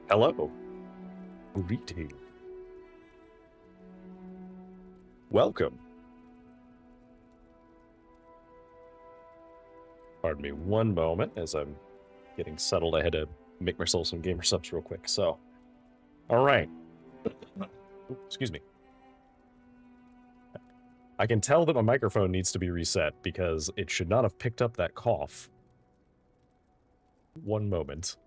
Hello. Greeting. Welcome. Pardon me one moment as I'm getting settled. I had to make myself some gamer subs real quick. So, all right. Excuse me. I can tell that my microphone needs to be reset because it should not have picked up that cough. One moment.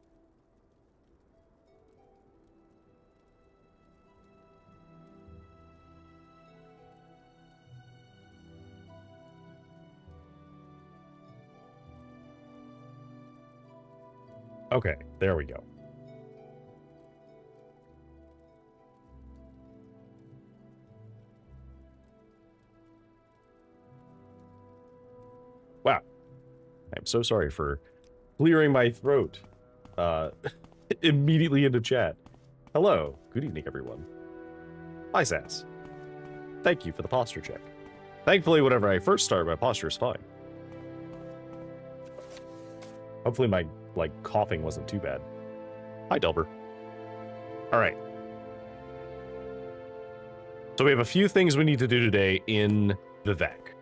Okay, there we go. Wow. I'm so sorry for clearing my throat immediately into chat. Hello. Good evening, everyone. Hi, Sass. Thank you for the posture check. Thankfully, whenever I first start, my posture is fine. Hopefully my, coughing wasn't too bad. Hi, Delver. All right. So we have a few things we need to do today in Vivec.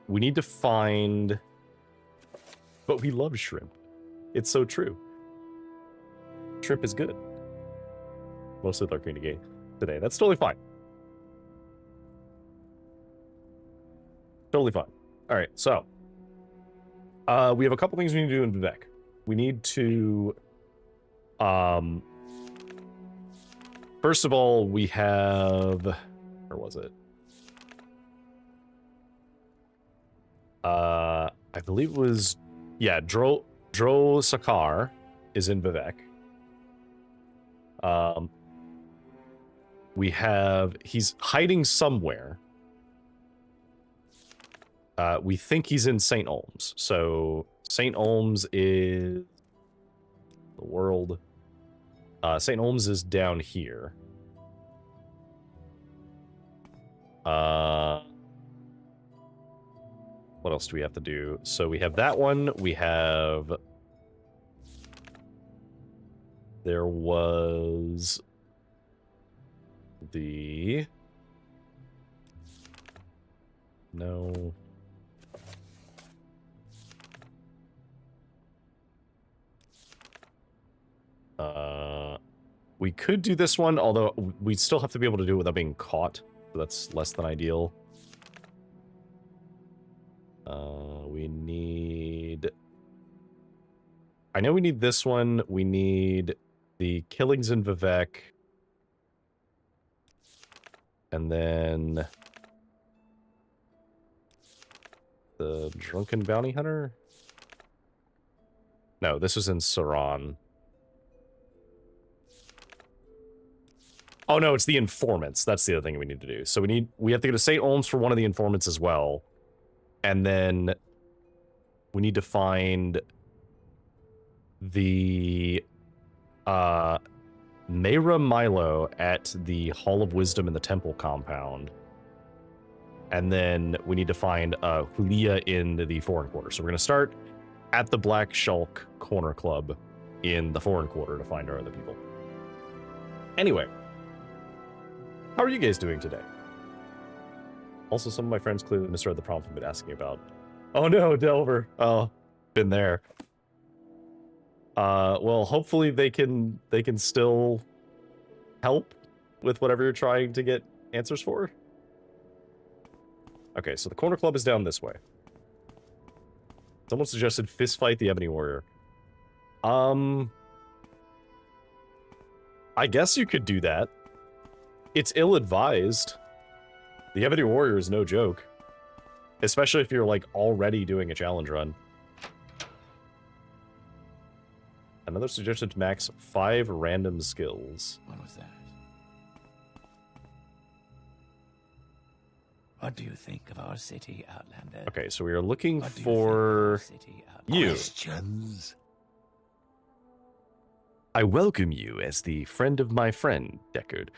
We need to find... But we love shrimp. It's so true. Shrimp is good. Mostly Larkina game today. That's totally fine. Totally fine. All right, so... we have a couple things we need to do in Vivec. We need to... First of all, we have... Where was it? I believe it was... Yeah, Dro Sakar is in Vivec. We have... He's hiding somewhere. We think he's in St. Olms. So, St. Olms is... The world... St. Olms is down here. What else do we have to do? So we have that one. We have... There was... The... No... We could do this one, although we still have to be able to do it without being caught. So that's less than ideal. We need... I know we need this one. We need the killings in Vivec. And then... The drunken bounty hunter? No, this was in Saran. Oh no, it's the informants. That's the other thing we need to do. So we have to go to St. Olms for one of the informants as well. And then we need to find the Mayra Milo at the Hall of Wisdom in the Temple compound. And then we need to find Julia in the Foreign Quarter. So we're going to start at the Black Shulk Corner Club in the Foreign Quarter to find our other people. Anyway. How are you guys doing today? Also, some of my friends clearly misread the prompt and been asking about. Oh no, Delver. Oh, been there. Well, hopefully they can still help with whatever you're trying to get answers for. Okay, so the Corner Club is down this way. Someone suggested fistfight the Ebony Warrior. I guess you could do that. It's ill-advised. The Ebony Warrior is no joke. Especially if you're, already doing a challenge run. Another suggestion to max 5 random skills. What was that? What do you think of our city, Outlander? Okay, so we are looking for you. Questions? I welcome you as the friend of my friend, Deckard.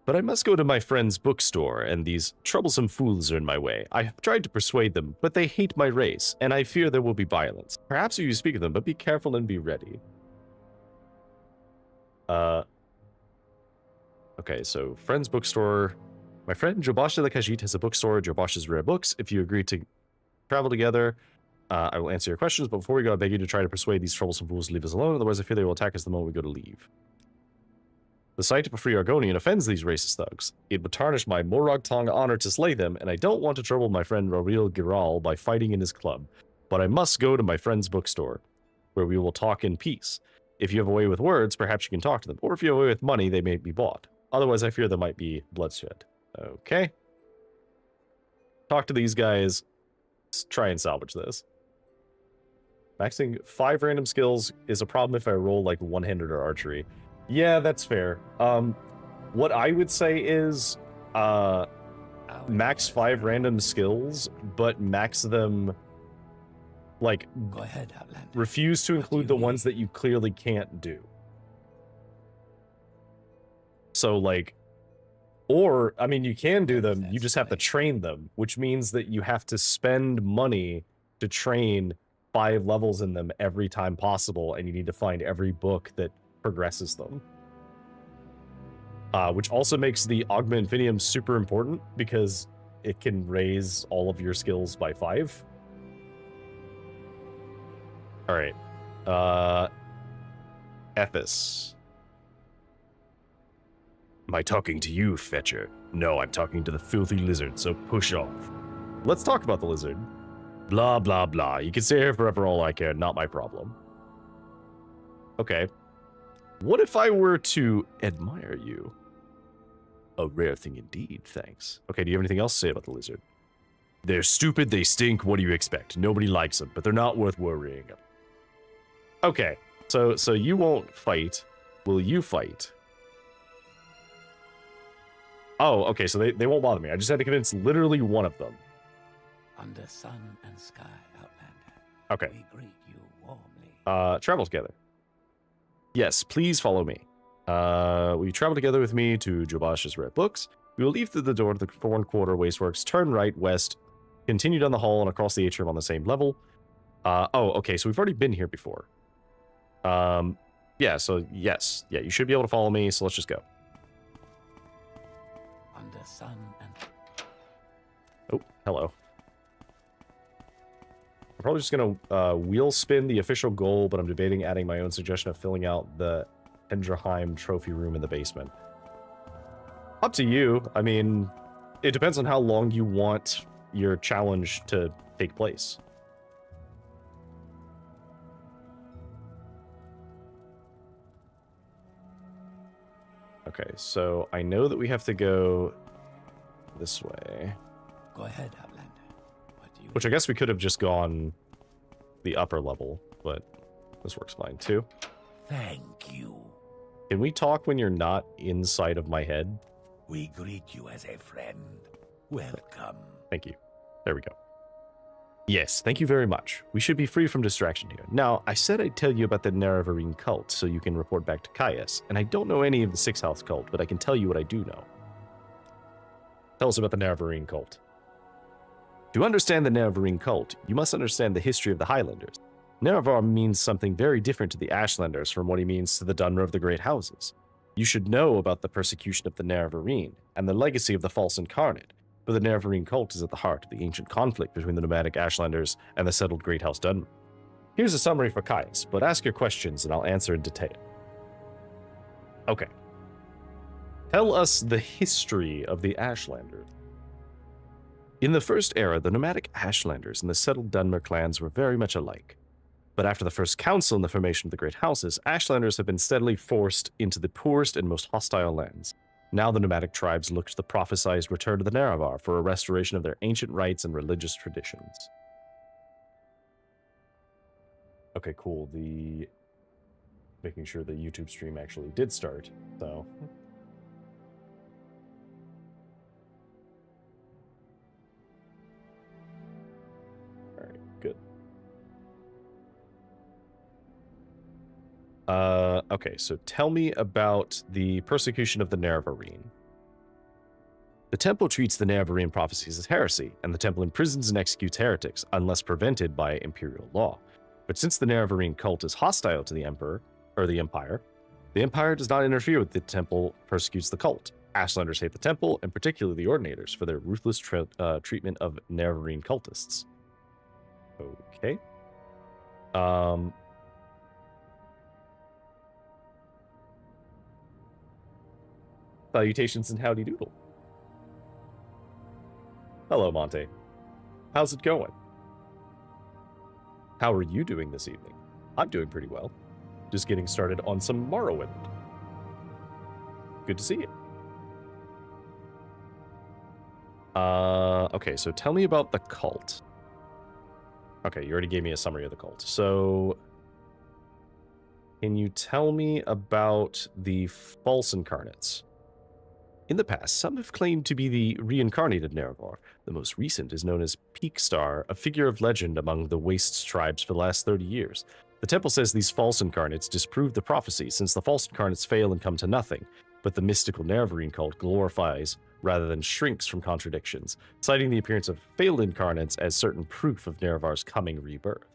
But I must go to my friend's bookstore, and these troublesome fools are in my way. I have tried to persuade them, but they hate my race, and I fear there will be violence. Perhaps you speak of them, but be careful and be ready. What do you think of our city, Outlander? I welcome you as the friend of my friend, Deckard. But I must go to my friend's bookstore, and these troublesome fools are in my way. I have tried to persuade them, but they hate my race, and I fear there will be violence. Perhaps you speak of them, but be careful and be ready. Okay, so friend's bookstore. My friend Jobash the Khajiit has a bookstore, Jobash's Rare Books. If you agree to travel together, I will answer your questions, but before we go, I beg you to try to persuade these troublesome fools to leave us alone, otherwise I fear they will attack us the moment we go to leave. The sight of a free Argonian offends these racist thugs. It would tarnish my Morag Tong honor to slay them, and I don't want to trouble my friend Roril Giral by fighting in his club. But I must go to my friend's bookstore, where we will talk in peace. If you have a way with words, perhaps you can talk to them, or if you have a way with money, they may be bought. Otherwise, I fear there might be bloodshed. Okay. Talk to these guys. Let's try and salvage this. Maxing 5 random skills is a problem if I roll like one-handed or archery. Yeah, that's fair. What I would say is max 5 random skills, but max them like Go ahead, Outlander. refuse to include the ones that you clearly can't do. So like, or I mean, you can do them, you just have to train them, which means that you have to spend money to train 5 levels in them every time possible, and you need to find every book that progresses them. Which also makes the Augment Infinium super important, because it can raise all of your skills by 5. Alright. Ethis. Am I talking to you, Fetcher? No, I'm talking to the filthy lizard, so push off. Let's talk about the lizard. Blah, blah, blah. You can stay here forever all I care, not my problem. Okay. What if I were to admire you? A rare thing indeed, thanks. Okay, do you have anything else to say about the lizard? They're stupid, they stink, what do you expect? Nobody likes them, but they're not worth worrying about. Okay, so you won't fight. Will you fight? Oh, okay, so they won't bother me. I just had to convince literally one of them. Under sun and sky, Outlander. Okay. We greet you warmly. Travel together. Yes, please follow me. Will you travel together with me to Jobash's Rare Books? We will leave through the door to the Foreign Quarter Wasteworks, turn right, west, continue down the hall and across the atrium on the same level. Oh, okay, so we've already been here before. Yeah, so yes. Yeah, you should be able to follow me, so let's just go. Under sun and... Oh, hello. I'm probably just gonna wheel spin the official goal, but I'm debating adding my own suggestion of filling out the Endraheim trophy room in the basement. Up to you. I mean, it depends on how long you want your challenge to take place. Okay, so I know that we have to go this way. Go ahead, Outlander. What do you... Which I guess we could have just gone the upper level, but this works fine too. Thank you. Can we talk when you're not inside of my head? We greet you as a friend. Welcome. Thank you. There we go. Yes, thank you very much. We should be free from distraction here. Now, I said I'd tell you about the Naravarine cult so you can report back to Caius, and I don't know any of the Six House cult, but I can tell you what I do know. Tell us about the Naravarine cult. To understand the Naravarine cult, you must understand the history of the Highlanders. Naravar means something very different to the Ashlanders from what he means to the Dunmer of the Great Houses. You should know about the persecution of the Naravarine and the legacy of the False Incarnate, for the Naravarine cult is at the heart of the ancient conflict between the nomadic Ashlanders and the settled Great House Dunmer. Here's a summary for Caius, but ask your questions and I'll answer in detail. Okay. Tell us the history of the Ashlanders. In the First Era, the nomadic Ashlanders and the settled Dunmer clans were very much alike. But after the First Council and the formation of the Great Houses, Ashlanders have been steadily forced into the poorest and most hostile lands. Now the nomadic tribes look to the prophesied return to the Naravar for a restoration of their ancient rites and religious traditions. Okay, cool. Making sure the YouTube stream actually did start, so... Alright, good. Okay, so tell me about the persecution of the Naravarine. The Temple treats the Naravarine prophecies as heresy, and the Temple imprisons and executes heretics, unless prevented by imperial law. But since the Naravarine cult is hostile to the Emperor, or the Empire, The Empire does not interfere with the temple, persecutes the cult. Ashlanders hate the temple, and particularly the Ordinators, for their ruthless treatment of Nerevarine cultists. Okay. Salutations and howdy doodle. Hello, Monte. How's it going? How are you doing this evening? I'm doing pretty well. Just getting started on some Morrowind. Good to see you. Okay, so tell me about the cult. Okay, you already gave me a summary of the cult. So, can you tell me about the false incarnates? In the past, some have claimed to be the reincarnated Nerevar. The most recent is known as Peakstar, a figure of legend among the Wastes tribes for the last 30 years. The temple says these false incarnates disprove the prophecy, since the false incarnates fail and come to nothing, but the mystical Nerevarine cult glorifies rather than shrinks from contradictions, citing the appearance of failed incarnates as certain proof of Nerevar's coming rebirth.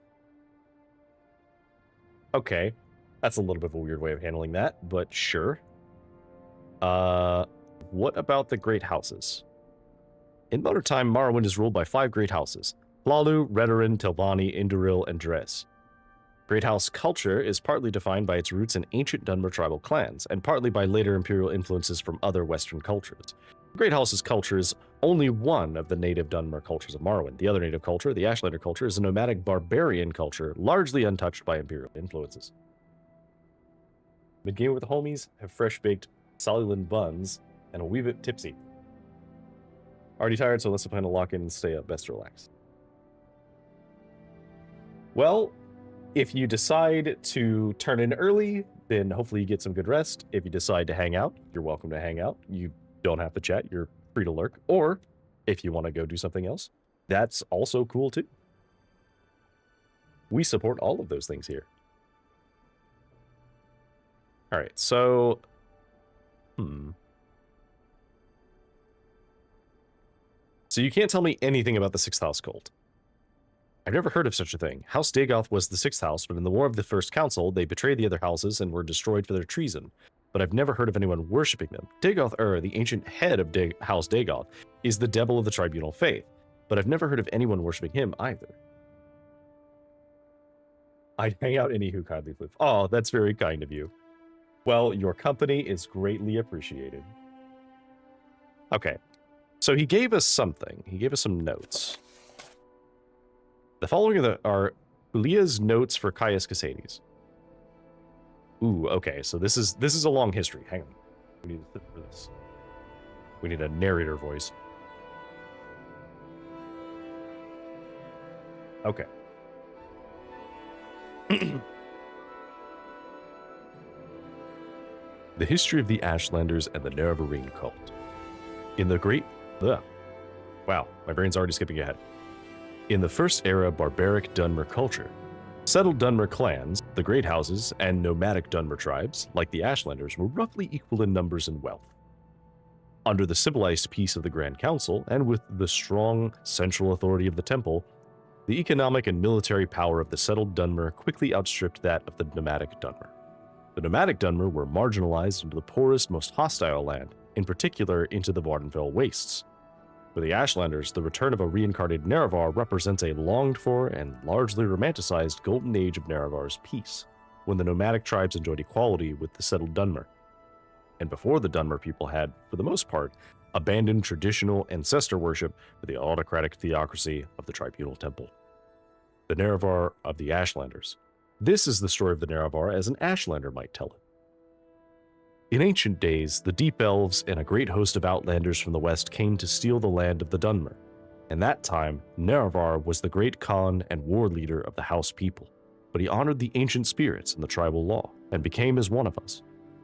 Okay, that's a little bit of a weird way of handling that, but sure. What about the Great Houses? In modern time, Morrowind is ruled by 5 Great Houses: Hlaalu, Redoran, Telvanni, Indoril, and Dres. Great House culture is partly defined by its roots in ancient Dunmer tribal clans, and partly by later imperial influences from other Western cultures. The Great House's culture is only one of the native Dunmer cultures of Morrowind. The other native culture, the Ashlander culture, is a nomadic barbarian culture, largely untouched by imperial influences. Mid-game with the homies, have fresh-baked Solulin buns, and a wee bit tipsy. Already tired, so unless I plan to lock in and stay up, best relax. Well, if you decide to turn in early, then hopefully you get some good rest. If you decide to hang out, you're welcome to hang out. You don't have to chat, you're free to lurk. Or, if you want to go do something else, that's also cool too. We support all of those things here. Alright, so... So you can't tell me anything about the 6th House cult. I've never heard of such a thing. House Dagoth was the 6th House, but in the War of the First Council, they betrayed the other houses and were destroyed for their treason. But I've never heard of anyone worshipping them. Dagoth the ancient head of House Dagoth, is the devil of the tribunal faith, but I've never heard of anyone worshipping him either. I'd hang out any who kindly live. Oh, that's very kind of you. Well, your company is greatly appreciated. Okay. So he gave us something. He gave us some notes. The following are Hulia's notes for Caius Casades. Ooh, okay. So this is a long history. Hang on. We need to sit for this. We need a narrator voice. Okay. The history of the Ashlanders and the Nerevarine cult. In the great... Wow, my brain's already skipping ahead. In the first era barbaric Dunmer culture, settled Dunmer clans, the Great Houses, and nomadic Dunmer tribes, like the Ashlanders, were roughly equal in numbers and wealth. Under the civilized peace of the Grand Council, and with the strong central authority of the Temple, the economic and military power of the settled Dunmer quickly outstripped that of the nomadic Dunmer. The nomadic Dunmer were marginalized into the poorest, most hostile land, in particular into the Vardenfell Wastes. For the Ashlanders, the return of a reincarnated Nerevar represents a longed-for and largely romanticized golden age of Nerevar's peace, when the nomadic tribes enjoyed equality with the settled Dunmer. And before the Dunmer people had, for the most part, abandoned traditional ancestor worship for the autocratic theocracy of the Tribunal Temple. The Nerevar of the Ashlanders. This is the story of the Nerevar as an Ashlander might tell it. In ancient days, the Deep Elves and a great host of Outlanders from the west came to steal the land of the Dunmer. In that time, Nerevar was the great Khan and war leader of the House people, but he honored the ancient spirits and the tribal law, and became as one of us.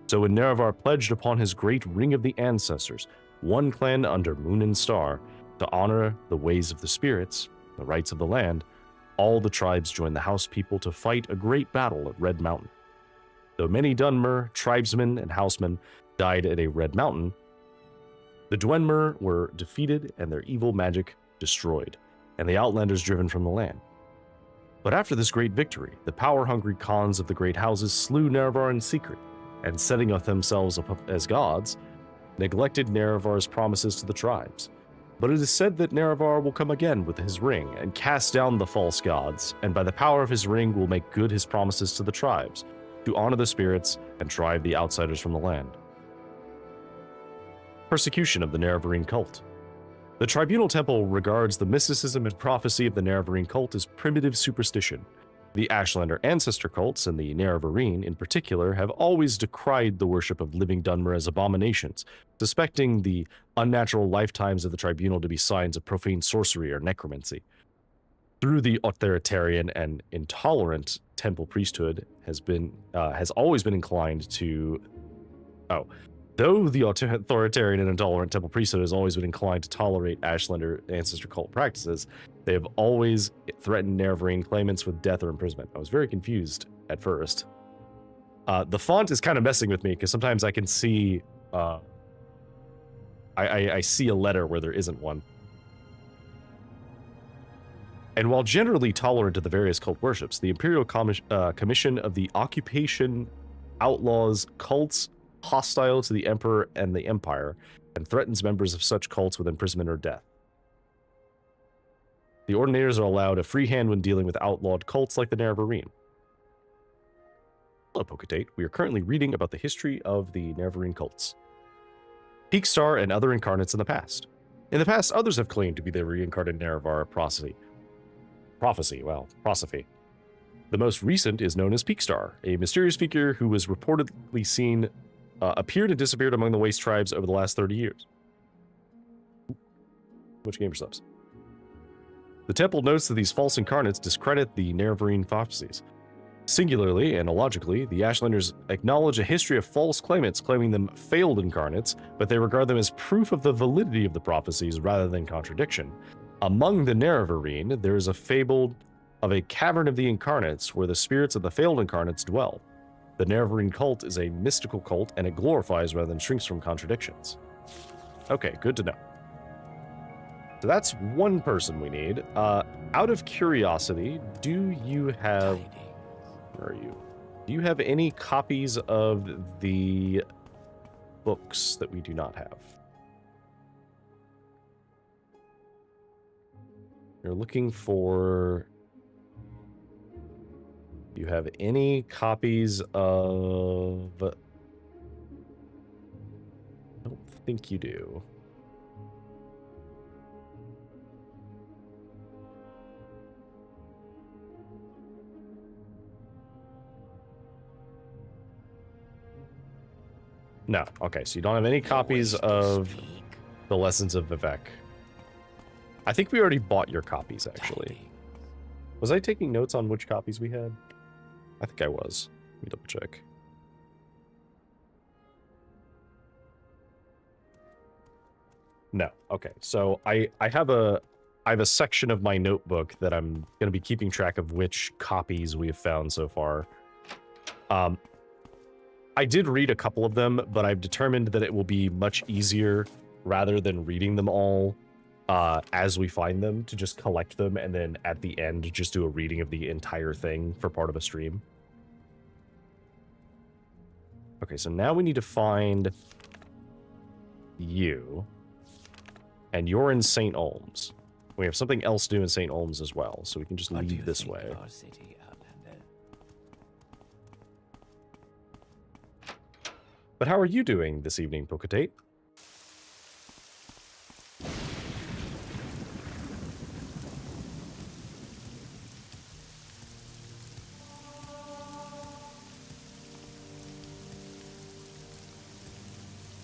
So when Nerevar pledged upon his great Ring of the Ancestors, one clan under Moon and Star, to honor the ways of the spirits, the rights of the land, all the tribes joined the House people to fight a great battle at Red Mountain. Though many Dunmer, tribesmen, and housemen died at a Red Mountain, the Dwenmer were defeated and their evil magic destroyed, and the Outlanders driven from the land. But after this great victory, the power-hungry Khans of the Great Houses slew Nerevar in secret, and setting up themselves up as gods, neglected Nerevar's promises to the tribes. But it is said that Nerevar will come again with his ring and cast down the false gods, and by the power of his ring will make good his promises to the tribes, to honor the spirits and drive the outsiders from the land. Persecution of the Nerevarine cult. The Tribunal Temple regards the mysticism and prophecy of the Nerevarine cult as primitive superstition. The Ashlander ancestor cults, and the Nerevarine in particular, have always decried the worship of living Dunmer as abominations, suspecting the unnatural lifetimes of the Tribunal to be signs of profane sorcery or necromancy. Through the authoritarian and intolerant temple priesthood has always been inclined to... Though the authoritarian and intolerant temple priesthood has always been inclined to tolerate Ashlander ancestor cult practices, they have always threatened Nerevarine claimants with death or imprisonment. I was very confused at first. The font is kind of messing with me because sometimes I can see... I see a letter where there isn't one. And while generally tolerant of the various cult worships, the Imperial Commission of the Occupation outlaws cults hostile to the Emperor and the Empire, and threatens members of such cults with imprisonment or death. The Ordinators are allowed a free hand when dealing with outlawed cults like the Nerevarine. Hello, Poketate. We are currently reading about the history of the Nerevarine cults. Peakstar and other incarnates in the past. In the past, others have claimed to be the reincarnated Nerevar Prosophy. The most recent is known as Peakstar, a mysterious figure who was reportedly seen appeared and disappeared among the Waste tribes over the last 30 years. Which gamer subs? The temple notes that these false incarnates discredit the Nerevarine prophecies. Singularly and illogically, the Ashlanders acknowledge a history of false claimants claiming them failed incarnates, but they regard them as proof of the validity of the prophecies rather than contradiction. Among the Nerevarine, there is a fable of a cavern of the incarnates where the spirits of the failed incarnates dwell. The Nerevarine cult is a mystical cult, and it glorifies rather than shrinks from contradictions. Okay, good to know. So that's one person we need. Out of curiosity, do you have... Where are you? Do you have any copies of the books that we do not have? You're looking for... Do you have any copies of... I don't think you do. No. Okay, so you don't have any copies of the Lessons of Vivec. I think we already bought your copies, actually. Was I taking notes on which copies we had? I think I was. Let me double check. No. Okay. So I have a section of my notebook that I'm going to be keeping track of which copies we have found so far. I did read a couple of them, but I've determined that it will be much easier rather than reading them all as we find them to just collect them and then at the end just do a reading of the entire thing for part of a stream. Okay, so now we need to find you. And you're in St. Olms. We have something else to do in St. Olms as well, so we can just leave this way. But how are you doing this evening, Poketate?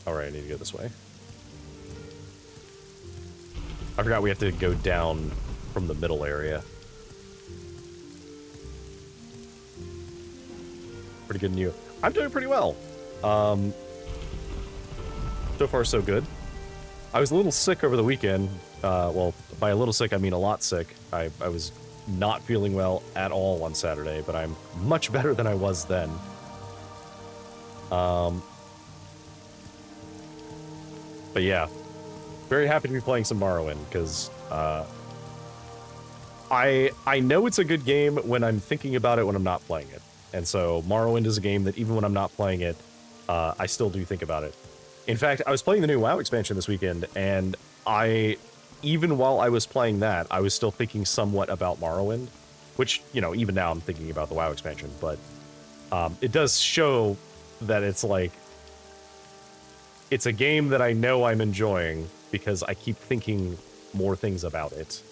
Alright, I need to go this way. I forgot we have to go down from the middle area. Pretty good news. I'm doing pretty well. So far so good. I was a little sick over the weekend. Well, by a little sick, I mean a lot sick. I was not feeling well at all on Saturday, but I'm much better than I was then. But yeah, very happy to be playing some Morrowind, because I know it's a good game when I'm thinking about it when I'm not playing it. And so Morrowind is a game that even when I'm not playing it, I still do think about it. In fact, I was playing the new WoW expansion this weekend, and even while I was playing that, I was still thinking somewhat about Morrowind, which, you know, even now I'm thinking about the WoW expansion, but it does show that it's like, it's a game that I know I'm enjoying because I keep thinking more things about it.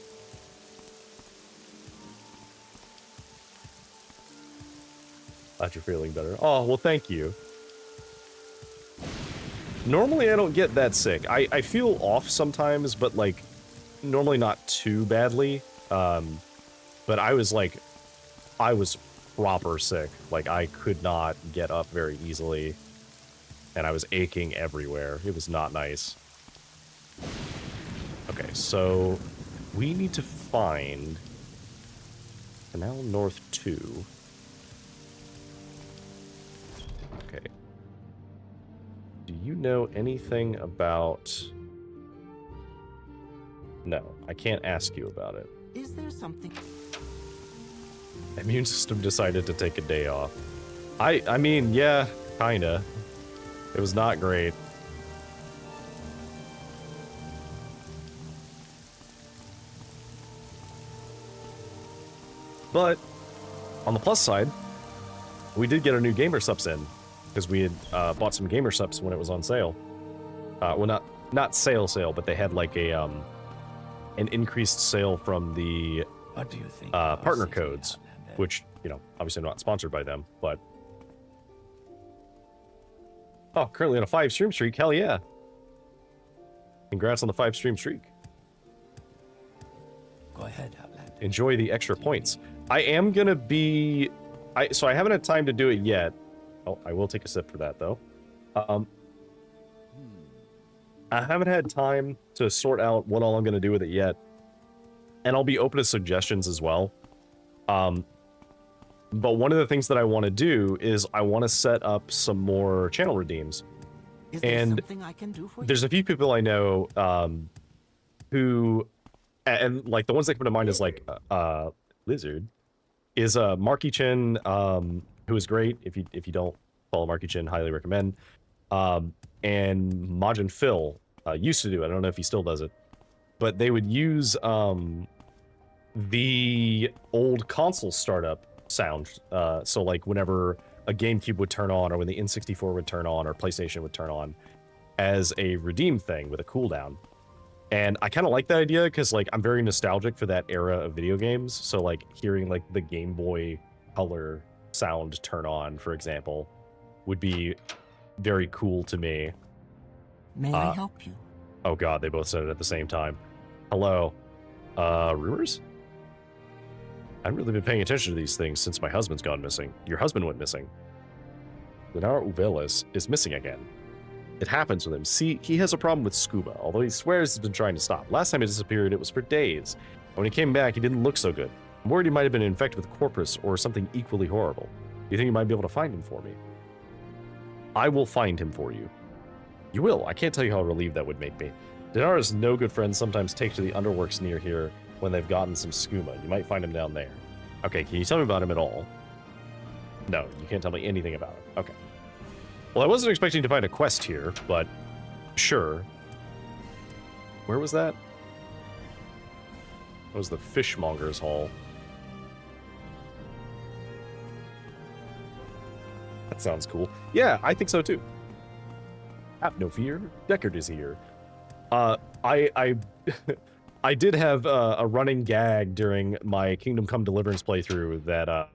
Glad you're feeling better. Oh, well, thank you. Normally, I don't get that sick. I feel off sometimes, but, like, normally not too badly. But I was proper sick. Like, I could not get up very easily. And I was aching everywhere. It was not nice. Okay, so we need to find Canal North 2. Okay. Do you know anything about... No, I can't ask you about it. Is there something... Immune system decided to take a day off. I mean, yeah, kinda. It was not great. But, on the plus side, we did get our new gamer subs in. Because we had bought some gamer subs when it was on sale. Well, not sale, but they had like a an increased sale from the What do you think? partner codes, which, you know, obviously not sponsored by them, but... Oh, currently on a 5-stream streak, hell yeah. Congrats on the 5-stream streak. Go ahead, Outlander. Enjoy the extra points. I am gonna be... So I haven't had time to do it yet. Oh, I will take a sip for that, though. I haven't had time to sort out what all I'm going to do with it yet. And I'll be open to suggestions as well. But one of the things that I want to do is I want to set up some more channel redeems. Is there something I can do for you? There's a few people I know who... And, like, the ones that come to mind is, like, Lizard. Is Marky Chin... who is great. If you don't follow Marky Chin, highly recommend. And Majin Phil used to do it. I don't know if he still does it. But they would use the old console startup sound. So like whenever a GameCube would turn on, or when the N64 would turn on, or PlayStation would turn on, as a redeem thing with a cooldown. And I kind of like that idea because like I'm very nostalgic for that era of video games. So like hearing like the Game Boy Color sound turn on, for example, would be very cool to me. May I help you? Oh god, they both said it at the same time. Hello. Rumors? I haven't really been paying attention to these things since my husband's gone missing. Your husband went missing. Leonardo Uvelis is missing again. It happens with him. See, he has a problem with scuba, although he swears he's been trying to stop. Last time he disappeared, it was for days. And when he came back, he didn't look so good. I'm worried he might have been infected with corpus or something equally horrible. Do you think you might be able to find him for me? I will find him for you. You will. I can't tell you how relieved that would make me. Dinara's no good friends sometimes take to the underworks near here when they've gotten some skooma. You might find him down there. Okay, can you tell me about him at all? No, you can't tell me anything about him. Okay. Well, I wasn't expecting to find a quest here, but sure. Where was that? That was the Fishmonger's Hall. That sounds cool. Yeah, I think so too. Have no fear, Deckard is here. I did have a running gag during my Kingdom Come Deliverance playthrough that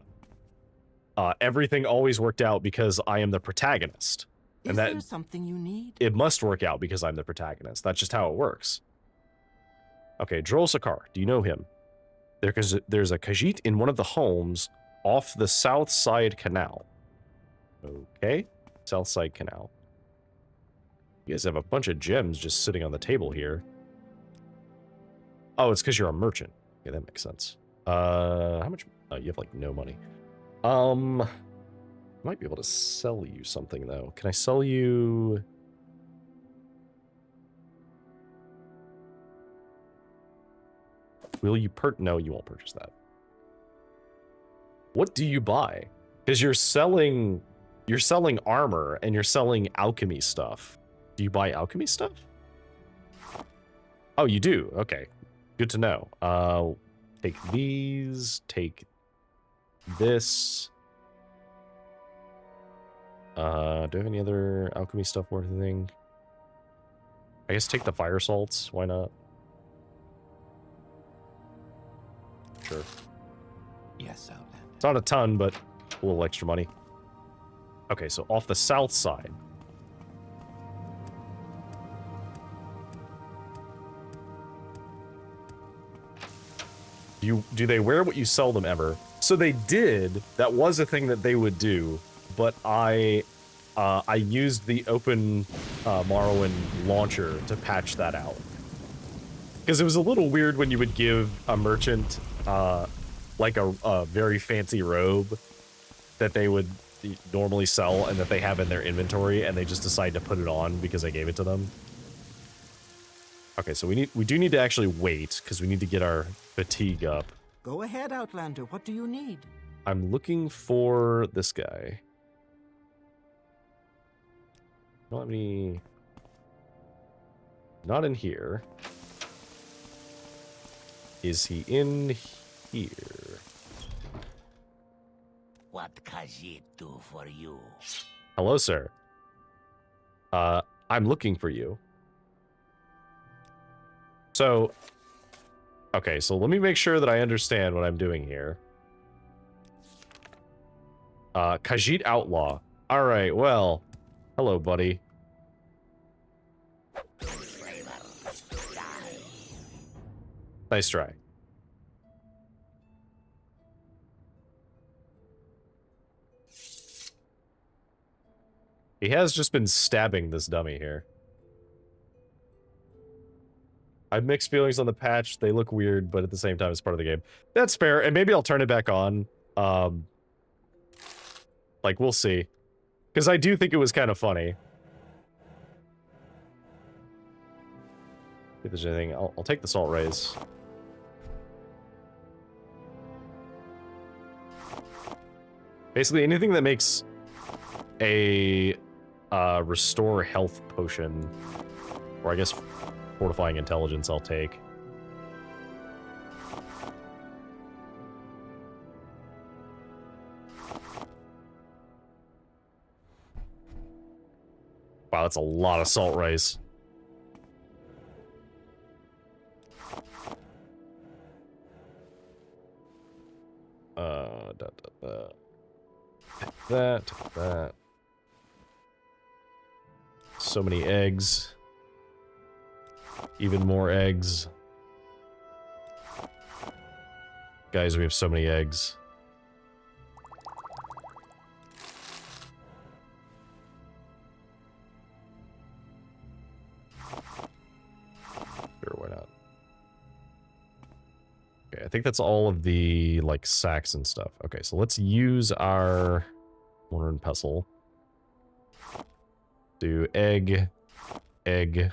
everything always worked out because I am the protagonist. And there something you need? It must work out because I'm the protagonist. That's just how it works. Okay, Drol Sakar, do you know him? There's a Khajiit in one of the homes off the South Side Canal. Okay, South Side Canal. You guys have a bunch of gems just sitting on the table here. Oh, it's because you're a merchant. Okay, that makes sense. How much? Oh, you have like no money. I might be able to sell you something though. Can I sell you? Will you No, you won't purchase that. What do you buy? Because you're selling you're selling armor and you're selling alchemy stuff. Do you buy alchemy stuff? Oh, you do? Okay. Good to know. Take these, take this. Do I have any other alchemy stuff worth anything? I guess take the fire salts, why not? Sure. Yes, Outlander. It's not a ton, but a little extra money. Okay, so off the south side. Do they wear what you sell them ever? So they did. That was a thing that they would do, but I used the open Morrowind launcher to patch that out. Because it was a little weird when you would give a merchant like a very fancy robe that they would normally sell and that they have in their inventory, and they just decide to put it on because I gave it to them. Okay, so we do need to actually wait because we need to get our fatigue up. Go ahead, Outlander. What do you need? I'm looking for this guy. Don't have any. Not in here. Is he in here? What can she do for you? Hello, sir. I'm looking for you. So, okay, so let me make sure that I understand what I'm doing here. Khajiit Outlaw. Alright, well, hello, buddy. Nice try. He has just been stabbing this dummy here. I have mixed feelings on the patch. They look weird, but at the same time, it's part of the game. That's fair, and maybe I'll turn it back on. Like, we'll see. Because I do think it was kind of funny. If there's anything, I'll take the salt rays. Basically, anything that makes a restore health potion, or I guess fortifying intelligence, I'll take. Wow, that's a lot of salt rice. That. So many eggs. Even more eggs. Guys, we have so many eggs. Sure, why not? Okay, I think that's all of the, like, sacks and stuff. Okay, so let's use our mortar and pestle. Do egg, egg.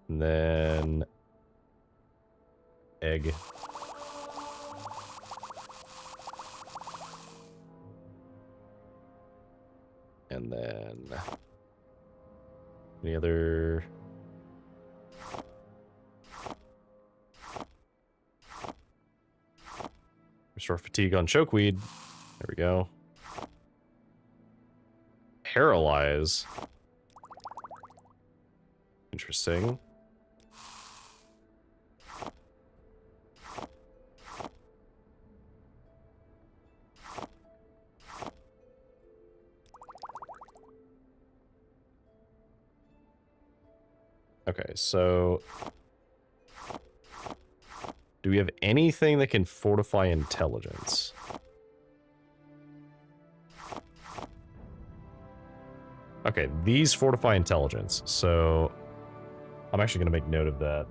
And then egg. And then any other restore fatigue on chokeweed. There we go. Paralyze. Interesting. Okay, so do we have anything that can fortify intelligence? Okay, these fortify intelligence, so I'm actually going to make note of that.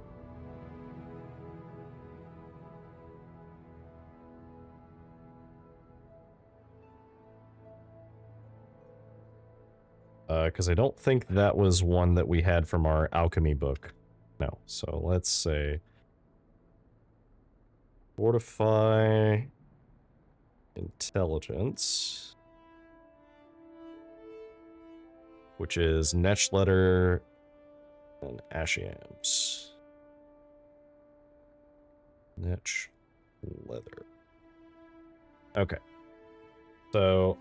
Because I don't think that was one that we had from our alchemy book. No, so let's say fortify intelligence, which is Netch Letter and Ashiams. Netch Leather. Okay. So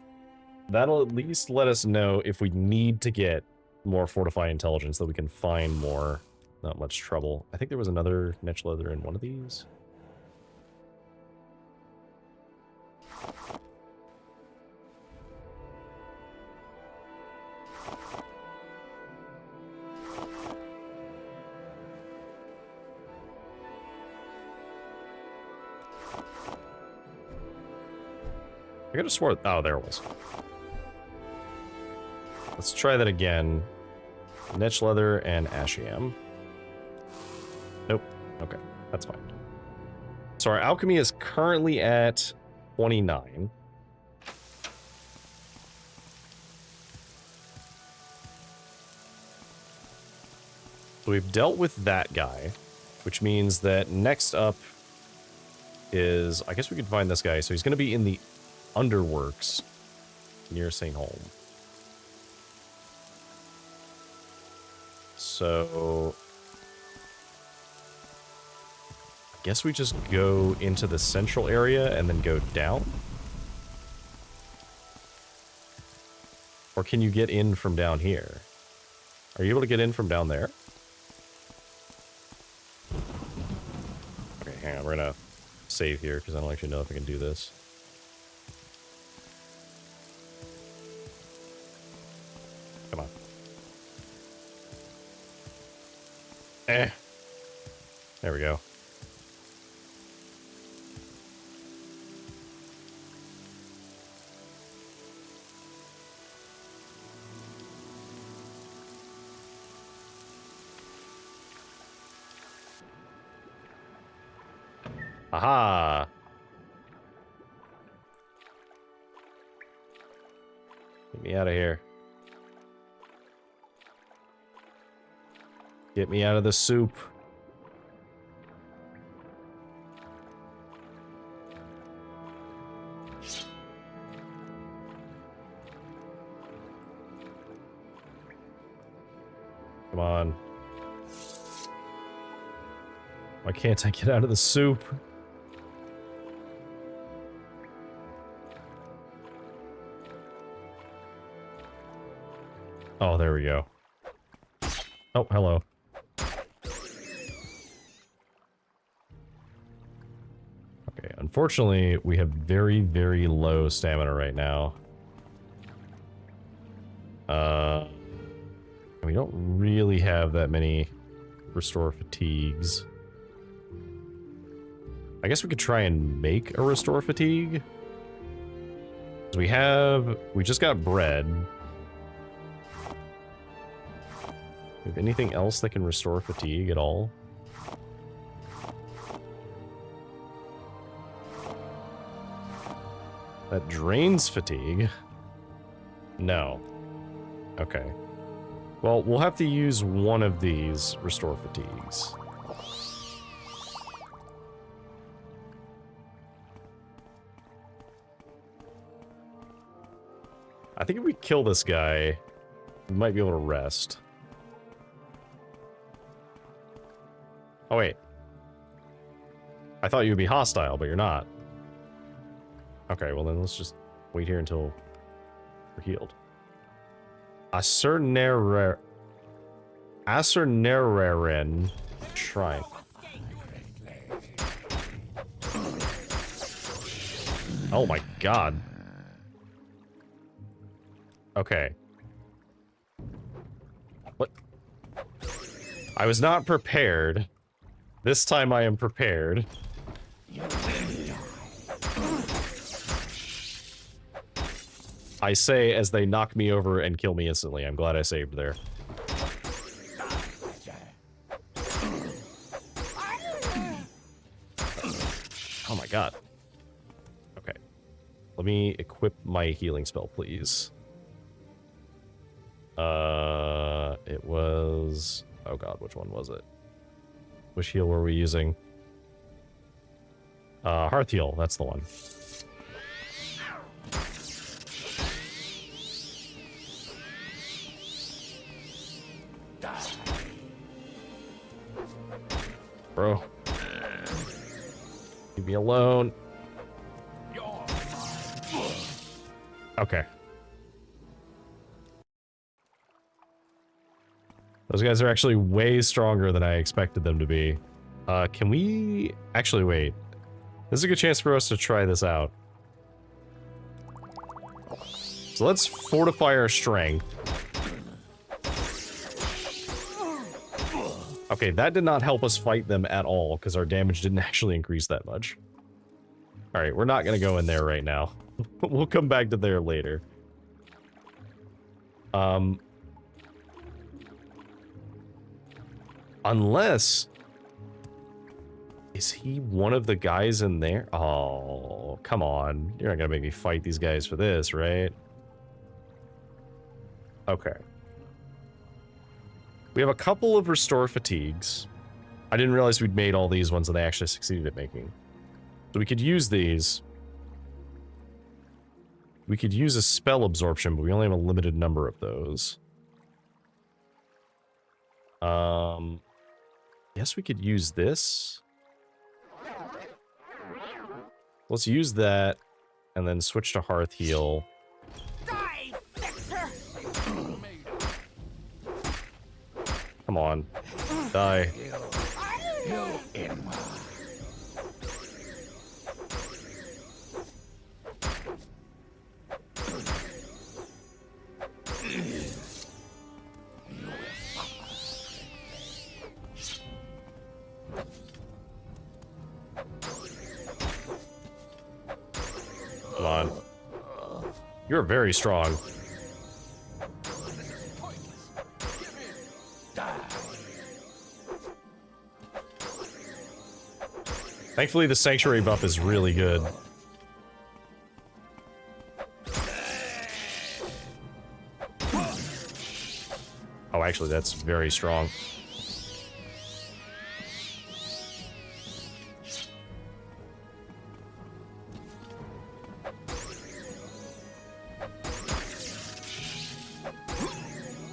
that'll at least let us know if we need to get more fortified intelligence, that we can find more. Not much trouble. I think there was another Netch Leather in one of these. I could have swore... Oh, there it was. Let's try that again. Netch Leather and Ashiam. Nope. Okay, that's fine. So our alchemy is currently at 29. So we've dealt with that guy, which means that next up is... I guess we could find this guy. So he's going to be in the Underworks near St. Holm. So I guess we just go into the central area and then go down? Or can you get in from down here? Are you able to get in from down there? Okay, hang on, we're gonna save here because I don't actually know if I can do this. Come on. There we go. Aha! Get me out of here. Get me out of the soup. Come on. Why can't I get out of the soup? Oh, there we go. Oh, hello. Okay, unfortunately, we have very, very low stamina right now. We don't really have that many restore fatigues. I guess we could try and make a restore fatigue. We just got bread. Do we have anything else that can restore fatigue at all? That drains fatigue? No. Okay. Well, we'll have to use one of these restore fatigues. I think if we kill this guy, we might be able to rest. Oh, wait. I thought you would be hostile, but you're not. Okay, well then let's just wait here until we're healed. Acerneraren Shrine. Oh my god. Okay. What? I was not prepared. This time I am prepared. I say as they knock me over and kill me instantly. I'm glad I saved there. Oh my god. Okay. Let me equip my healing spell, please. It was... Oh god, which one was it? Which heal were we using? Hearth heal, that's the one. bro. Leave me alone. Okay. Those guys are actually way stronger than I expected them to be. Can we... Actually, wait. This is a good chance for us to try this out. So let's fortify our strength. Okay, that did not help us fight them at all, because our damage didn't actually increase that much. Alright, we're not gonna go in there right now. We'll come back to there later. Unless... Is he one of the guys in there? Oh, come on. You're not gonna make me fight these guys for this, right? Okay. We have a couple of restore fatigues. I didn't realize we'd made all these ones and they actually succeeded at making. So we could use these. We could use a spell absorption, but we only have a limited number of those. Yes, we could use this. Let's use that and then switch to Hearth Heal. Come on. Die. Come on. You're very strong. Thankfully, the Sanctuary buff is really good. Oh, actually, that's very strong.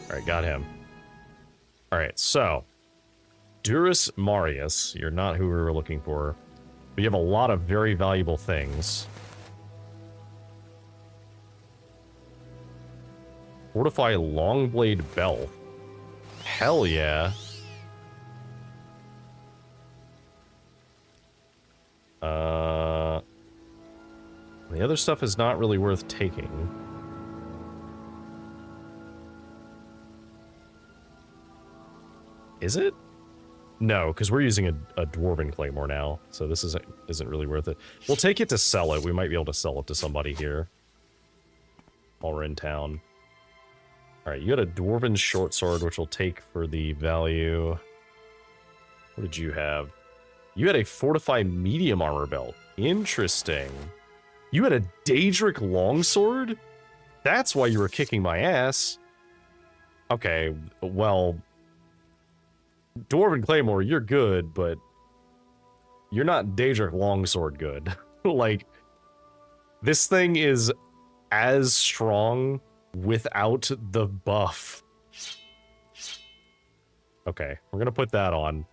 Alright, got him. Alright, so... Durus Marius, you're not who we were looking for. But you have a lot of very valuable things. Fortify Longblade Belt. Hell yeah. The other stuff is not really worth taking. Is it? No, because we're using a Dwarven Claymore now, so this isn't really worth it. We'll take it to sell it. We might be able to sell it to somebody here while we're in town. Alright, you got a Dwarven Short Sword, which we'll take for the value. What did you have? You had a Fortify Medium Armor Belt. Interesting. You had a Daedric Longsword? That's why you were kicking my ass. Okay, well... Dwarven Claymore, you're good, but you're not Daedric Longsword good. Like, this thing is as strong without the buff. Okay, we're gonna put that on.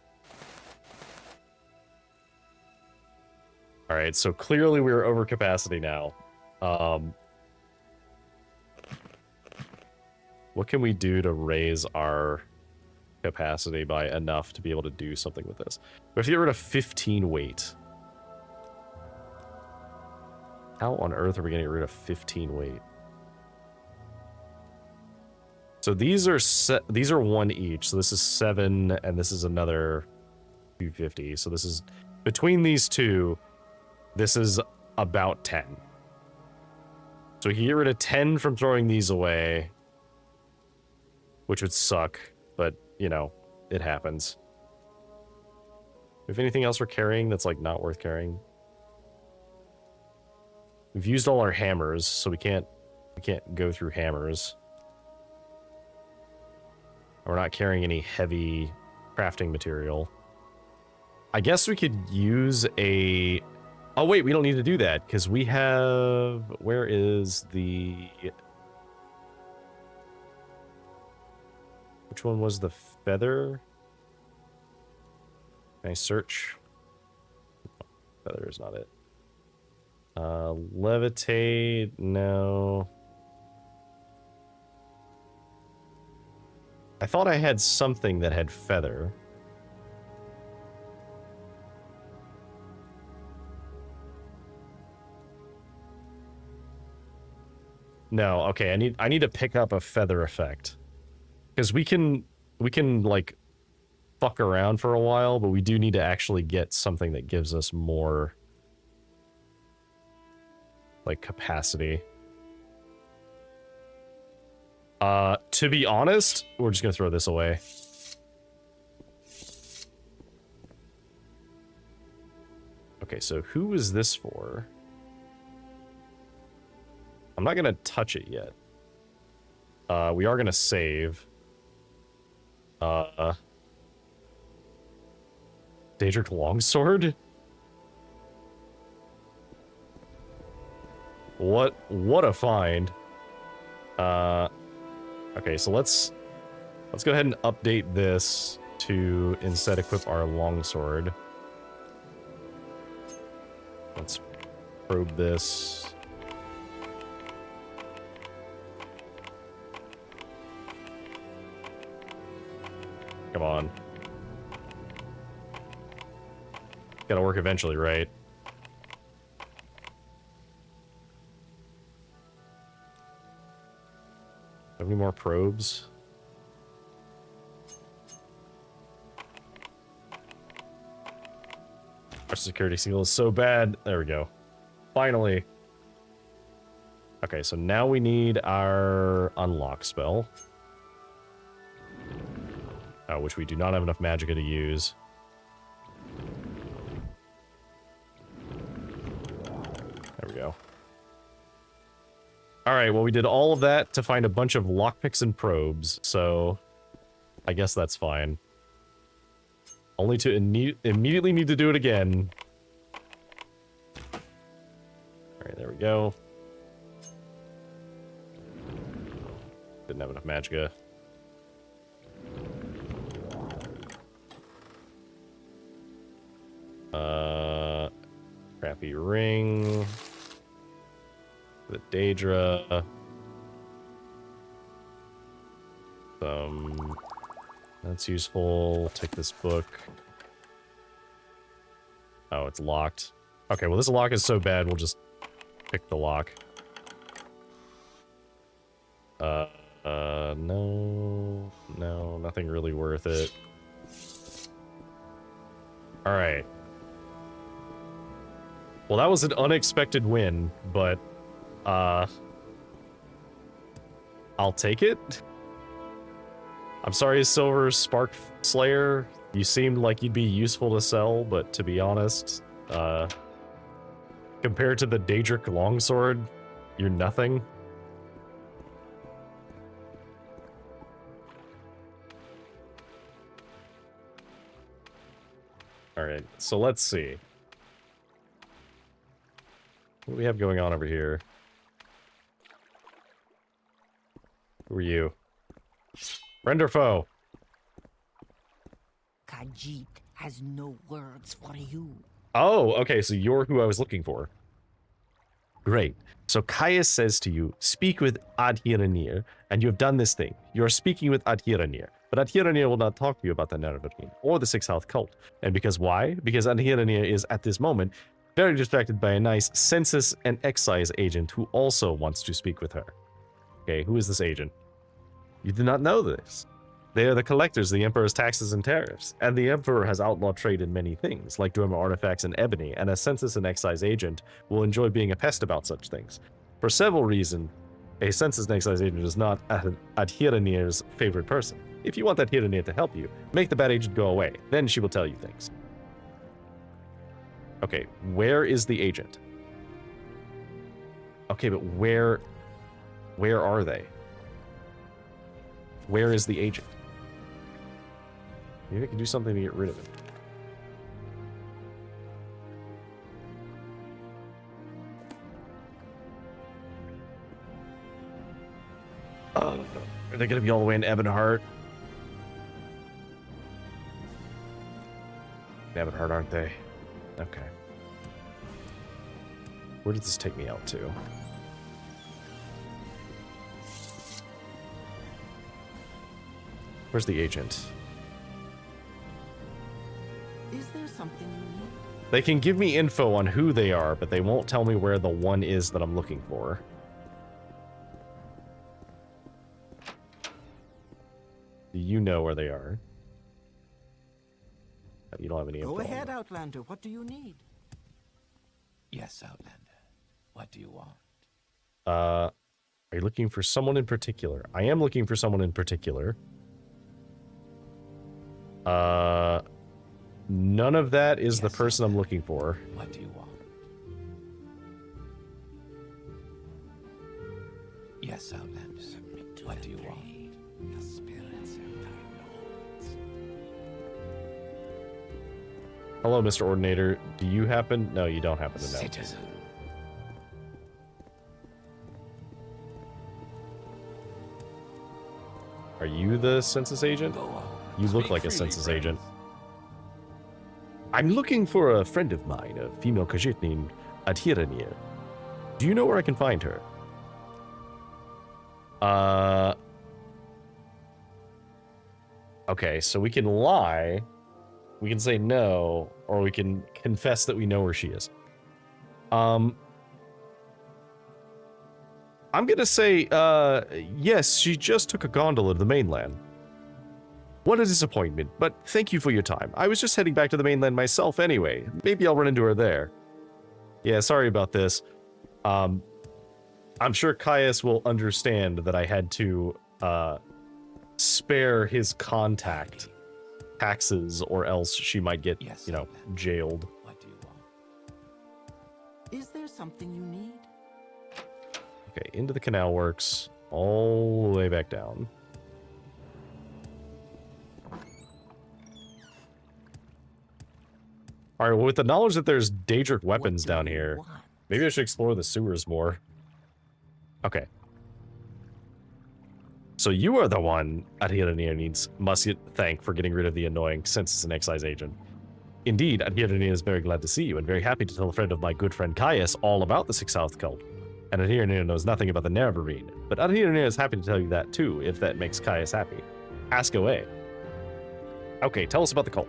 Alright, so clearly we're over capacity now. What can we do to raise our capacity by enough to be able to do something with this? We have to get rid of 15 weight. How on earth are we going to get rid of 15 weight? So these are 1 each. So this is 7, and this is another 250. So this is between these two. This is about 10. So we can get rid of 10 from throwing these away, which would suck, but you know, it happens. If anything else we're carrying that's like not worth carrying. We've used all our hammers, so we can't go through hammers. We're not carrying any heavy crafting material. I guess we could use a... Oh wait, we don't need to do that, because we have... Where is the... Which one was the feather? Can I search? Feather is not it. Levitate, no. I thought I had something that had feather. No, okay, I need to pick up a feather effect. Because we can like fuck around for a while, but we do need to actually get something that gives us more like capacity. To be honest, we're just gonna throw this away. Okay, so who is this for? I'm not gonna touch it yet. We are gonna save. Daedric Longsword? What a find. Okay, so let's go ahead and update this to instead equip our longsword. Let's probe this. Come on. Gotta work eventually, right? Have any more probes? Our security seal is so bad. There we go. Finally. Okay, so now we need our unlock spell. Which we do not have enough magicka to use. There we go. Alright, well we did all of that to find a bunch of lockpicks and probes, so I guess that's fine. Only to immediately need to do it again. Alright, there we go. Didn't have enough magicka. Crappy ring. The Daedra. That's useful. Take this book. Oh, it's locked. Okay, well this lock is so bad, we'll just pick the lock. No, nothing really worth it. Alright. Well, that was an unexpected win, but, I'll take it. I'm sorry, Silver Spark Slayer. You seemed like you'd be useful to sell, but to be honest, compared to the Daedric Longsword, you're nothing. Alright, so let's see. What do we have going on over here? Who are you? Friend or foe? Khajiit has no words for you. Oh, okay, so you're who I was looking for. Great. So Caius says to you, speak with Adhiranir, and you have done this thing. You are speaking with Adhiranir, but Adhiranir will not talk to you about the Nerevarine or the Six Health cult. And because why? Because Adhiranir is, at this moment, very distracted by a nice census and excise agent who also wants to speak with her. Okay, who is this agent? You do not know this. They are the collectors of the Emperor's taxes and tariffs, and the Emperor has outlawed trade in many things, like Dwemer artifacts and ebony, and a census and excise agent will enjoy being a pest about such things. For several reasons, a census and excise agent is not Adhiranir's favorite person. If you want Adhiranir to help you, make the bad agent go away, then she will tell you things. Okay, where is the agent? Okay, but where are they? Where is the agent? Maybe I can do something to get rid of it. Oh, are they gonna be all the way in Ebonheart? They haven't heard, aren't they? Okay. Where did this take me out to? Where's the agent? Is there something you need? They can give me info on who they are, but they won't tell me where the one is that I'm looking for. Do you know where they are? You don't have any info. Go ahead, Outlander. What do you need? Yes, Outlander. What do you want? Are you looking for someone in particular? I am looking for someone in particular. None of that is the person I'm looking for. What do you want? Yes, Outlander. Submit to what do you want? The spirits and thy lords. Hello, Mr. Ordinator. Do you happen? No, you don't happen to know. Citizen. Are you the census agent? Go on. You look Speak like a freely, census friend. agent. I'm looking for a friend of mine, a female Khajiit named Adhiranir. Do you know where I can find her? Okay, so we can lie, we can say no, or we can confess that we know where she is. I'm gonna say, yes, she just took a gondola to the mainland. What a disappointment, but thank you for your time. I was just heading back to the mainland myself anyway. Maybe I'll run into her there. Yeah, sorry about this. I'm sure Caius will understand that I had to, spare his contact taxes, or else she might get, Yes, you know, jailed. What do you want? Is there something you need? Okay, into the canal works, all the way back down. Alright, well, with the knowledge that there's Daedric weapons down here, maybe I should explore the sewers more. Okay. So you are the one Adhiranir must thank for getting rid of the annoying census and excise agent. Indeed, Adhiranir is very glad to see you and very happy to tell a friend of my good friend Caius all about the Sixth South cult. And Adhiranir knows nothing about the Nerevarine, but Adhiranir is happy to tell you that too, if that makes Caius happy. Ask away. Okay, tell us about the cult.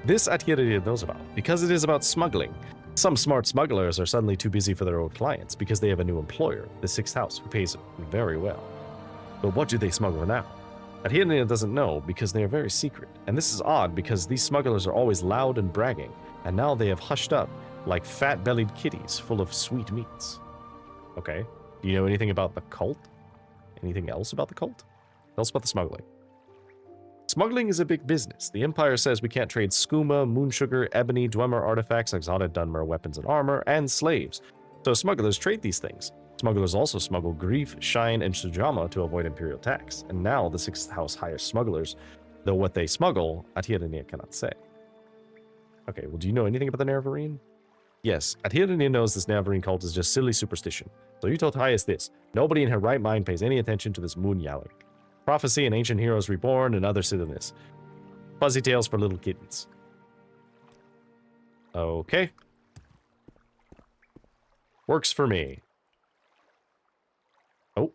This Adhiranir knows about, because it is about smuggling. Some smart smugglers are suddenly too busy for their old clients because they have a new employer, the Sixth House, who pays very well. But what do they smuggle now? Adhiranir doesn't know because they are very secret, and this is odd because these smugglers are always loud and bragging, and now they have hushed up like fat-bellied kitties full of sweet meats. Okay, do you know anything about the cult? Anything else about the cult? Tell us about the smuggling. Smuggling is a big business. The Empire says we can't trade skooma, moonsugar, ebony, Dwemer artifacts, exotic Dunmer weapons and armor, and slaves. So smugglers trade these things. Smugglers also smuggle grief, shine, and sujama to avoid imperial tax. And now the Sixth House hires smugglers, though what they smuggle, Adhiranir cannot say. Okay, well, do you know anything about the Nerevarine? Yes, Adhiranir knows this Nerevarine cult is just silly superstition. So you told Caius this: nobody in her right mind pays any attention to this moon yalling. Prophecy and ancient heroes reborn and other silliness. Fuzzy tales for little kittens. Okay. Works for me. Oh.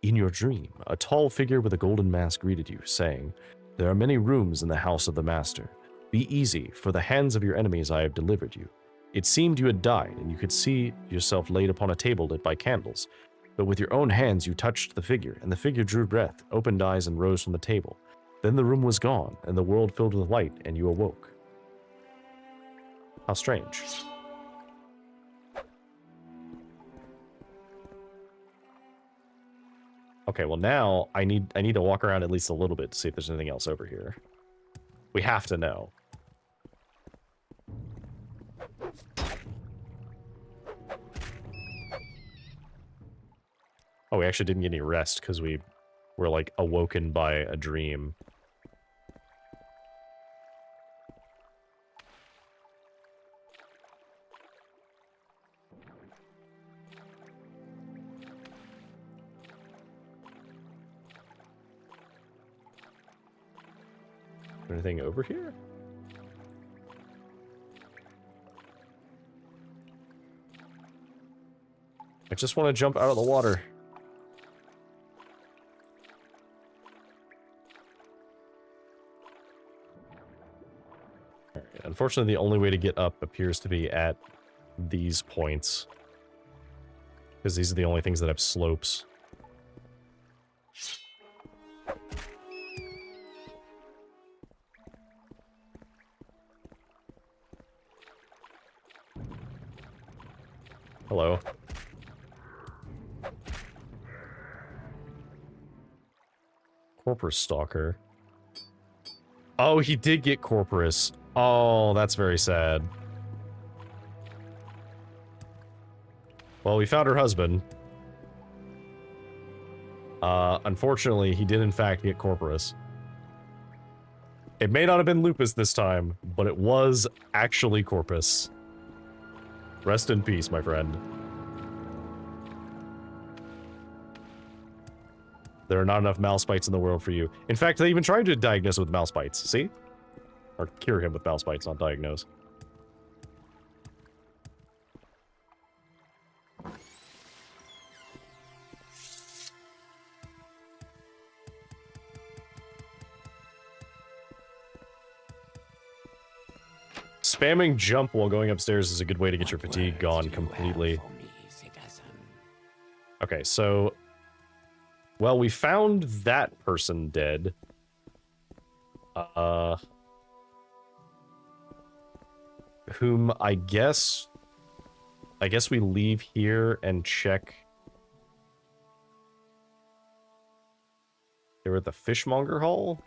In your dream, a tall figure with a golden mask greeted you, saying, "There are many rooms in the house of the master. Be easy, for the hands of your enemies I have delivered you." It seemed you had died, and you could see yourself laid upon a table lit by candles. But with your own hands you touched the figure, and the figure drew breath, opened eyes, and rose from the table. Then the room was gone, and the world filled with light, and you awoke. How strange. Okay, well now I need to walk around at least a little bit to see if there's anything else over here. We have to know. Oh, we actually didn't get any rest because we were, like, awoken by a dream. Anything over here? I just want to jump out of the water. Unfortunately, the only way to get up appears to be at these points. Because these are the only things that have slopes. Hello. Corpus Stalker. Oh, he did get Corpus. Oh, that's very sad. Well, we found her husband. Unfortunately, he did in fact get Corpus. It may not have been Lupus this time, but it was actually Corpus. Rest in peace, my friend. There are not enough mouse bites in the world for you. In fact, they even tried to diagnose with mouse bites. See? Or cure him with mouse bites, not diagnose. Spamming jump while going upstairs is a good way to get your fatigue gone completely. Okay, so... Well, we found that person dead. Whom I guess we leave here and check. They were at the Fishmonger Hall?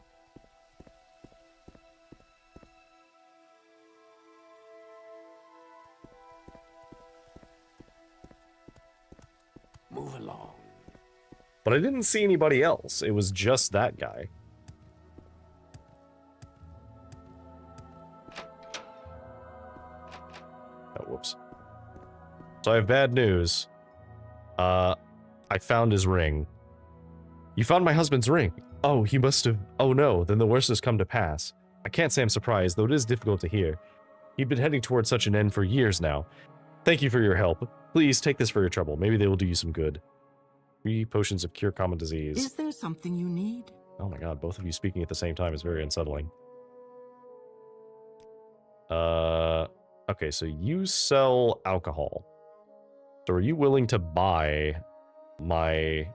Move along. But I didn't see anybody else. It was just that guy. Oh, whoops. So I have bad news. I found his ring. You found my husband's ring. Oh, he must have... Oh no, then the worst has come to pass. I can't say I'm surprised, though it is difficult to hear. He'd been heading towards such an end for years now. Thank you for your help. Please take this for your trouble. Maybe they will do you some good. 3 potions of cure common disease. Is there something you need? Oh my god, both of you speaking at the same time is very unsettling. Okay, so you sell alcohol. So are you willing to buy my,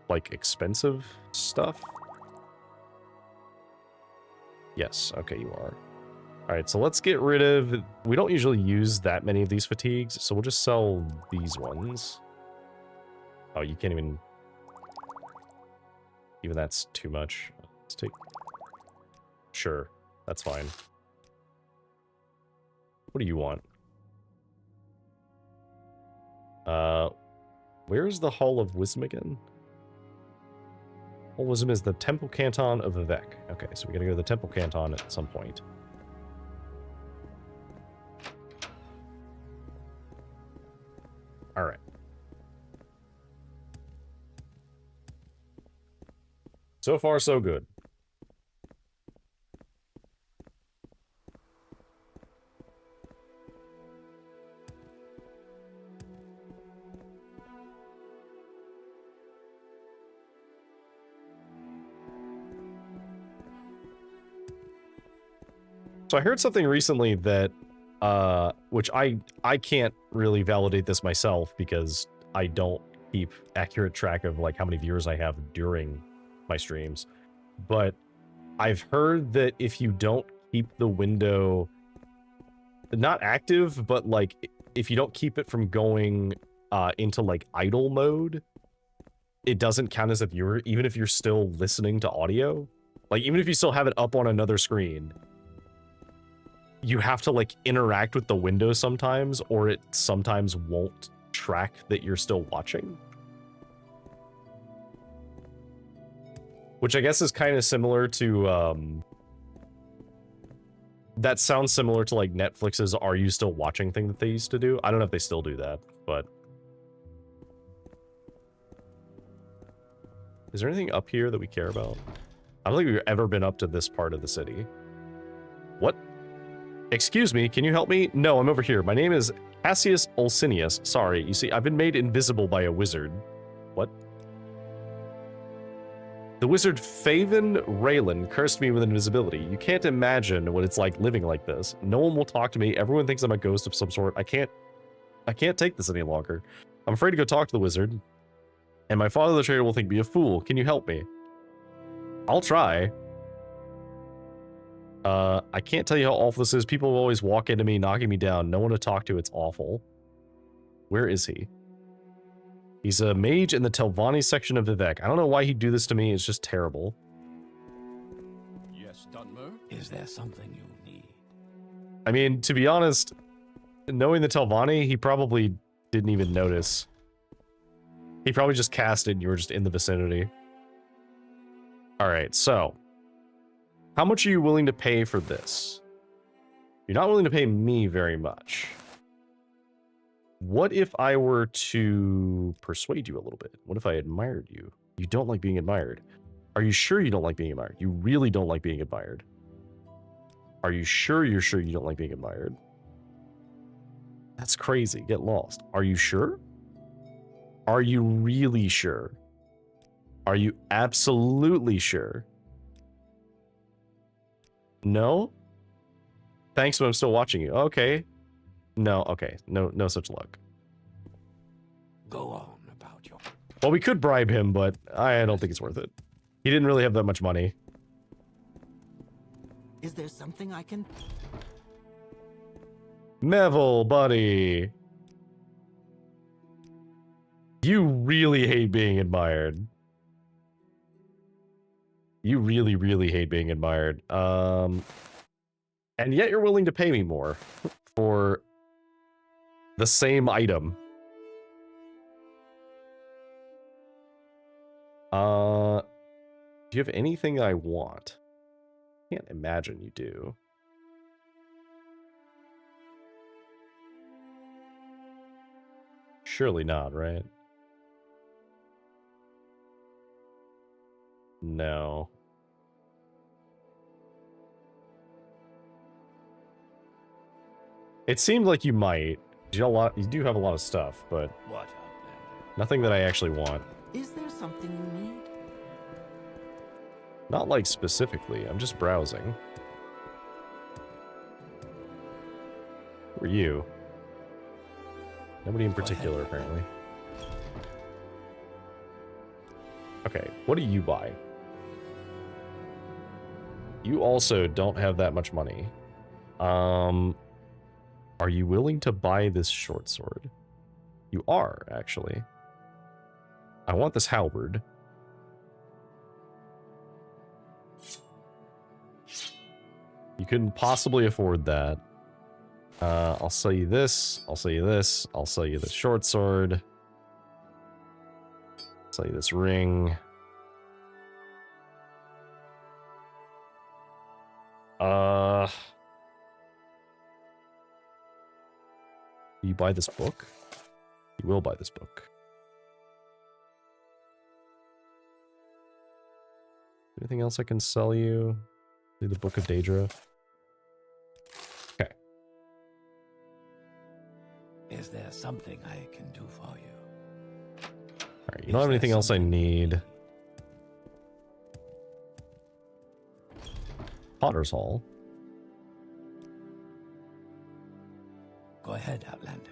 like, expensive stuff? Yes, okay, you are. Alright, so let's get rid of... We don't usually use that many of these fatigues, so we'll just sell these ones. Oh, you can't even... Even that's too much. Let's take... Sure, that's fine. What do you want? Where's the Hall of Wisdom again? Hall of Wisdom is the Temple Canton of Vivec. Okay, so we gotta go to the Temple Canton at some point. Alright. So far, so good. So I heard something recently that, which I can't really validate this myself because I don't keep accurate track of like how many viewers I have during my streams, but I've heard that if you don't keep the window not active, but like if you don't keep it from going into like idle mode, it doesn't count as a viewer, even if you're still listening to audio. Like even if you still have it up on another screen, you have to like interact with the window sometimes, or it sometimes won't track that you're still watching. Which I guess is kind of similar to, that sounds similar to like Netflix's Are You Still Watching thing that they used to do. I don't know if they still do that, but... Is there anything up here that we care about? I don't think we've ever been up to this part of the city. What? Excuse me, can you help me? No, I'm over here. My name is Cassius Ulsinius. Sorry, you see, I've been made invisible by a wizard. What? The wizard Faven Raylan cursed me with invisibility. You can't imagine what it's like living like this. No one will talk to me. Everyone thinks I'm a ghost of some sort. I can't take this any longer. I'm afraid to go talk to the wizard. And my father the traitor will think me a fool. Can you help me? I'll try. I can't tell you how awful this is. People always walk into me, knocking me down. No one to talk to. It's awful. Where is he? He's a mage in the Telvanni section of Vivec. I don't know why he'd do this to me. It's just terrible. Yes, Dunmer? Is there something you need? I mean, to be honest, knowing the Telvanni, he probably didn't even notice. He probably just cast it and you were just in the vicinity. Alright, so. How much are you willing to pay for this? You're not willing to pay me very much. What if I were to persuade you a little bit? What if I admired you? You don't like being admired. Are you sure you don't like being admired? You really don't like being admired. Are you sure you don't like being admired? That's crazy. Get lost. Are you sure? Are you really sure? Are you absolutely sure? No? Thanks, but I'm still watching you. Okay. No, okay. No such luck. Go on about your... Well, we could bribe him, but I don't think it's worth it. He didn't really have that much money. Is there something I can... Neville, buddy. You really hate being admired. You really, really hate being admired. And yet you're willing to pay me more for the same item. Do you have anything I want? Can't imagine you do. Surely not, right? No. It seemed like you might. You do have a lot of stuff, but What? nothing that I actually want. Is there something you need? Not like specifically, I'm just browsing. Who are you? Nobody in particular, apparently. Okay, what do you buy? You also don't have that much money. Are you willing to buy this short sword? You are, actually. I want this halberd. You couldn't possibly afford that. I'll sell you this. I'll sell you this. I'll sell you the short sword. I'll sell you this ring. You buy this book? You will buy this book. Anything else I can sell you? The Book of Daedra. Okay. Is there something I can do for you? Alright, you don't have anything else I need. Potter's Hall. Go ahead, Outlander.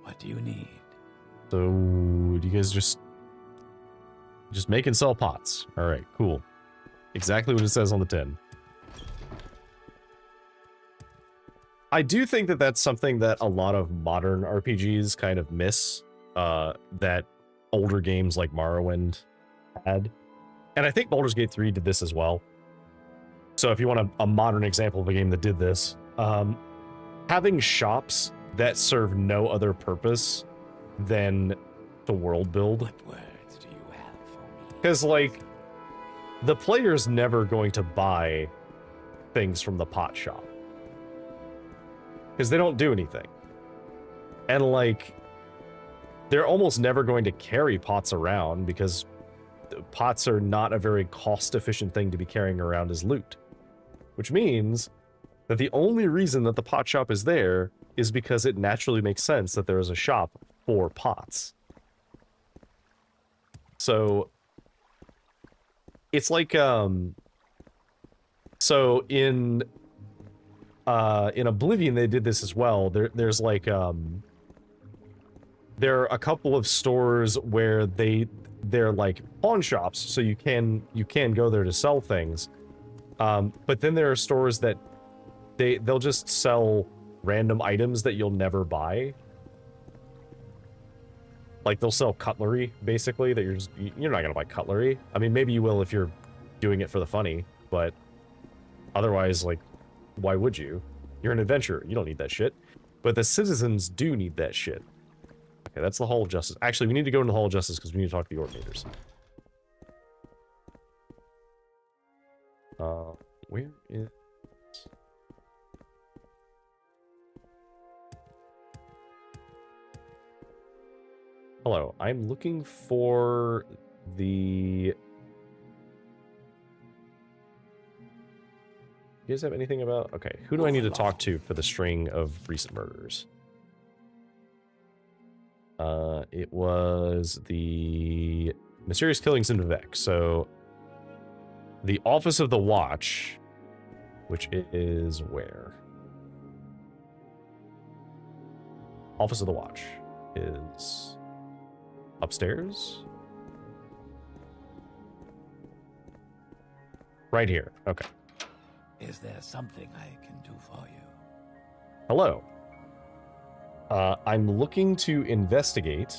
What do you need? So, do you guys just make and sell pots? Alright, cool. Exactly what it says on the tin. I do think that that's something that a lot of modern RPGs kind of miss, that older games like Morrowind had. And I think Baldur's Gate 3 did this as well. So if you want a modern example of a game that did this, having shops that serve no other purpose than to world build. What words do you have for me? Because, like, the player's never going to buy things from the pot shop. Because they don't do anything. And, like, they're almost never going to carry pots around because pots are not a very cost-efficient thing to be carrying around as loot. Which means that the only reason that the pot shop is there is because it naturally makes sense that there is a shop for pots. So it's like so in Oblivion they did this as well. There's like there are a couple of stores where they're like pawn shops, so you can go there to sell things. But then there are stores that they'll just sell random items that you'll never buy. Like they'll sell cutlery, basically, that you're not gonna buy cutlery. I mean, maybe you will if you're doing it for the funny, but otherwise, like, why would you? You're an adventurer, you don't need that shit. But the citizens do need that shit. Okay, that's the Hall of Justice. Actually, we need to go into the Hall of Justice because we need to talk to the Ordinators. Where is... Hello, I'm looking for the... You guys have anything about... Okay, who do I need to talk to for the string of recent murders? It was the mysterious killings in Vivec. So, the Office of the Watch, which is where? Office of the Watch is upstairs? Right here. Okay. Is there something I can do for you? Hello. I'm looking to investigate.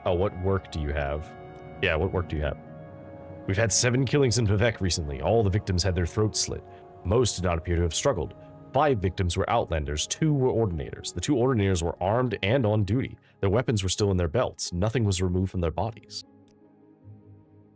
Oh, what work do you have? Yeah, what work do you have? We've had 7 killings in Vivec recently. All the victims had their throats slit. Most did not appear to have struggled. 5 victims were Outlanders, 2 were Ordinators. The 2 Ordinators were armed and on duty. Their weapons were still in their belts. Nothing was removed from their bodies.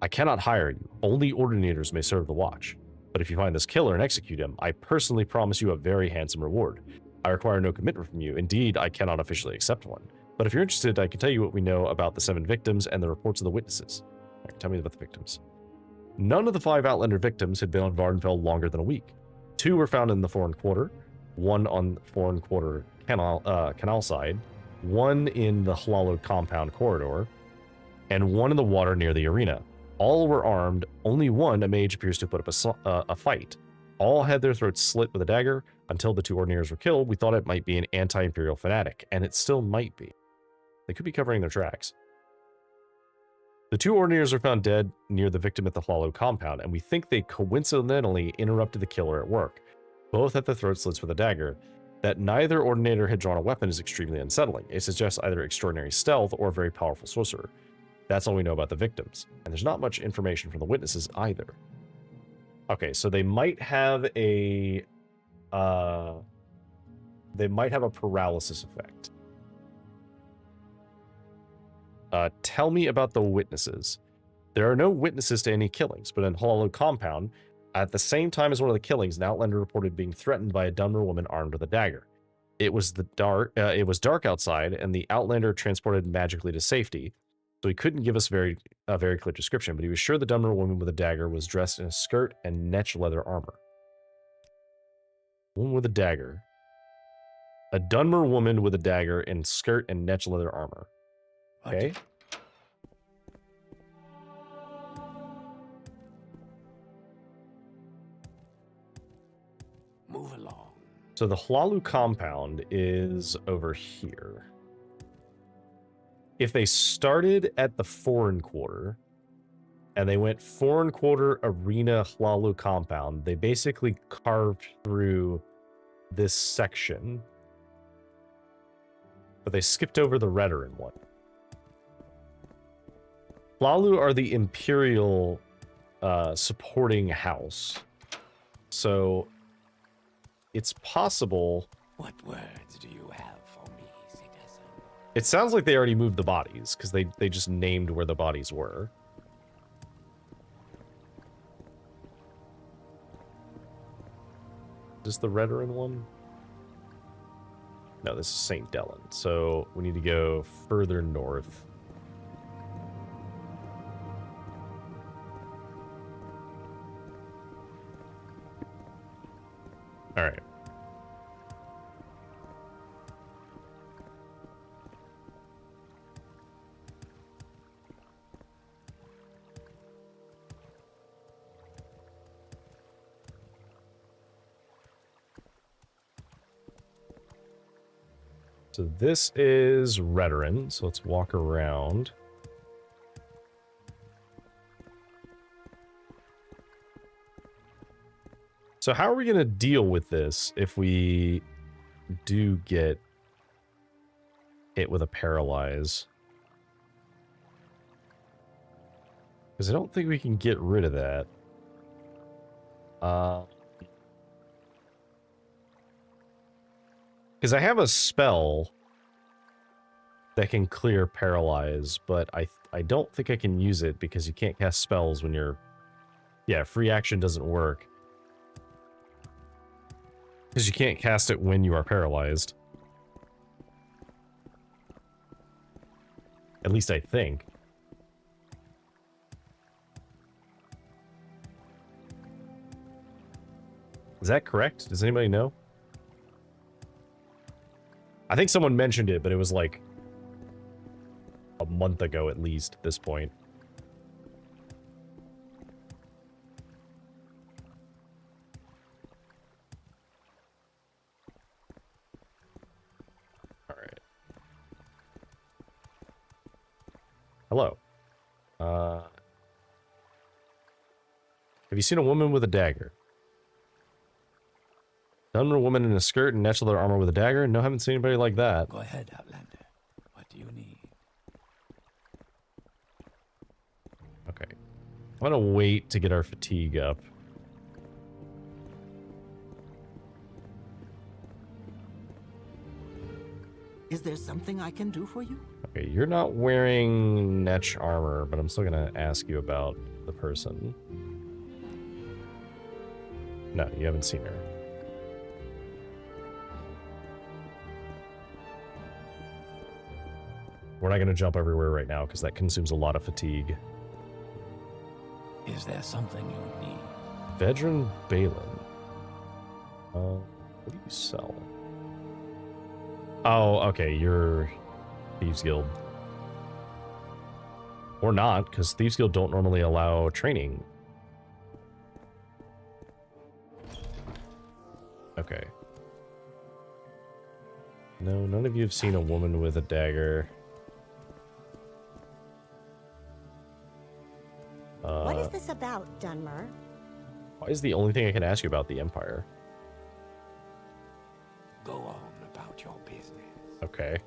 I cannot hire you. Only Ordinators may serve the watch. But if you find this killer and execute him, I personally promise you a very handsome reward. I require no commitment from you. Indeed, I cannot officially accept one. But if you're interested, I can tell you what we know about the 7 victims and the reports of the witnesses. Right, tell me about the victims. None of the 5 Outlander victims had been on Vardenfell longer than a week. 2 were found in the Foreign Quarter, 1 on Foreign Quarter canal side, 1 in the Hlalo compound corridor, and 1 in the water near the arena. All were armed. Only 1, a mage, appears to put up a fight. All had their throats slit with a dagger. Until the 2 Ordinators were killed, we thought it might be an anti-imperial fanatic, and it still might be. They could be covering their tracks. The 2 Ordinators were found dead near the victim at the Hlalo compound, and we think they coincidentally interrupted the killer at work. Both had their throat slits with a dagger. That neither Ordinator had drawn a weapon is extremely unsettling. It suggests either extraordinary stealth or a very powerful sorcerer. That's all we know about the victims. And there's not much information from the witnesses either. Okay, so they might have a... paralysis effect. Tell me about the witnesses. There are no witnesses to any killings, but in Hlalo compound, at the same time as one of the killings, an Outlander reported being threatened by a Dunmer woman armed with a dagger. It was dark outside, and the Outlander transported magically to safety. So he couldn't give us a very clear description, but he was sure the Dunmer woman with a dagger was dressed in a skirt and netch leather armor. Woman with a dagger. A Dunmer woman with a dagger in skirt and netch leather armor. Okay. Move along. So the Hlalo compound is over here. If they started at the Foreign Quarter and they went Foreign Quarter, Arena, Hlalo compound, they basically carved through this section, but they skipped over the Redoran one. Hlalo are the Imperial supporting house, so it's possible. What words do you have for me, citizen? It sounds like they already moved the bodies, because they just named where the bodies were. Is this the Redoran one? No, this is St. Dellen. So we need to go further north. All right. So this is Redoran, so let's walk around. So how are we going to deal with this if we do get hit with a paralyze? Because I don't think we can get rid of that. Because I have a spell that can clear paralyze, but I don't think I can use it because you can't cast spells when you're... Yeah, free action doesn't work. Because you can't cast it when you are paralyzed. At least I think. Is that correct? Does anybody know? I think someone mentioned it, but it was like a month ago at least at this point. All right. Hello. Have you seen a woman with a dagger? Done a woman in a skirt and natural leather armor with a dagger? No, haven't seen anybody like that. Go ahead, Outlander. What do you need? Okay. I'm gonna wait to get our fatigue up. Is there something I can do for you? Okay, you're not wearing Netch armor, but I'm still gonna ask you about the person. No, you haven't seen her. We're not gonna jump everywhere right now because that consumes a lot of fatigue. Is there something you need? Vedran Balin. What do you sell? Oh, okay, you're Thieves Guild. Or not, because Thieves Guild don't normally allow training. Okay. No, none of you have seen a woman with a dagger. What is this about, Dunmer? Why is the only thing I can ask you about the Empire? Go on about your business. Okay.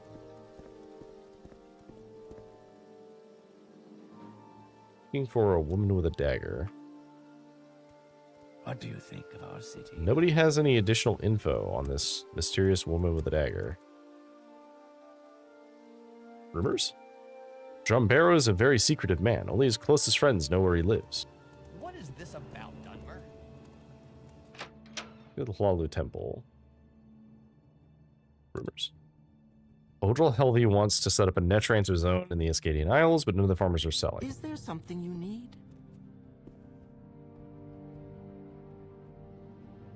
Looking for a woman with a dagger. What do you think of our city? Nobody has any additional info on this mysterious woman with a dagger. Rumors? Drumbero is a very secretive man. Only his closest friends know where he lives. What is this about, Dunmer? Go to the Hlalu Temple. Rumors. Odral Helvi wants to set up a net transfer zone in the Ascadian Isles, but none of the farmers are selling. Is there something you need?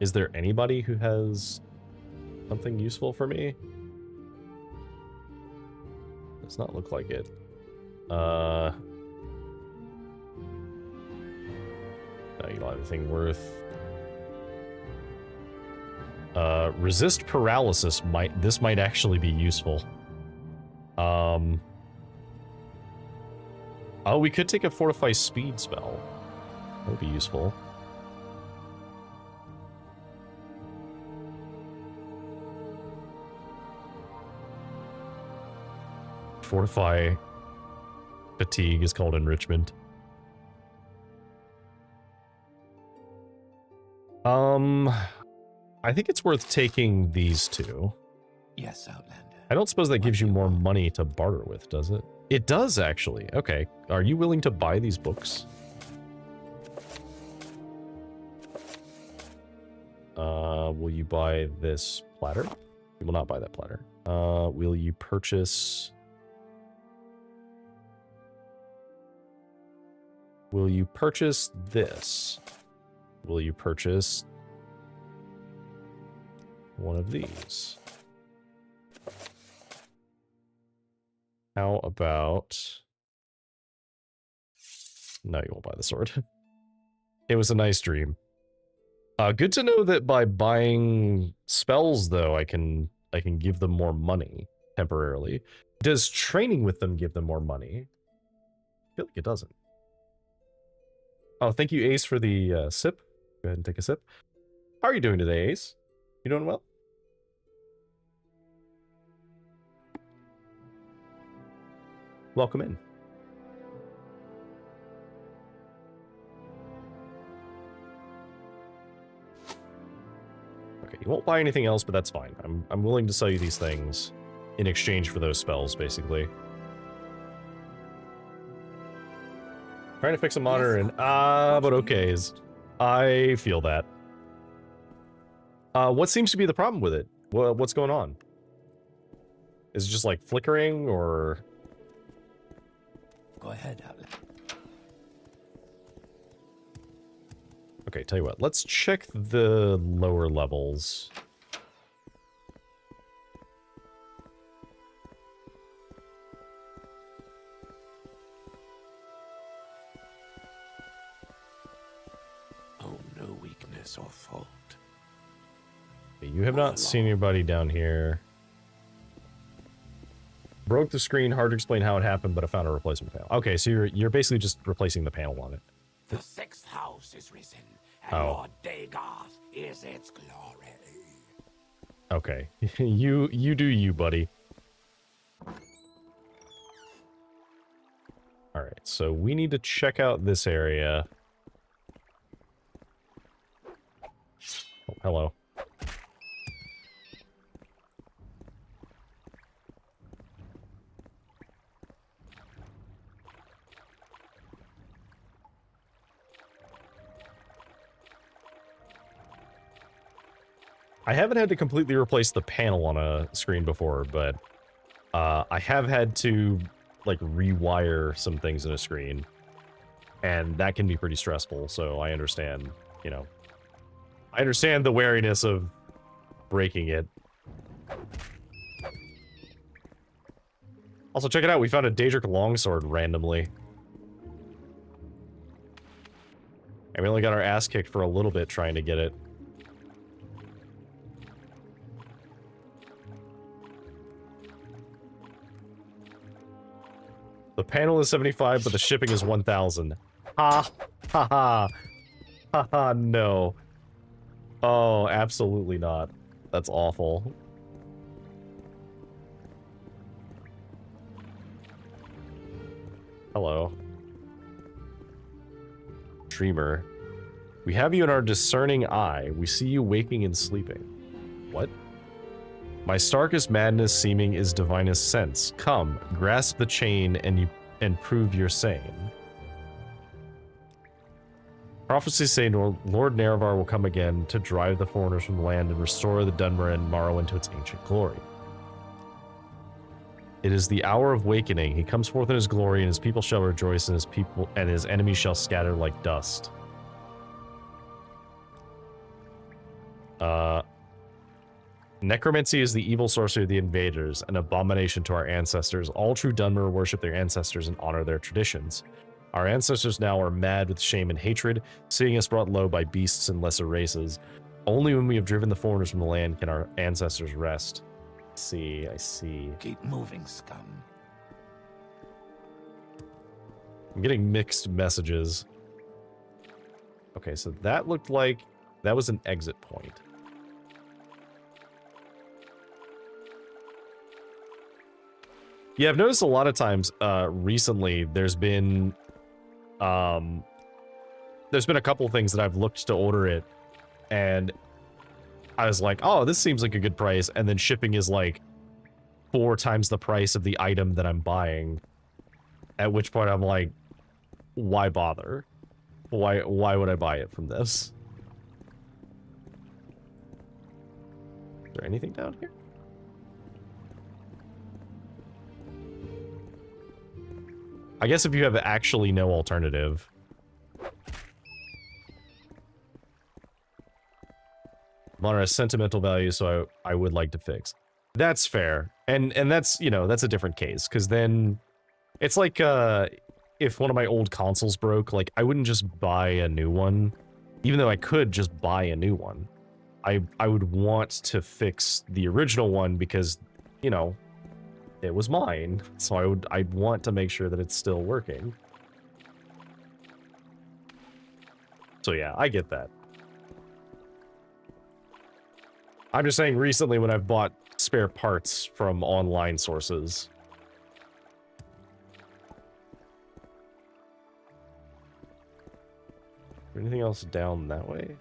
Is there anybody who has something useful for me? Does not look like it. No, you don't have anything worth. Resist paralysis might actually be useful. Oh, we could take a fortify speed spell. That would be useful. Fortify fatigue is called enrichment. I think it's worth taking these two. Yes, Outlander. I don't suppose that gives you more money to barter with, does it? It does, actually. Okay. Are you willing to buy these books? Will you buy this platter? You will not buy that platter. Will you purchase... Will you purchase this? Will you purchase one of these. How about... No, you won't buy the sword. It was a nice dream. Good to know that by buying spells, though, I can give them more money temporarily. Does training with them give them more money? I feel like it doesn't. Oh, thank you, Ace, for the sip. Go ahead and take a sip. How are you doing today, Ace? You doing well? Welcome in. Okay, you won't buy anything else, but that's fine. I'm willing to sell you these things in exchange for those spells, basically. Trying to fix a monitor and but okays. I feel that. What seems to be the problem with it? What's going on? Is it just like flickering or? Go ahead, Outlet. Okay, tell you what. Let's check the lower levels. Oh, no weakness or fault. You have not seen anybody down here. Broke the screen, hard to explain how it happened, but I found a replacement panel. Okay, so you're basically just replacing the panel on it. The sixth house is risen, and Lord Deckard is its glory. Okay, you do you, buddy. All right, so we need to check out this area. Oh, hello. I haven't had to completely replace the panel on a screen before, but I have had to like rewire some things in a screen, and that can be pretty stressful. So I understand, you know, I understand the wariness of breaking it. Also, check it out. We found a Daedric longsword randomly. And we only got our ass kicked for a little bit trying to get it. The panel is 75, but the shipping is 1,000. Ha! Ha ha! Ha ha, no. Oh, absolutely not. That's awful. Hello. Dreamer. We have you in our discerning eye. We see you waking and sleeping. What? My starkest madness seeming is divinest sense. Come, grasp the chain and prove you're sane. Prophecies say Lord Nerevar will come again to drive the foreigners from the land and restore the Dunmer and Morrowind to its ancient glory. It is the hour of wakening. He comes forth in his glory, and his people shall rejoice, and his enemies shall scatter like dust. Necromancy is the evil sorcery of the invaders, an abomination to our ancestors. All true Dunmer worship their ancestors and honor their traditions. Our ancestors now are mad with shame and hatred, seeing us brought low by beasts and lesser races. Only when we have driven the foreigners from the land can our ancestors rest. I see. Keep moving, scum. I'm getting mixed messages. Okay, so that looked like that was an exit point. Yeah, I've noticed a lot of times recently there's been a couple of things that I've looked to order it, and I was like, oh, this seems like a good price, and then shipping is like 4 times the price of the item that I'm buying. At which point I'm like, why bother? Why would I buy it from this? Is there anything down here? I guess if you have actually no alternative. Honor has sentimental value, so I would like to fix. That's fair. And that's, you know, that's a different case, because then it's like if one of my old consoles broke, like I wouldn't just buy a new one, even though I could just buy a new one. I would want to fix the original one because, you know, it was mine. So I'd want to make sure that it's still working. So yeah, I get that. I'm just saying recently when I've bought spare parts from online sources. Is there anything else down that way?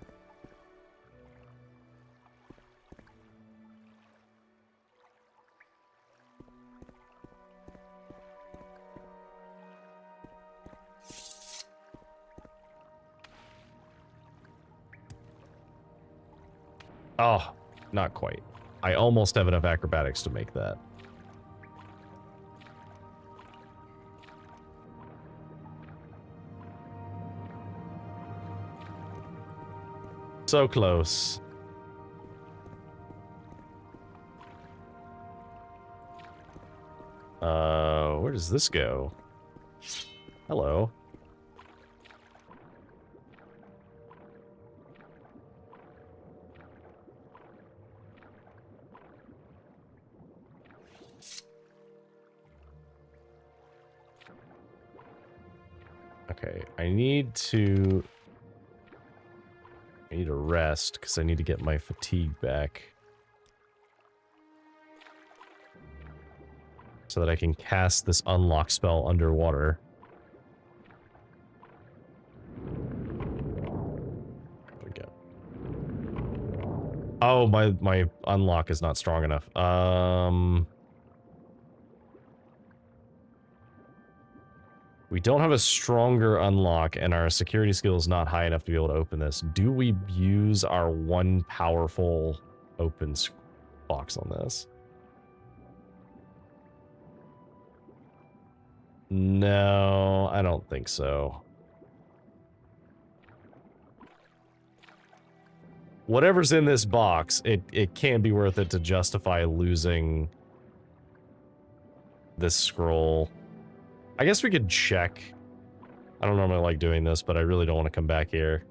Oh, not quite. I almost have enough acrobatics to make that. So close. Where does this go? Hello. Okay, I need to rest because I need to get my fatigue back so that I can cast this unlock spell underwater. There we go. Oh, my unlock is not strong enough. We don't have a stronger unlock, and our security skill is not high enough to be able to open this. Do we use our one powerful open box on this? No, I don't think so. Whatever's in this box, it can be worth it to justify losing this scroll. I guess we could check. I don't normally like doing this, but I really don't want to come back here.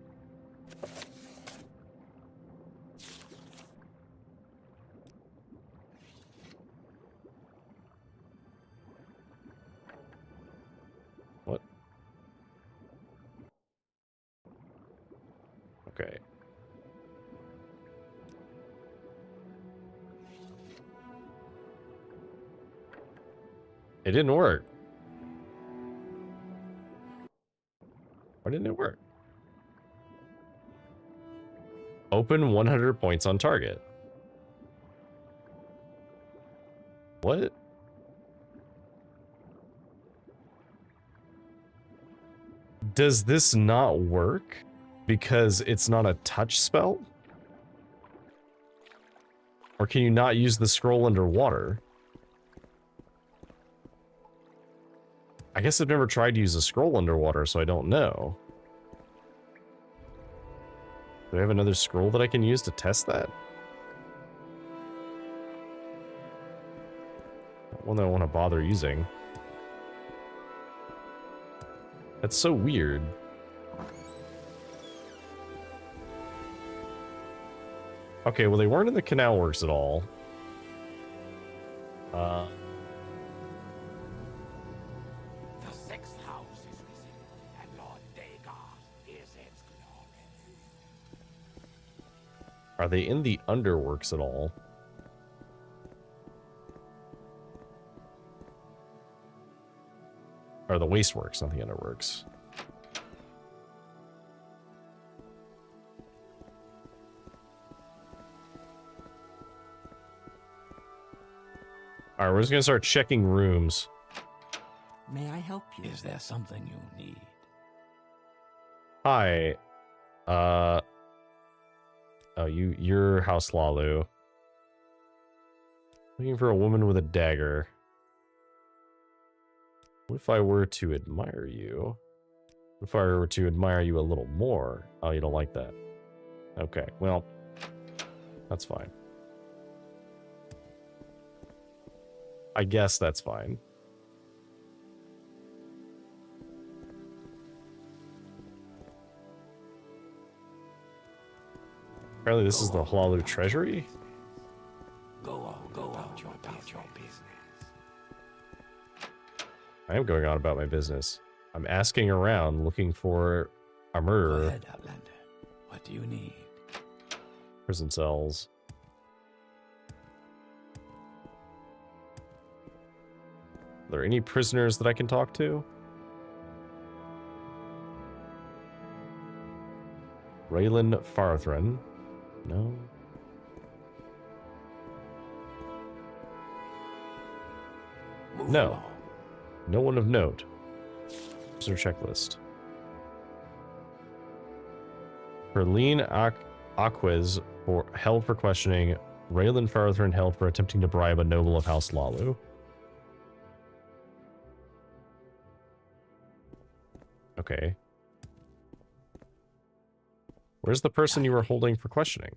What? Okay. It didn't work. Why didn't it work? Open 100 points on target. What? Does this not work because it's not a touch spell? Or can you not use the scroll underwater? I guess I've never tried to use a scroll underwater, so I don't know. Do I have another scroll that I can use to test that? One that I want to bother using. That's so weird. Okay, well they weren't in the canal works at all. The sixth house is risen, and Lord Deckard is its glory. Are they in the underworks at all? Or the wasteworks, not the underworks. Alright, we're just gonna start checking rooms. May I help you? Is there something you need? Hi. Oh, you're House Lalu. Looking for a woman with a dagger. What if I were to admire you? What if I were to admire you a little more? Oh, you don't like that. Okay, well. That's fine. I guess that's fine. Apparently this is the Hlalu treasury. Go about your business. I am going on about my business. I'm asking around looking for a Go murderer. ahead, Outlander. What do you need? Prison cells. Are there any prisoners that I can talk to? Raylan Farthran. No. Move No. along. No one of note. Prisoner checklist. Perlene Aquez held for questioning. Raylan Farthran held for attempting to bribe a noble of House Lalu. Okay. Where's the person you were holding for questioning?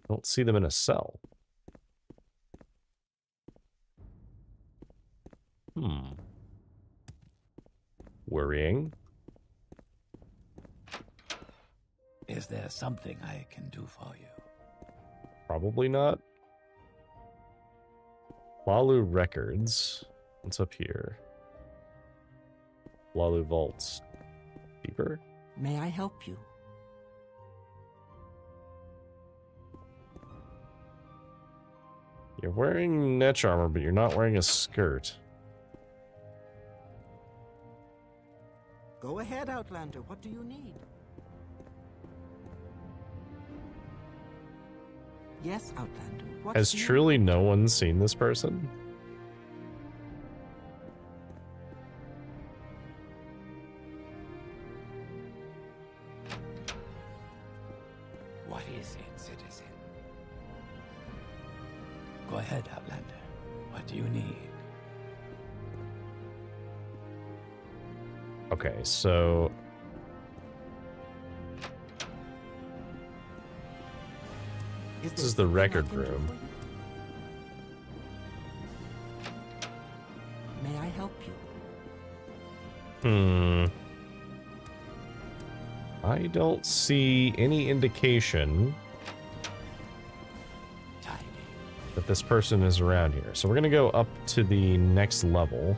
I don't see them in a cell. Worrying. Is there something I can do for you? Probably not. Lalu records. What's up here? Lalu vaults. Deeper? May I help you? You're wearing netch armor, but you're not wearing a skirt. Go ahead, Outlander. What do you need? Yes, Outlander. What Has do you truly no one seen this person? What is it, citizen? Go ahead, Outlander. What do you need? Okay, so... This is the record room. May I help you? I don't see any indication that this person is around here. So we're going to go up to the next level.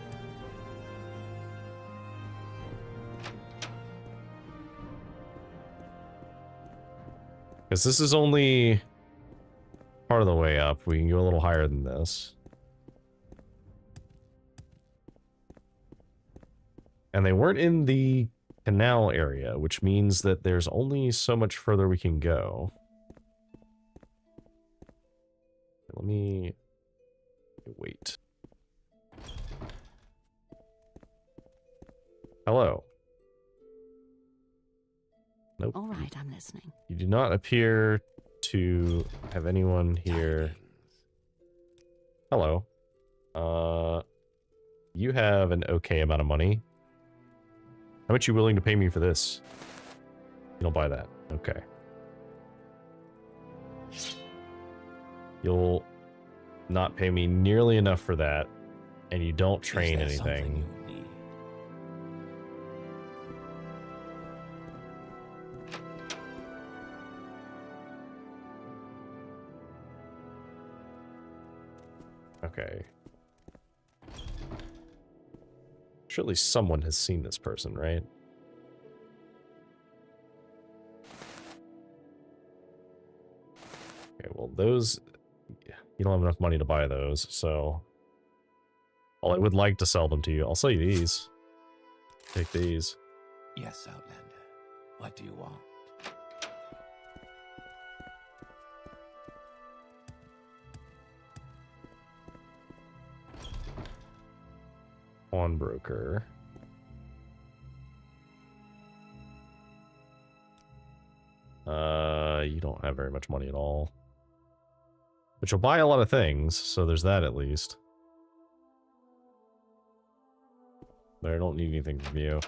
Because this is only part of the way up. We can go a little higher than this. And they weren't in the canal area, which means that there's only so much further we can go. Let me wait. Hello. Nope. All right, I'm listening. You do not appear to have anyone here. Hello. You have an okay amount of money. How much are you willing to pay me for this? You'll buy that. Okay. You'll not pay me nearly enough for that, and you don't train anything. Okay. Surely someone has seen this person, right? Okay, well, those... You don't have enough money to buy those, so... Well, I would like to sell them to you. I'll sell you these. Take these. Yes, Outlander. What do you want? Pawnbroker. You don't have very much money at all. But you'll buy a lot of things, so there's that at least. But I don't need anything from you.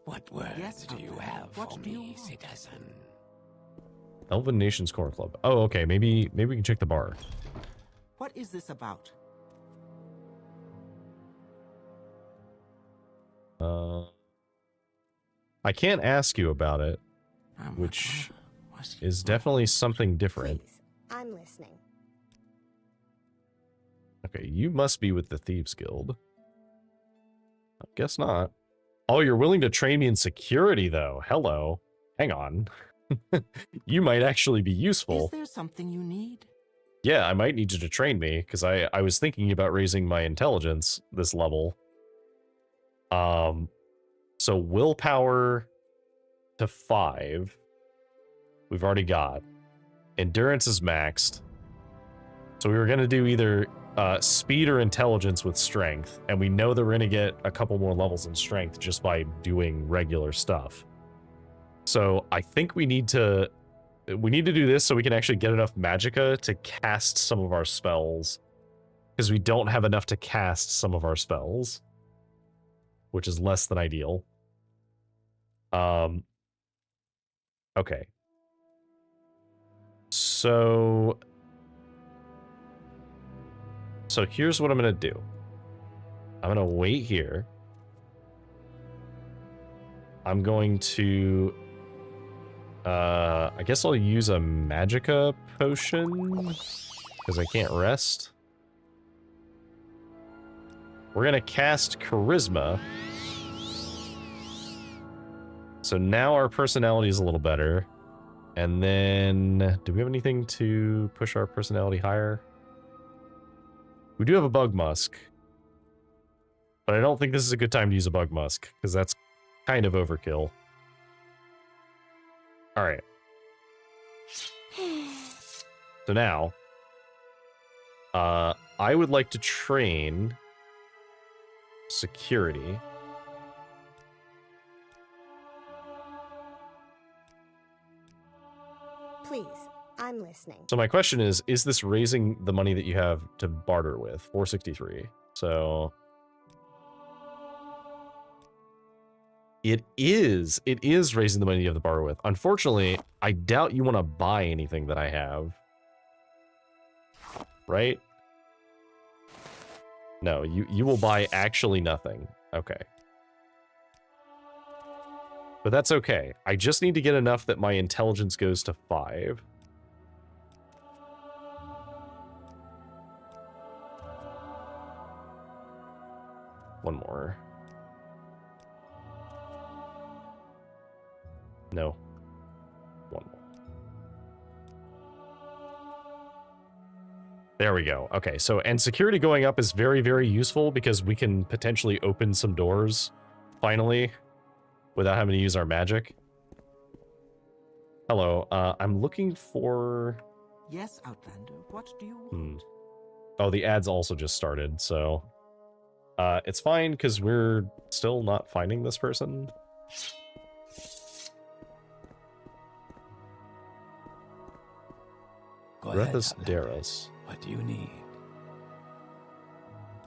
What words Yes, do you Outlander. have What for do you me, want? citizen? Elven Nations Core Club. Oh, okay. Maybe we can check the bar. What is this about? I can't ask you about it, which is definitely something different. Please, I'm listening. Okay, you must be with the Thieves Guild. I guess not. Oh, you're willing to train me in security, though. Hello. Hang on. You might actually be useful. Is there something you need? Yeah, I might need you to train me, because I was thinking about raising my intelligence this level. So willpower to 5. We've already got. Endurance is maxed. So we were going to do either speed or intelligence with strength, and we know that we're going to get a couple more levels in strength just by doing regular stuff. So I think we need to do this so we can actually get enough magicka to cast some of our spells, because we don't have enough to cast some of our spells, which is less than ideal. Okay. So here's what I'm going to do. I'm going to wait here. I'm going to I guess I'll use a magicka potion because I can't rest. We're going to cast charisma. So now our personality is a little better. And then, do we have anything to push our personality higher? We do have a bug musk. But I don't think this is a good time to use a bug musk, because that's kind of overkill. Alright. So now, I would like to train security. Please, I'm listening. So my question is this raising the money that you have to barter with? 463. So it is raising the money you have to barter with. Unfortunately, I doubt you want to buy anything that I have. Right? No, you will buy actually nothing. Okay. But that's okay. I just need to get enough that my intelligence goes to 5. One more. No. One more. There we go. Okay, so, and security going up is very, very useful because we can potentially open some doors, finally, without having to use our magic. Hello, I'm looking for... Yes, Outlander. What do you want? Oh, the ads also just started, so... it's fine, because we're still not finding this person. Rethus Daros. What do you need?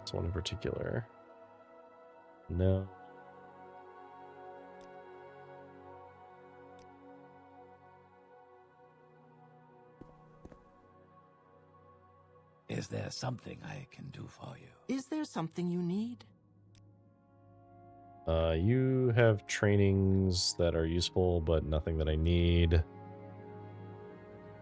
This one in particular. No. Is there something I can do for you? Is there something you need? You have trainings that are useful, but nothing that I need.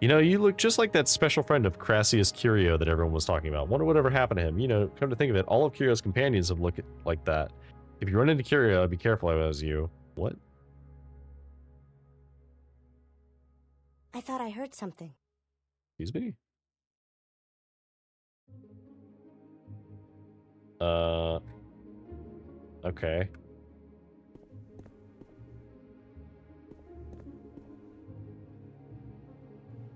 You know, you look just like that special friend of Crassius Curio that everyone was talking about. Wonder whatever happened to him. You know, come to think of it, all of Curio's companions have looked like that. If you run into Curio, be careful if I was you. What? I thought I heard something. Excuse me? Okay.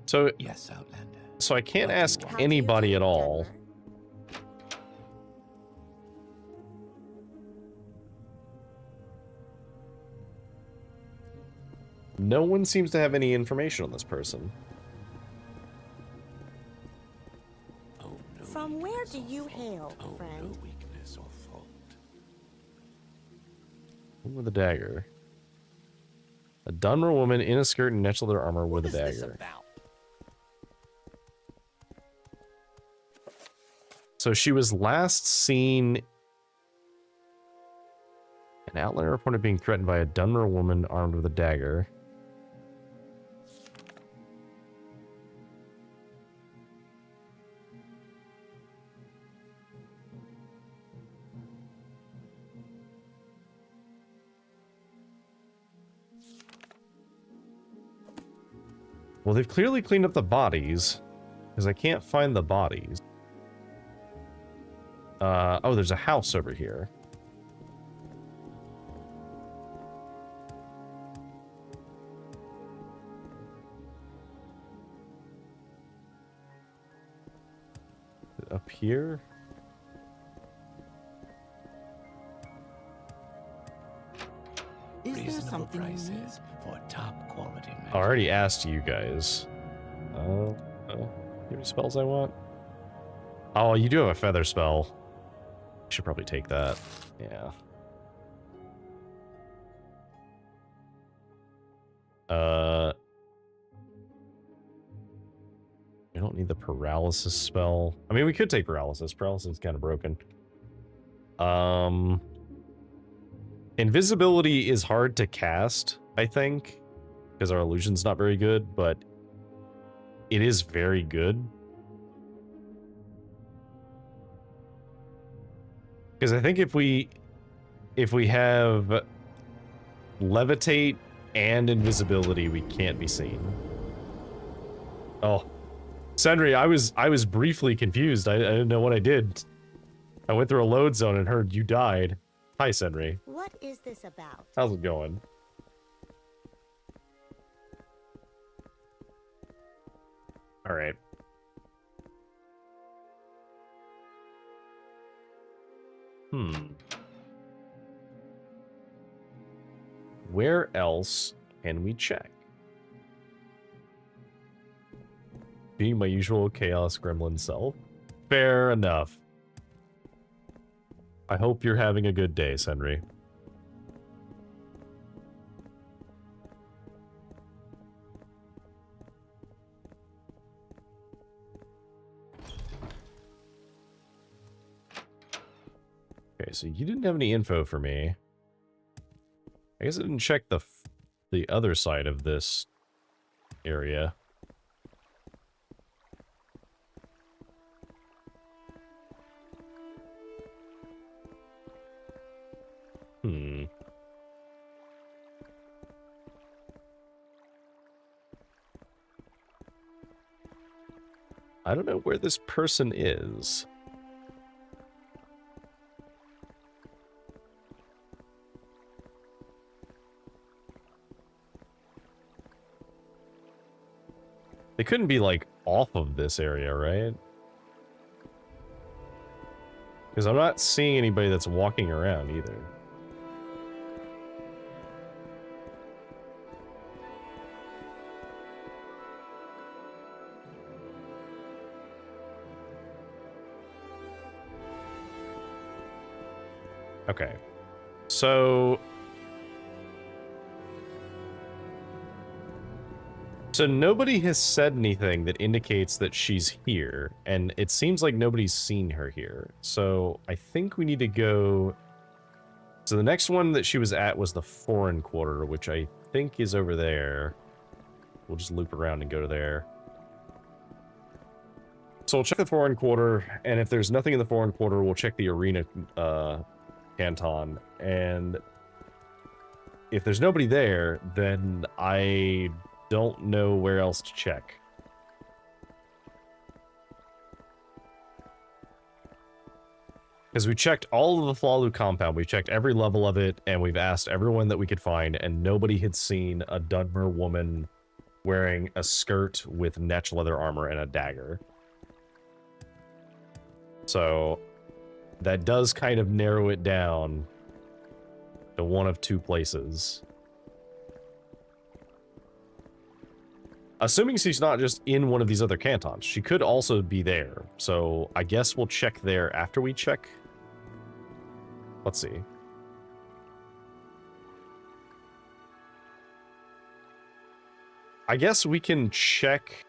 So, Yes, Outlander. so I can't What do you ask want? How do you anybody do, at all. Denver? No one seems to have any information on this person. Oh, no From where weakness do or you fault. hail, Oh, friend? no weakness or fault. With a dagger. A Dunmer woman in a skirt and natural leather armor with a What is this dagger. about? So she was last seen... An outlander reported being threatened by a Dunmer woman armed with a dagger. Well, they've clearly cleaned up the bodies, because I can't find the bodies. Oh, there's a house over here. Up here? Is there Reasonable something you need? prices for top quality magic. I already asked you guys. Any spells I want? Oh, you do have a feather spell. Should probably take that. Yeah. I don't need the paralysis spell. I mean, we could take paralysis. Paralysis is kind of broken. Invisibility is hard to cast, I think, because our illusion's not very good, but it is very good. Because I think if we have levitate and invisibility, we can't be seen. Oh, Sendry, I was briefly confused. I didn't know what I did. I went through a load zone and heard you died. Hi, Sendry. What is this about? How's it going? All right. Where else can we check? Being my usual chaos gremlin self. Fair enough. I hope you're having a good day, Sendry. Okay, so you didn't have any info for me. I guess I didn't check the other side of this area. I don't know where this person is. They couldn't be, like, off of this area, right? Because I'm not seeing anybody that's walking around either. Okay. So nobody has said anything that indicates that she's here, and it seems like nobody's seen her here. So I think we need to go... So the next one that she was at was the foreign quarter, which I think is over there. We'll just loop around and go to there. So we'll check the foreign quarter, and if there's nothing in the foreign quarter, we'll check the arena canton. And if there's nobody there, then I don't know where else to check. Because we checked all of the Flalu compound, we checked every level of it, and we've asked everyone that we could find, and nobody had seen a Dunmer woman wearing a skirt with natural leather armor and a dagger. So that does kind of narrow it down to one of two places. Assuming she's not just in one of these other cantons, she could also be there. So I guess we'll check there after we check. Let's see. I guess we can check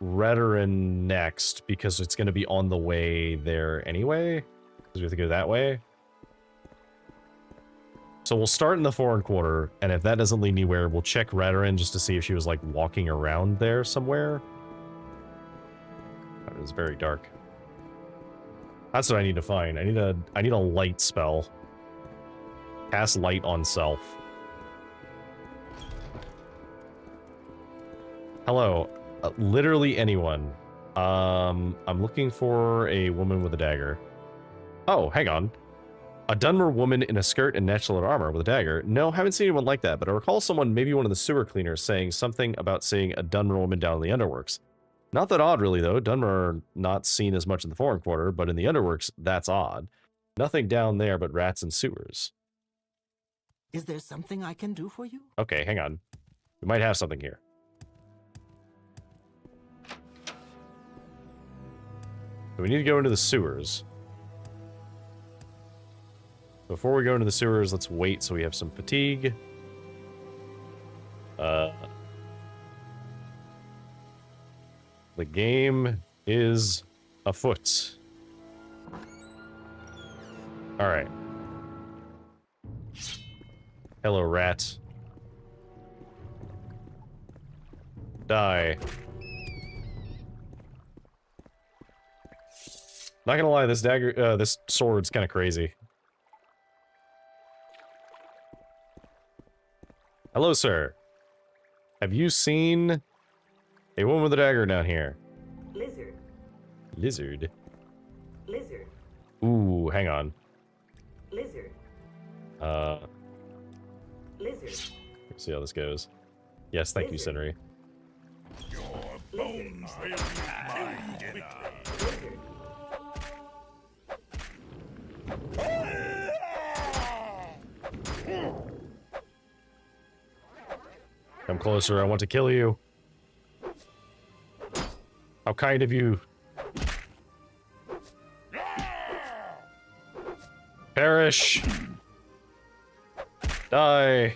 Redoran next, because it's going to be on the way there anyway. Because we have to go that way. So we'll start in the foreign quarter, and if that doesn't lead anywhere, we'll check Redoran just to see if she was, like, walking around there somewhere. It was very dark. That's what I need to find. I need a light spell. Cast light on self. Hello. Literally anyone. I'm looking for a woman with a dagger. Oh, hang on. A Dunmer woman in a skirt and natural armor with a dagger. No, haven't seen anyone like that, but I recall someone, maybe one of the sewer cleaners, saying something about seeing a Dunmer woman down in the underworks. Not that odd, really, though. Dunmer are not seen as much in the foreign quarter, but in the underworks, that's odd. Nothing down there but rats and sewers. Is there something I can do for you? Okay, hang on. We might have something here. We need to go into the sewers. Before we go into the sewers, let's wait so we have some fatigue. The game is afoot. Alright. Hello, rat. Die. Not gonna lie, this dagger, this sword's kind of crazy. Hello, sir. Have you seen a woman with a dagger down here? Lizard. Lizard? Lizard. Ooh, hang on. Lizard. Lizard. Let's see how this goes. Yes, thank you, Senri. Your bones will be my dinner. Lizard. Come closer, I want to kill you. How kind of you. Perish. Die.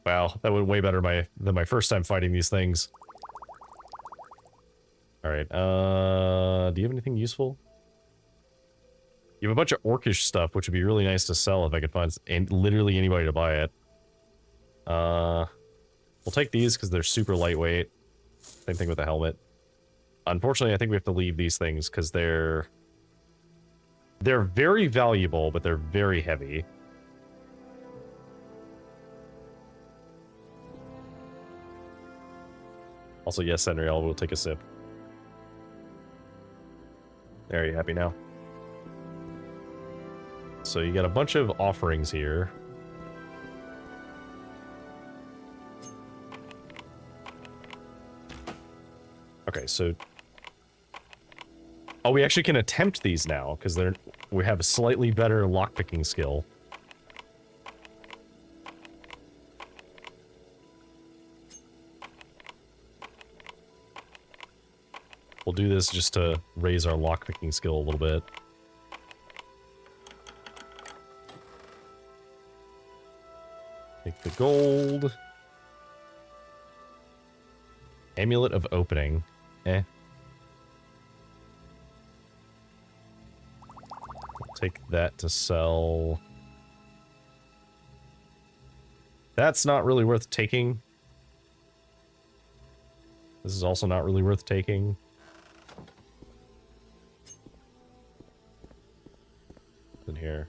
Wow, that went way better than my first time fighting these things. Alright, do you have anything useful? You have a bunch of orcish stuff, which would be really nice to sell if I could find literally anybody to buy it. We'll take these because they're super lightweight. Same thing with the helmet. Unfortunately, I think we have to leave these things because they're very valuable, but they're very heavy. Also, yes, Senriel will take a sip. There, are you happy now? So you got a bunch of offerings here. Okay, so... Oh, we actually can attempt these now, because we have a slightly better lockpicking skill. We'll do this just to raise our lockpicking skill a little bit. Take the gold. Amulet of Opening. Eh. Take that to sell. That's not really worth taking. This is also not really worth taking. What's in here?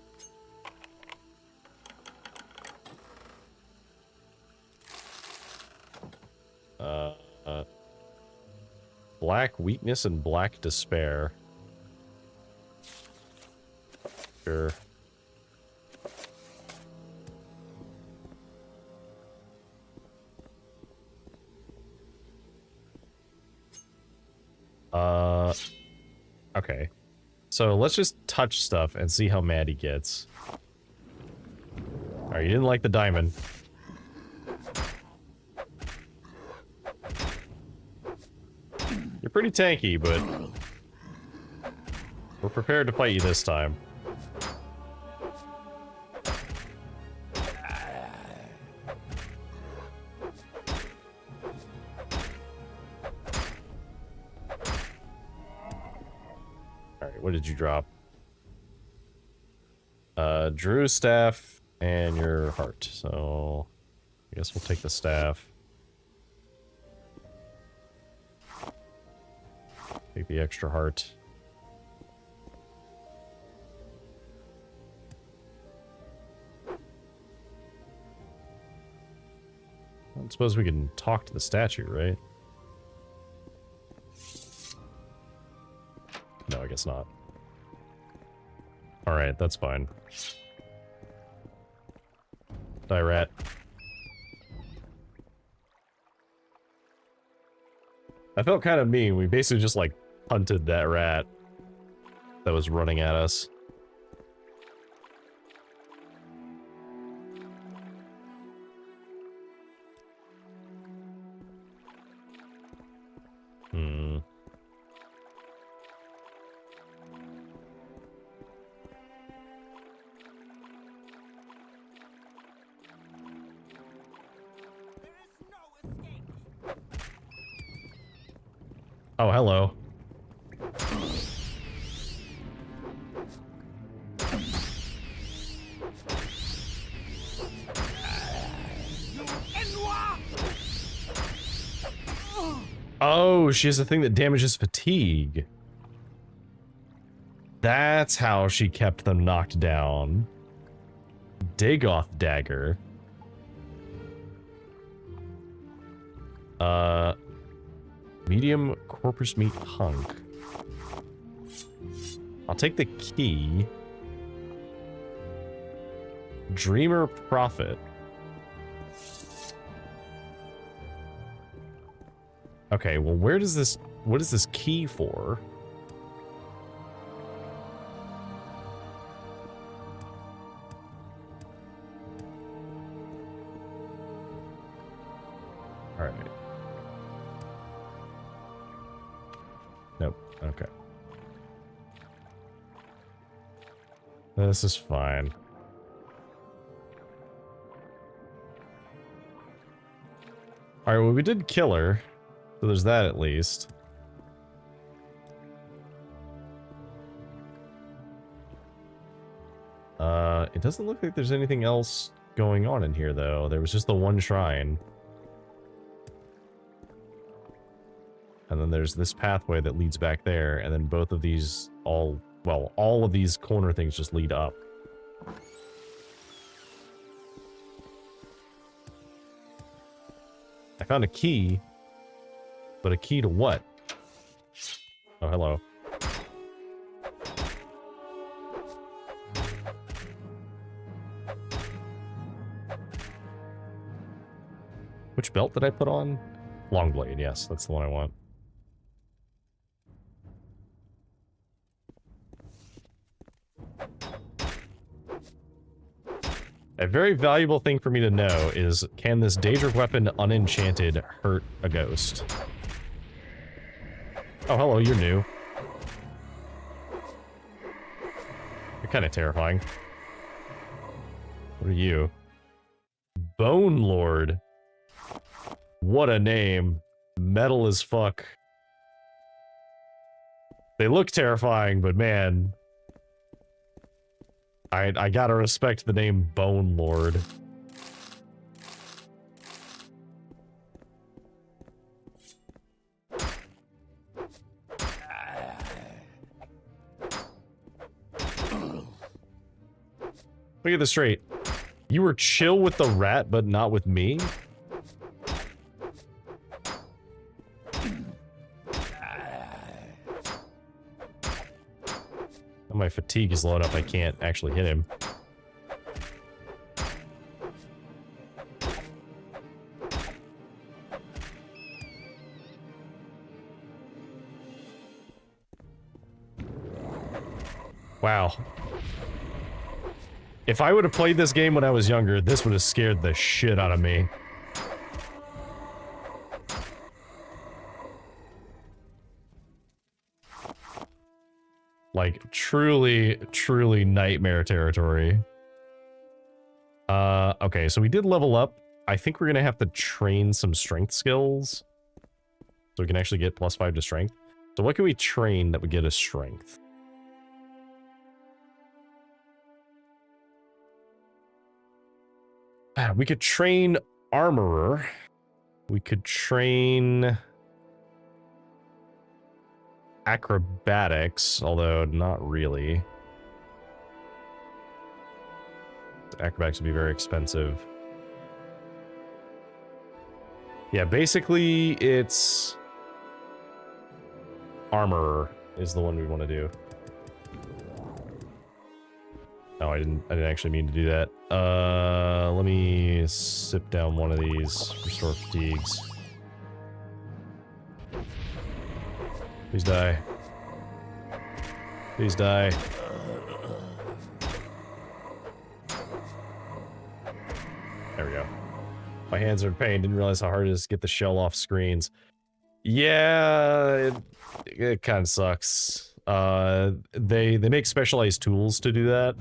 Black Weakness and Black Despair. Sure. Okay. So let's just touch stuff and see how mad he gets. Alright, you didn't like the diamond. You're pretty tanky, but we're prepared to fight you this time. what did you drop? Drew's staff and your heart. So I guess we'll take the staff. Take the extra heart. I suppose we can talk to the statue, right? No, I guess not. Alright, that's fine. Die, rat. I felt kind of mean. We basically just, like, hunted that rat that was running at us. Oh, hello. Oh, she has a thing that damages fatigue. That's how she kept them knocked down. Dagoth dagger. Medium corpus meat hunk. I'll take the key. Dreamer prophet. Okay, well, what is this key for? All right. Nope. Okay. This is fine. All right, well, we did kill her. So there's that at least. It doesn't look like there's anything else going on in here, though. There was just the one shrine. And then there's this pathway that leads back there, and then both of these all of these corner things just lead up. I found a key, but a key to what? Oh, hello. Which belt did I put on? Longblade, yes, that's the one I want. A very valuable thing for me to know is, can this Daedric weapon unenchanted hurt a ghost? Oh, hello, you're new. You're kind of terrifying. What are you? Bone Lord. What a name. Metal as fuck. They look terrifying, but man... I gotta respect the name Bone Lord. Look at this straight. You were chill with the rat, but not with me? My fatigue is low enough I can't actually hit him. Wow. If I would have played this game when I was younger, this would have scared the shit out of me. Like, truly, truly nightmare territory. Okay, so we did level up. I think we're gonna have to train some strength skills. So we can actually get +5 to strength. So what can we train that would get us strength? We could train armorer. We could train acrobatics, although not really. Acrobatics would be very expensive. Yeah, basically it's armorer is the one we want to do. No, I didn't actually mean to do that. Let me sip down one of these. Restore fatigues. Please die. Please die. There we go. My hands are in pain. Didn't realize how hard it is to get the shell off screens. Yeah, it kind of sucks. They make specialized tools to do that.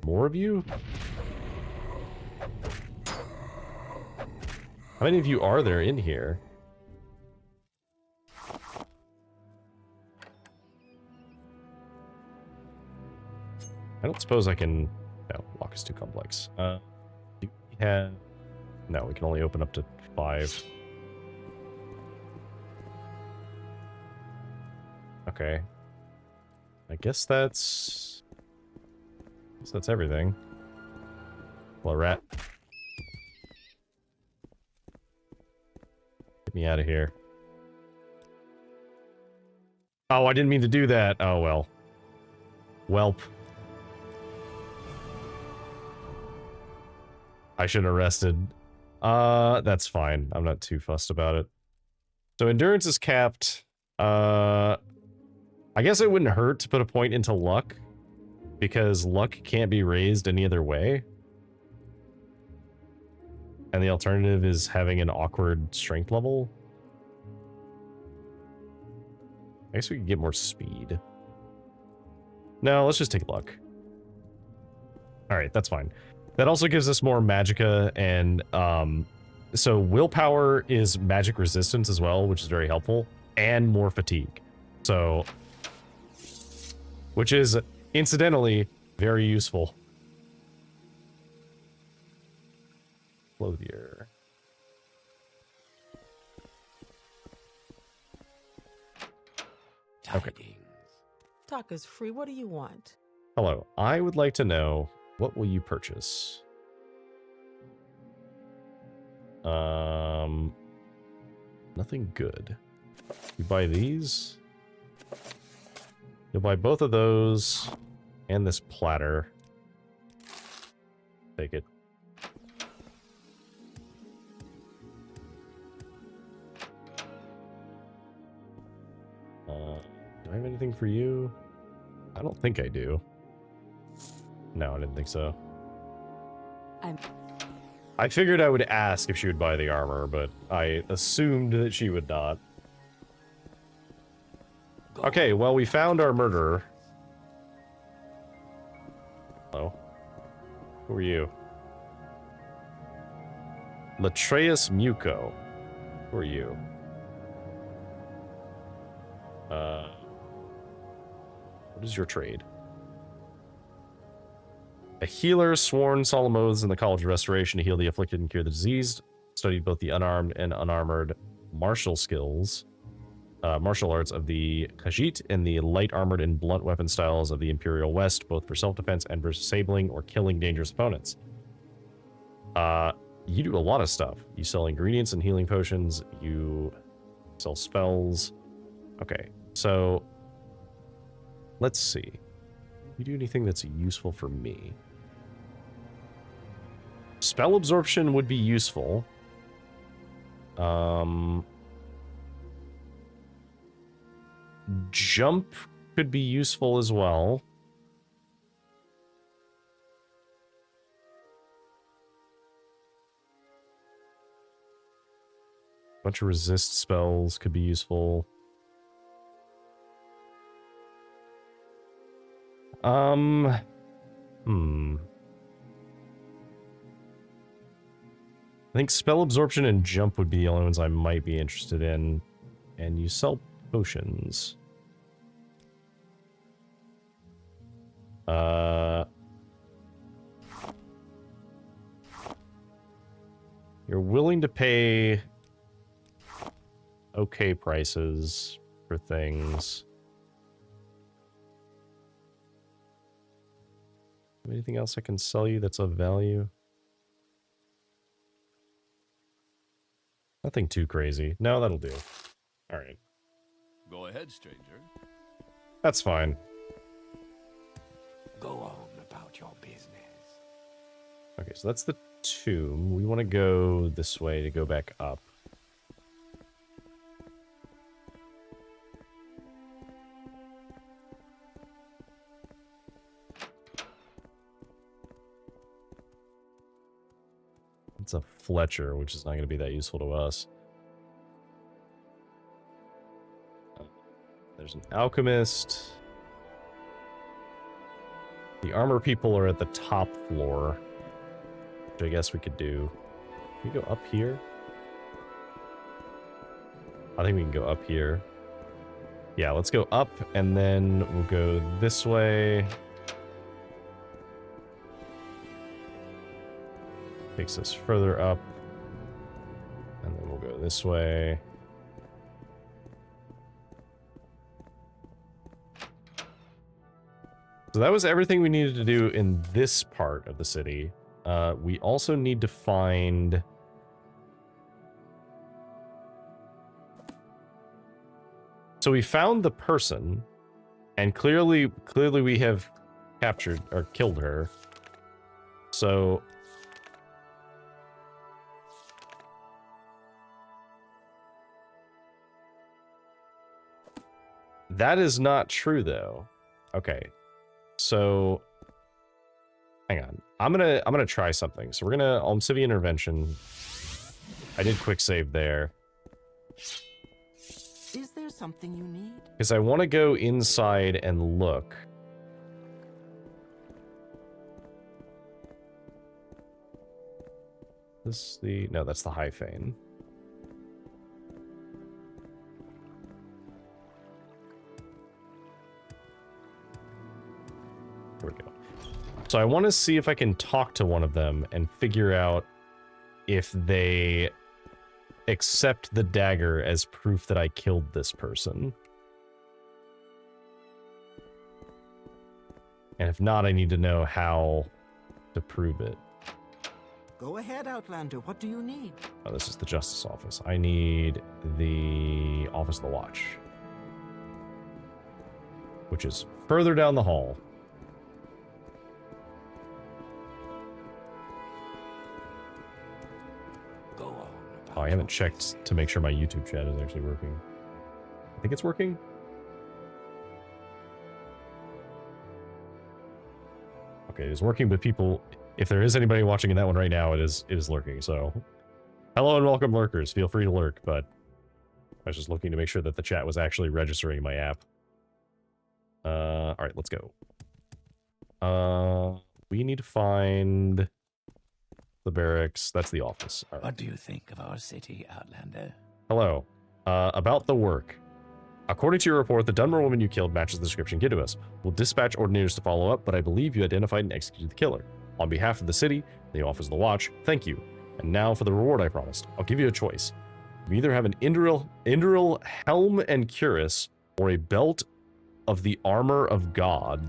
More of you? How many of you are there in here? I don't suppose I can... No, lock is too complex. Do we have... No, we can only open up to 5. Okay. I guess that's everything. Well, rat. Get me out of here. Oh, I didn't mean to do that. Oh, well. Welp. I should have rested. That's fine. I'm not too fussed about it. So endurance is capped. I guess it wouldn't hurt to put a point into luck, because luck can't be raised any other way. And the alternative is having an awkward strength level. I guess we could get more speed. No, let's just take luck. Alright, that's fine. That also gives us more magicka, and so willpower is magic resistance as well, which is very helpful, and more fatigue. So, which is incidentally very useful. Clothier. Okay. Talk is free. What do you want? Hello. I would like to know, what will you purchase? Nothing good. You buy these? You'll buy both of those and this platter. Take it. Do I have anything for you? I don't think I do. No, I didn't think so. I figured I would ask if she would buy the armor, but I assumed that she would not. Okay, well, we found our murderer. Hello. Who are you? Latreus Muco. Who are you? What is your trade? A healer, sworn solemn oaths in the College of Restoration to heal the afflicted and cure the diseased. Studied both the unarmed and unarmored martial skills, martial arts of the Khajiit and the light armored and blunt weapon styles of the Imperial West, both for self-defense and for disabling or killing dangerous opponents. You do a lot of stuff. You sell ingredients and healing potions. You sell spells. Okay, so let's see. You do anything that's useful for me? Spell absorption would be useful. Jump could be useful as well. Bunch of resist spells could be useful. I think spell absorption and jump would be the only ones I might be interested in. And you sell potions. You're willing to pay okay prices for things. Anything else I can sell you that's of value? Nothing too crazy. No, that'll do. All right. Go ahead, stranger. That's fine. Go on about your business. Okay, so that's the tomb. We want to go this way to go back up. It's a Fletcher, which is not going to be that useful to us. There's an alchemist. The armor people are at the top floor, which I guess we could do. Can we go up here? I think we can go up here. Yeah, let's go up, and then we'll go this way. Takes us further up. And then we'll go this way. So that was everything we needed to do in this part of the city. We also need to find... So we found the person, and clearly we have captured or killed her. So... That is not true, though. Okay. So, hang on. I'm gonna try something. So we're gonna Almcivian Intervention. I did quick save there. Is there something you need? Because I want to go inside and look. No, that's the High Fane. There we go. So I want to see if I can talk to one of them and figure out if they accept the dagger as proof that I killed this person. And if not, I need to know how to prove it. Go ahead, Outlander. What do you need? Oh, this is the Justice Office. I need the Office of the Watch, which is further down the hall. Oh, I haven't checked to make sure my YouTube chat is actually working. I think it's working. Okay, it is working, but people, if there is anybody watching in that one right now, it is lurking, so. Hello and welcome, lurkers. Feel free to lurk, but I was just looking to make sure that the chat was actually registering in my app. Alright, let's go. We need to find the barracks. That's the office. Right. What do you think of our city, Outlander? Hello. About the work. According to your report, the Dunmer woman you killed matches the description given to us. We'll dispatch ordinators to follow up, but I believe you identified and executed the killer. On behalf of the city, the Office of the Watch, thank you. And now for the reward I promised. I'll give you a choice. You either have an Induril helm and cuirass, or a belt of the armor of God.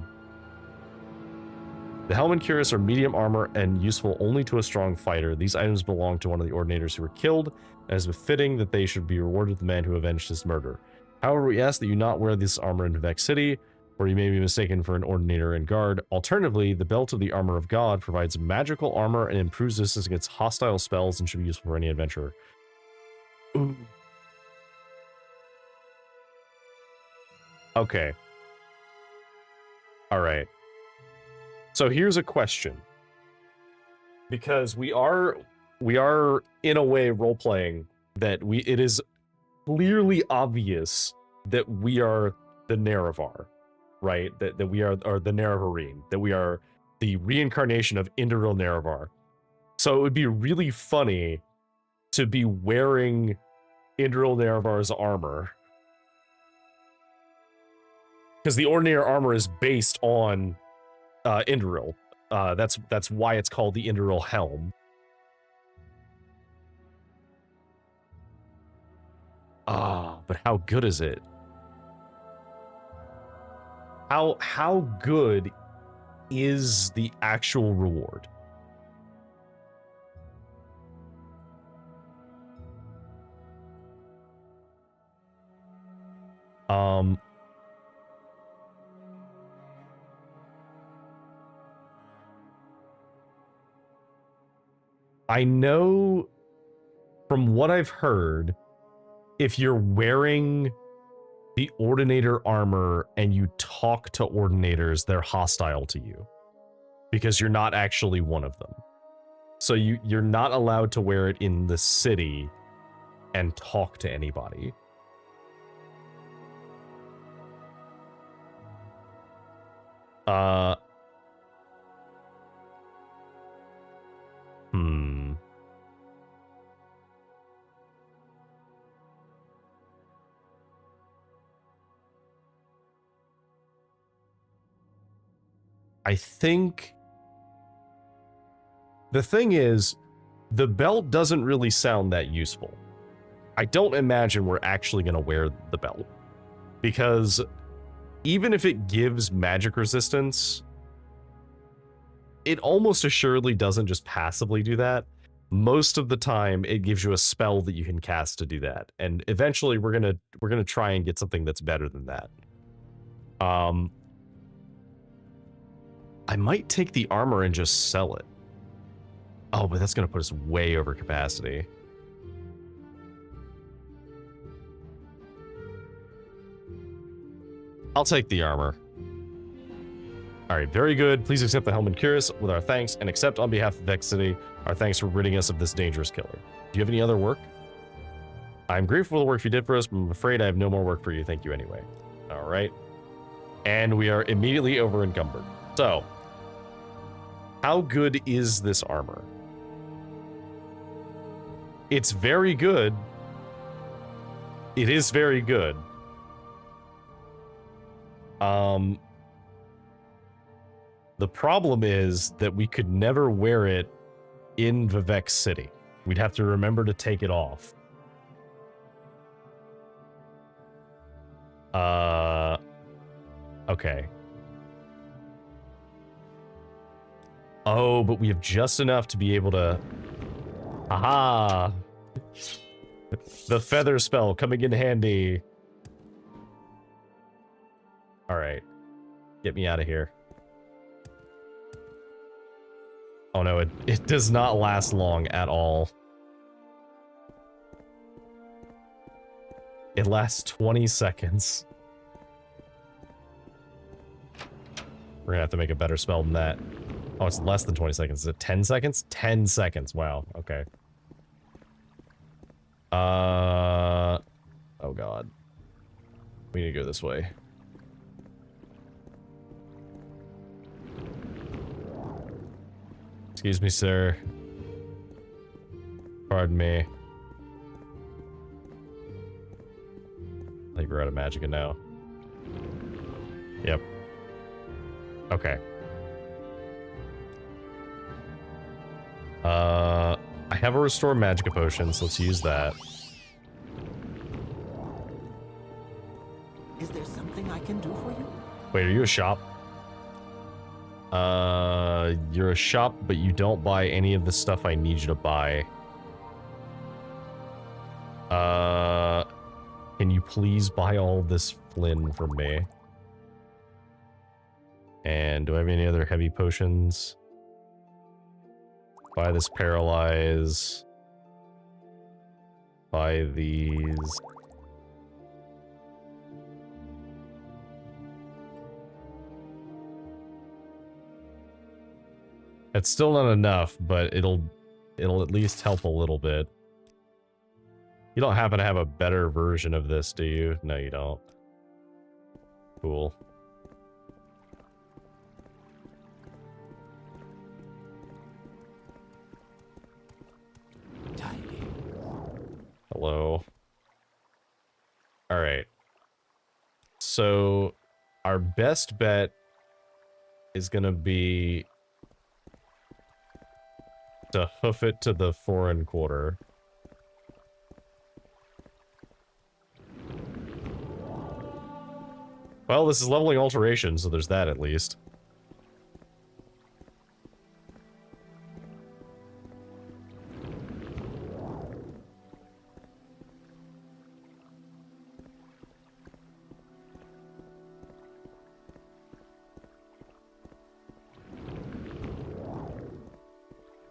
The helm and cuirass are medium armor and useful only to a strong fighter. These items belong to one of the ordinators who were killed, and it is befitting that they should be rewarded the man who avenged his murder. However, we ask that you not wear this armor in Vivec City, where you may be mistaken for an ordinator and guard. Alternatively, the belt of the armor of God provides magical armor and improves resistance against hostile spells and should be useful for any adventurer. Ooh. Okay. Alright. So here's a question. Because we are in a way role-playing that it is clearly obvious that we are the Nerevar, right? That we are the Nerevarine, that we are the reincarnation of Induril Nerevar. So it would be really funny to be wearing Induril Nerevar's armor. Because the Ordinator armor is based on Induril. That's why it's called the Induril helm. but how good is it? How good is the actual reward? I know from what I've heard, if you're wearing the Ordinator armor and you talk to Ordinators, they're hostile to you because you're not actually one of them. So you're not allowed to wear it in the city and talk to anybody. I think the thing is, the belt doesn't really sound that useful. I don't imagine we're actually going to wear the belt, because even if it gives magic resistance, it almost assuredly doesn't just passively do that. Most of the time, it gives you a spell that you can cast to do that, and eventually we're gonna try and get something that's better than that. I might take the armor and just sell it. Oh, but that's gonna put us way over capacity. I'll take the armor. All right, very good. Please accept the helmet cuirass with our thanks, and accept on behalf of Vivec City our thanks for ridding us of this dangerous killer. Do you have any other work? I'm grateful for the work you did for us, but I'm afraid I have no more work for you. Thank you anyway. All right. And we are immediately over encumbered. So, how good is this armor? It's very good. It is very good. The problem is that we could never wear it in Vivec City. We'd have to remember to take it off. Okay. Oh, but we have just enough to be able to... Aha! The feather spell coming in handy. Alright. Get me out of here. Oh no, it does not last long at all. It lasts 20 seconds. We're gonna have to make a better spell than that. Oh, it's less than 20 seconds. Is it 10 seconds? 10 seconds. Wow. Okay. Oh god. We need to go this way. Excuse me, sir. Pardon me. I think we're out of magicka now. Yep. Okay. I have a restore magicka potion, so let's use that. Is there something I can do for you? Wait, are you a shop? You're a shop, but you don't buy any of the stuff I need you to buy. Can you please buy all this Flynn from me? And do I have any other heavy potions? Buy this paralyze. Buy these. It's still not enough, but it'll at least help a little bit. You don't happen to have a better version of this, do you? No, you don't. Cool. Hello. All right. So our best bet is gonna be to hoof it to the foreign quarter. Well, this is leveling alteration, so there's that at least.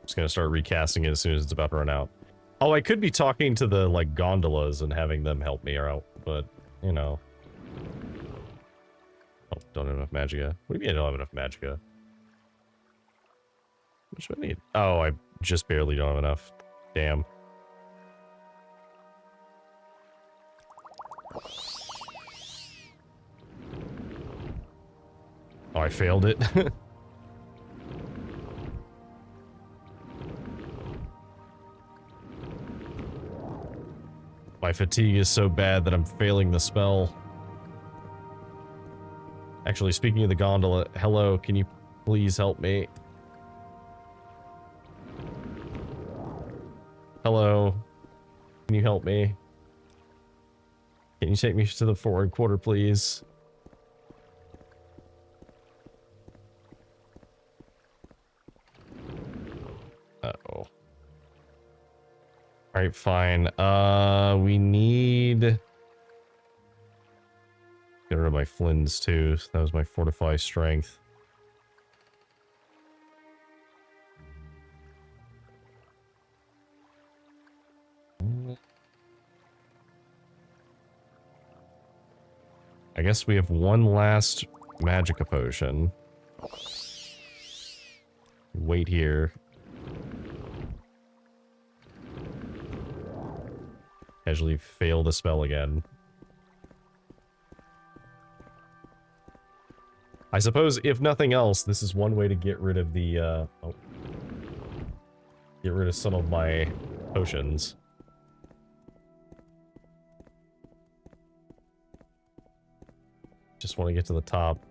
Just gonna start recasting it as soon as it's about to run out. Oh, I could be talking to the, like, gondolas and having them help me out, but, you know. Oh, don't have enough magicka. What do you mean I don't have enough magicka? What much do I need? Oh, I just barely don't have enough. Damn. Oh, I failed it. My fatigue is so bad that I'm failing the spell. Actually, speaking of the gondola, hello, can you please help me? Hello, can you help me? Can you take me to the forward quarter, please? Uh-oh. Alright, fine. We need... Get rid of my flins, too. That was my fortify strength. I guess we have one last magicka potion. Wait here. Casually fail the spell again. I suppose, if nothing else, this is one way to get rid of the, get rid of some of my potions. Just want to get to the top.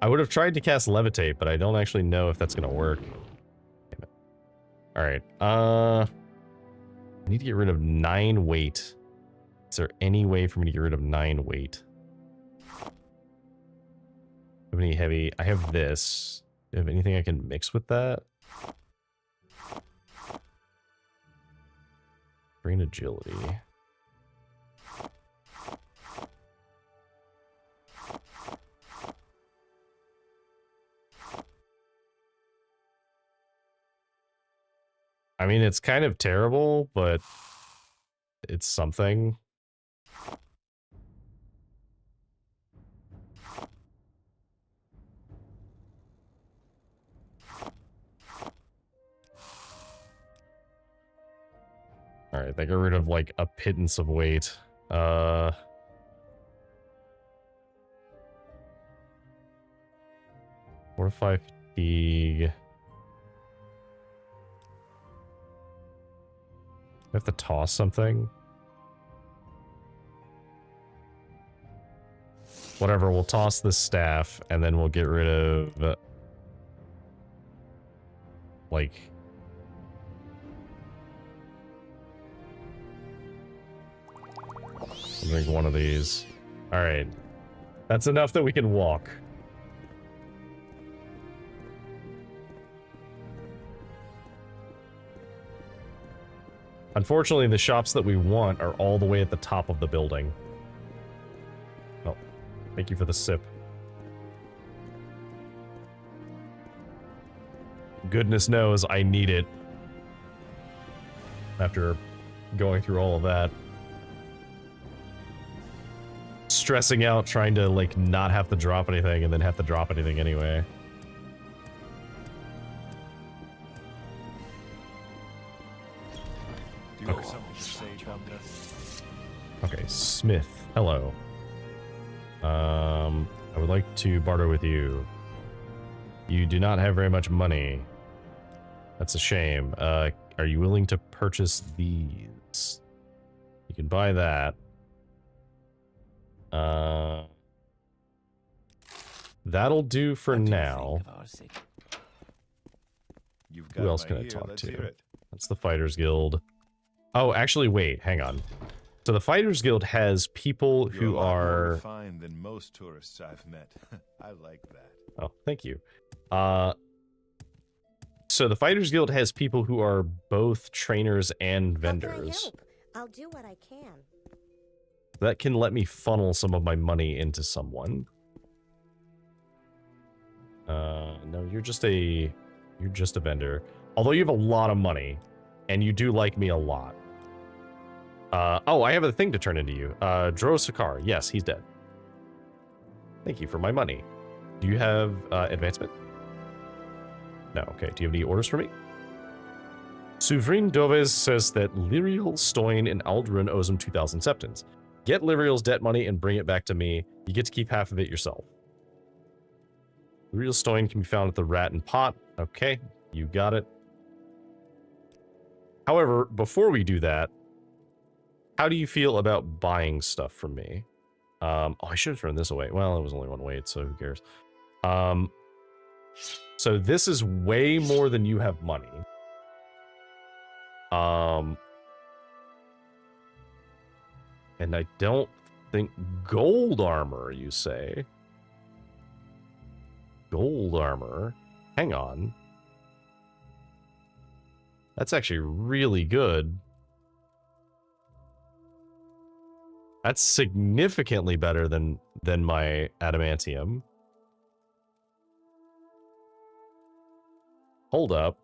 I would have tried to cast Levitate, but I don't actually know if that's going to work. Damn it. Alright, I need to get rid of 9 weight. Is there any way for me to get rid of 9 weight? Have any heavy? I have this. Do you have anything I can mix with that? Brain agility. I mean, it's kind of terrible, but it's something. Alright, they got rid of, like, a pittance of weight. Fortify fatigue. I have to toss something. Whatever, we'll toss this staff, and then we'll get rid of... like... I'll drink one of these. Alright. That's enough that we can walk. Unfortunately, the shops that we want are all the way at the top of the building. Oh, thank you for the sip. Goodness knows I need it. After going through all of that. Stressing out trying to, like, not have to drop anything and then have to drop anything anyway. Okay, Smith. Hello. I would like to barter with you. You do not have very much money. That's a shame. Are you willing to purchase these? You can buy that. That'll do for now. Who else can I talk to? That's the Fighters Guild. Oh, actually, wait, hang on. So the Fighters Guild has people You're who a lot more are... refined than most tourists I've met. I like that. Oh, thank you. So the Fighters Guild has people who are both trainers and How can I vendors. help? I'll do what I can. That can let me funnel some of my money into someone. No, you're just a vendor. Although you have a lot of money, and you do like me a lot. Oh, I have a thing to turn into you. Dro Sakar. Yes, he's dead. Thank you for my money. Do you have advancement? No, okay. Do you have any orders for me? Souverain Doves says that Lyriel, Stoin, and Alderun owes him 2,000 septons. Get Lyriel's debt money and bring it back to me. You get to keep half of it yourself. Lyriel Stoin can be found at the Rat and Pot. Okay, you got it. However, before we do that, how do you feel about buying stuff from me? Oh, I should have thrown this away. Well, it was only one weight, so who cares? So this is way more than you have money. And I don't think gold armor, you say? Gold armor? Hang on. That's actually really good. That's significantly better than my adamantium. Hold up.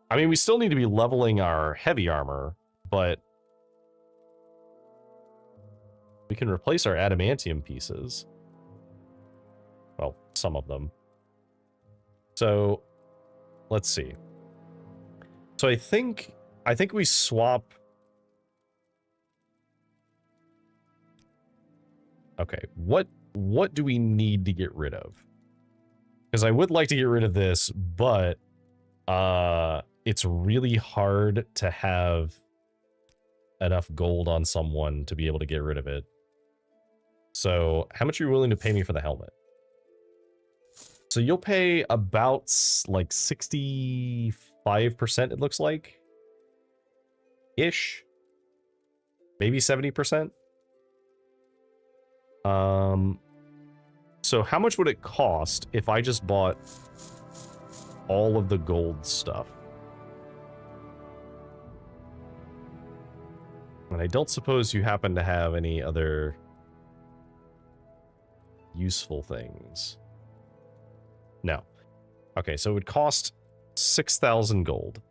I mean, we still need to be leveling our heavy armor, but we can replace our adamantium pieces. Well, some of them. So, let's see. So I think we swap. Okay, what do we need to get rid of? Because I would like to get rid of this, but it's really hard to have enough gold on someone to be able to get rid of it. So how much are you willing to pay me for the helmet? So you'll pay about like 65%, it looks like. Ish. Maybe 70%. So how much would it cost if I just bought all of the gold stuff? And I don't suppose you happen to have any other useful things. No. Okay, so it would cost 6,000 gold.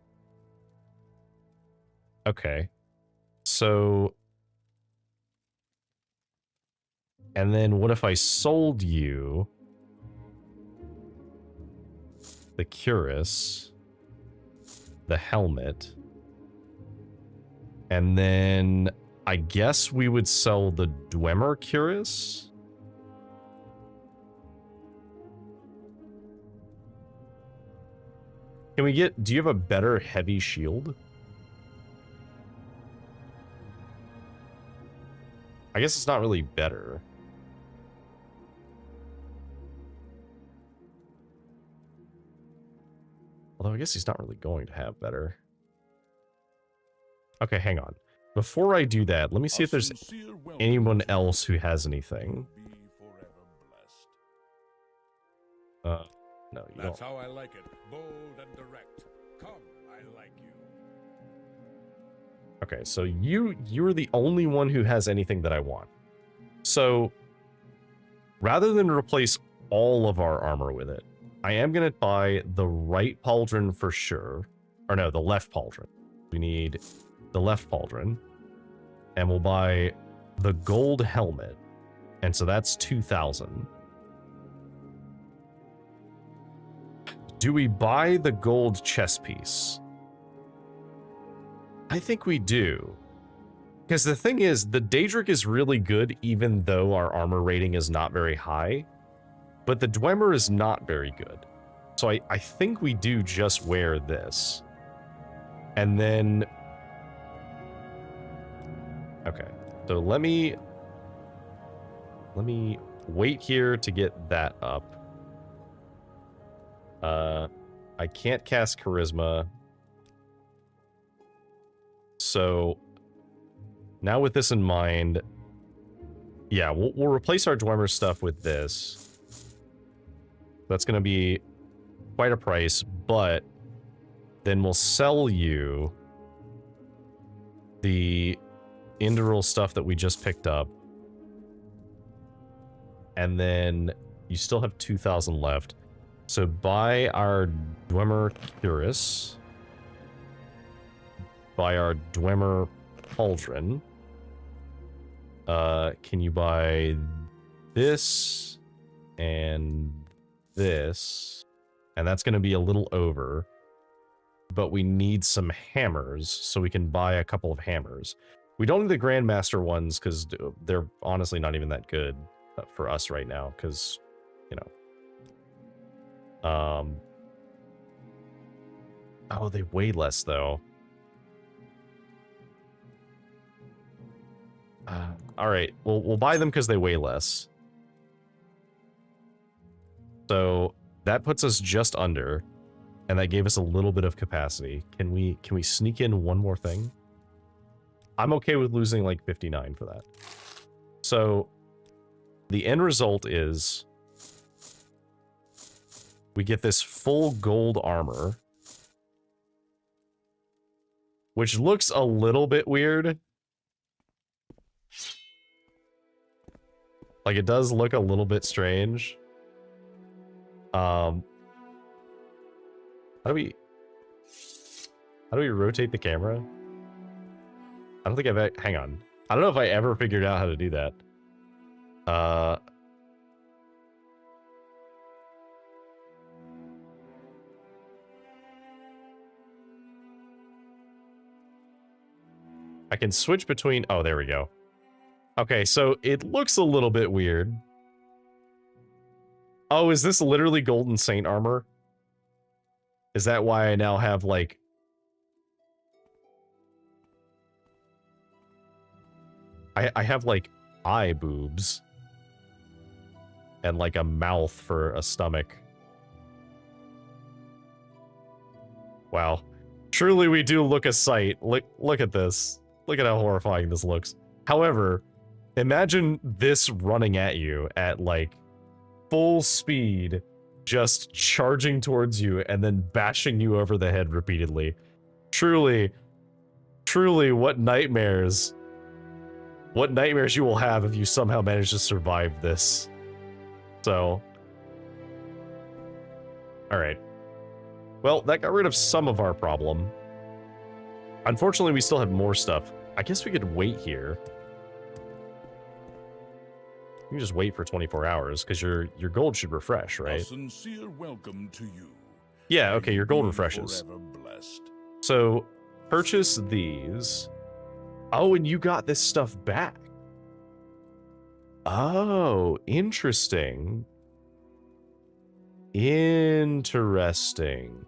Okay. So... And then what if I sold you the cuirass, the helmet, and then I guess we would sell the Dwemer cuirass? Can we get... Do you have a better heavy shield? I guess it's not really better. Although I guess he's not really going to have better. Okay, hang on. Before I do that, let me see if there's anyone else who has anything. No, you don't. That's how I like it. Bold and direct. Come, I like you. Okay, so you're the only one who has anything that I want. So rather than replace all of our armor with it, I am going to buy the right pauldron for sure. Or no, the left pauldron. We need the left pauldron. And we'll buy the gold helmet. And so that's 2,000. Do we buy the gold chess piece? I think we do. Because the thing is, the Daedric is really good even though our armor rating is not very high. But the Dwemer is not very good. So I think we do just wear this. And then... Okay. So let me wait here to get that up. I can't cast Charisma. So now with this in mind, yeah, we'll replace our Dwemer stuff with this. That's going to be quite a price, but then we'll sell you the Indoril stuff that we just picked up. And then you still have 2,000 left. So buy our Dwemer Cuirass. Buy our Dwemer Pauldron. Can you buy this and this? And that's going to be a little over. But we need some hammers, so we can buy a couple of hammers. We don't need the Grandmaster ones, because they're honestly not even that good for us right now, because, you know. Oh, they weigh less, though. Alright, we'll buy them because they weigh less. So, that puts us just under. And that gave us a little bit of capacity. Can we sneak in one more thing? I'm okay with losing like 59 for that. So the end result is we get this full gold armor, which looks a little bit weird. Like, it does look a little bit strange. How do we rotate the camera? I don't think hang on. I don't know if I ever figured out how to do that. I can switch between, oh, there we go. Okay, so it looks a little bit weird. Oh, is this literally Golden Saint armor? Is that why I now have, like... I have, like, eye boobs. And, like, a mouth for a stomach. Wow. Truly, we do look a sight. Look at this. Look at how horrifying this looks. However, imagine this running at you at, like, full speed, just charging towards you and then bashing you over the head repeatedly. Truly, what nightmares you will have if you somehow manage to survive this. So, alright. Well, that got rid of some of our problem. Unfortunately, we still have more stuff. I guess we could wait here. You can just wait for 24 hours, because your gold should refresh, right? A sincere welcome to you. Yeah, okay, your gold refreshes. So, purchase these. Oh, and you got this stuff back. Oh, interesting. Interesting.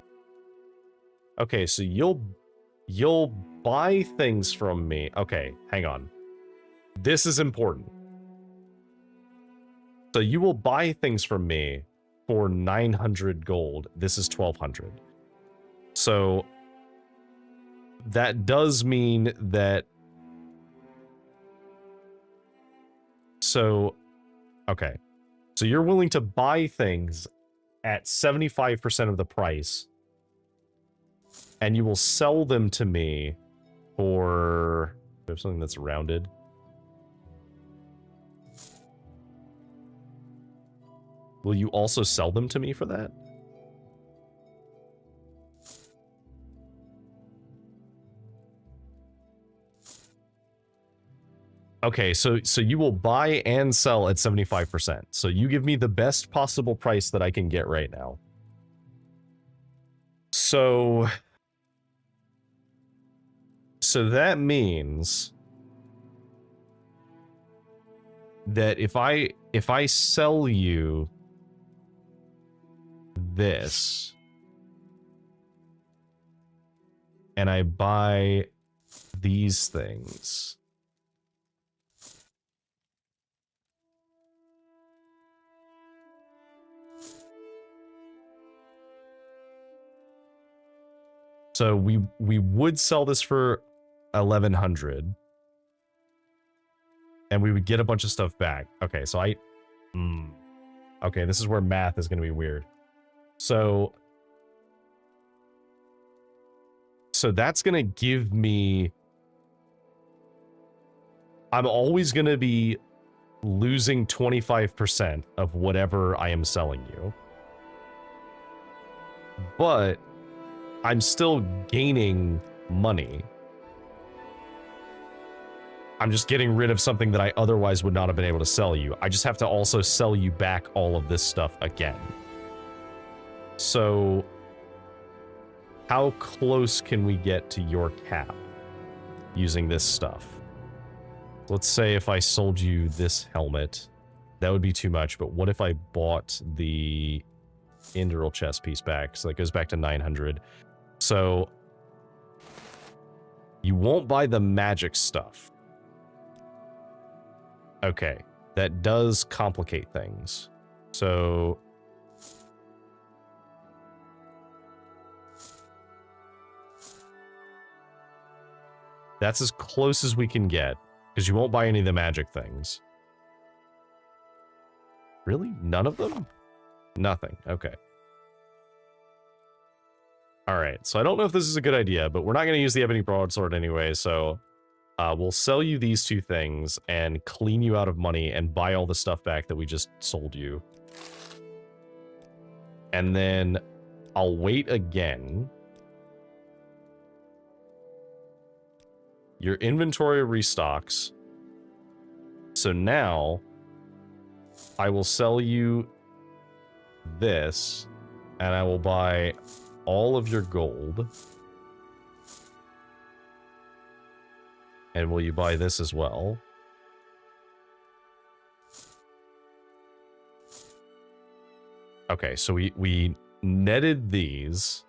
Okay, so you'll buy things from me. Okay, hang on. This is important. So you will buy things from me for 900 gold. This is 1200. So that does mean that... So, okay. So you're willing to buy things at 75% of the price, and you will sell them to me for... Do I have something that's rounded? Will you also sell them to me for that? Okay, so you will buy and sell at 75%. So you give me the best possible price that I can get right now. So that means that if I sell you this and I buy these things, so we would sell this for 1100, and we would get a bunch of stuff back. Okay, so okay, this is where math is going to be weird. So that's going to give me... I'm always going to be losing 25% of whatever I am selling you. But I'm still gaining money. I'm just getting rid of something that I otherwise would not have been able to sell you. I just have to also sell you back all of this stuff again. So how close can we get to your cap using this stuff? Let's say if I sold you this helmet, that would be too much, but what if I bought the Indral chest piece back? So that goes back to 900. So you won't buy the magic stuff. Okay, that does complicate things. So that's as close as we can get, because you won't buy any of the magic things. Really? None of them? Nothing. Okay. Alright, so I don't know if this is a good idea, but we're not going to use the Ebony Broadsword anyway, so we'll sell you these two things and clean you out of money and buy all the stuff back that we just sold you. And then I'll wait again. Your inventory restocks. So now I will sell you this and I will buy all of your gold. And will you buy this as well? Okay, so we netted these.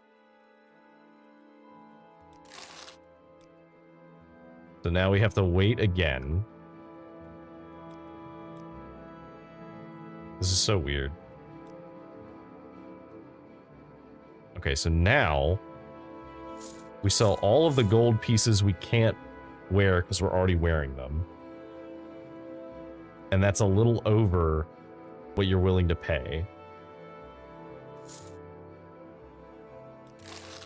So now we have to wait again. This is so weird. Okay, so now we sell all of the gold pieces we can't wear because we're already wearing them. And that's a little over what you're willing to pay.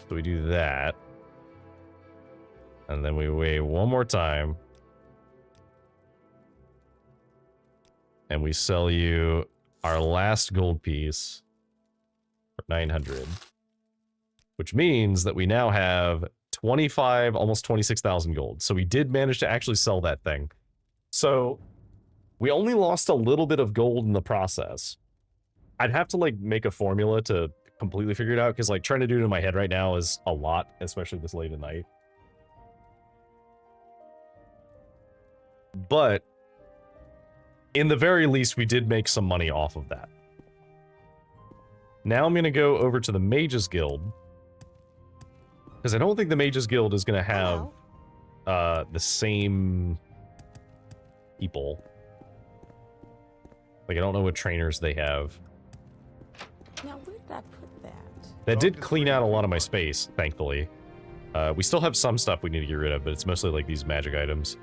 So we do that. And then we weigh one more time. And we sell you our last gold piece for 900. Which means that we now have 25, almost 26,000 gold. So we did manage to actually sell that thing. So we only lost a little bit of gold in the process. I'd have to like make a formula to completely figure it out, because like trying to do it in my head right now is a lot, especially this late at night. But in the very least, we did make some money off of that. Now I'm going to go over to the Mages Guild, because I don't think the Mages Guild is going to have the same people. Like, I don't know what trainers they have. Now, where did I put that? That did clean out a lot of my space, thankfully. We still have some stuff we need to get rid of, but it's mostly like these magic items.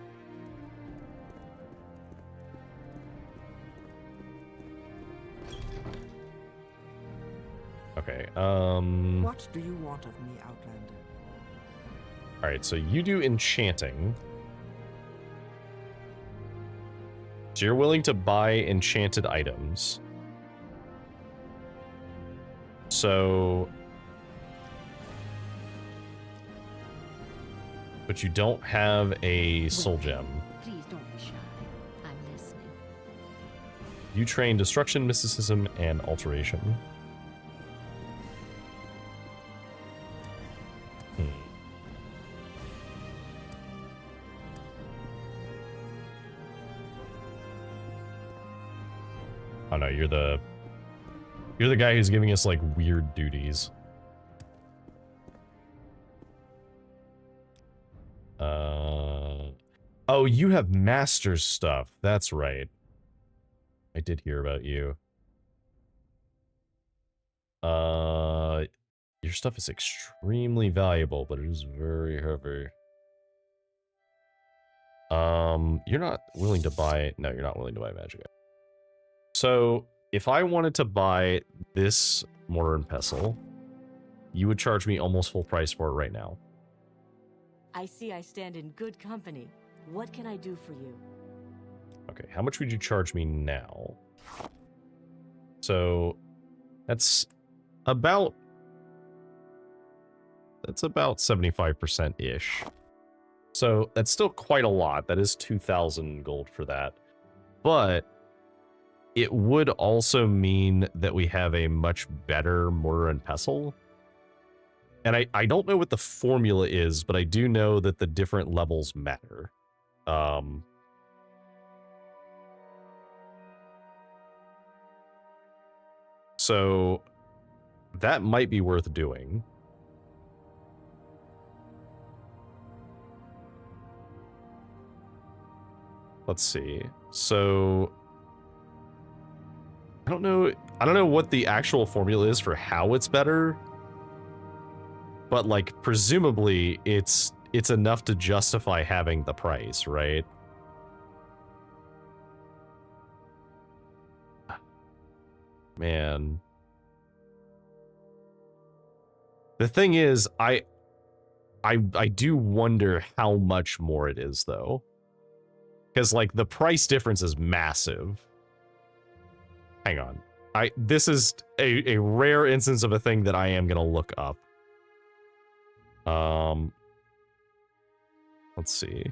Okay, What do you want of me, Outlander? Alright, so you do enchanting. So you're willing to buy enchanted items. So... But you don't have a soul gem. Please don't be shy. I'm listening. You train destruction, mysticism, and alteration. Oh no, you're the guy who's giving us like weird duties. Oh, you have master's stuff. That's right. I did hear about you. Your stuff is extremely valuable, but it is very heavy. You're not willing to buy... No, you're not willing to buy magic. So, if I wanted to buy this mortar and pestle, you would charge me almost full price for it right now. I see I stand in good company. What can I do for you? Okay, how much would you charge me now? So, that's about 75%-ish. So, that's still quite a lot. That is 2,000 gold for that. But it would also mean that we have a much better mortar and pestle. And I don't know what the formula is, but I do know that the different levels matter. So that might be worth doing. Let's see. So I don't know what the actual formula is for how it's better. But like presumably it's enough to justify having the price, right? Man. The thing is, I do wonder how much more it is though. Because like the price difference is massive. Hang on. This is a rare instance of a thing that I am gonna look up. Let's see.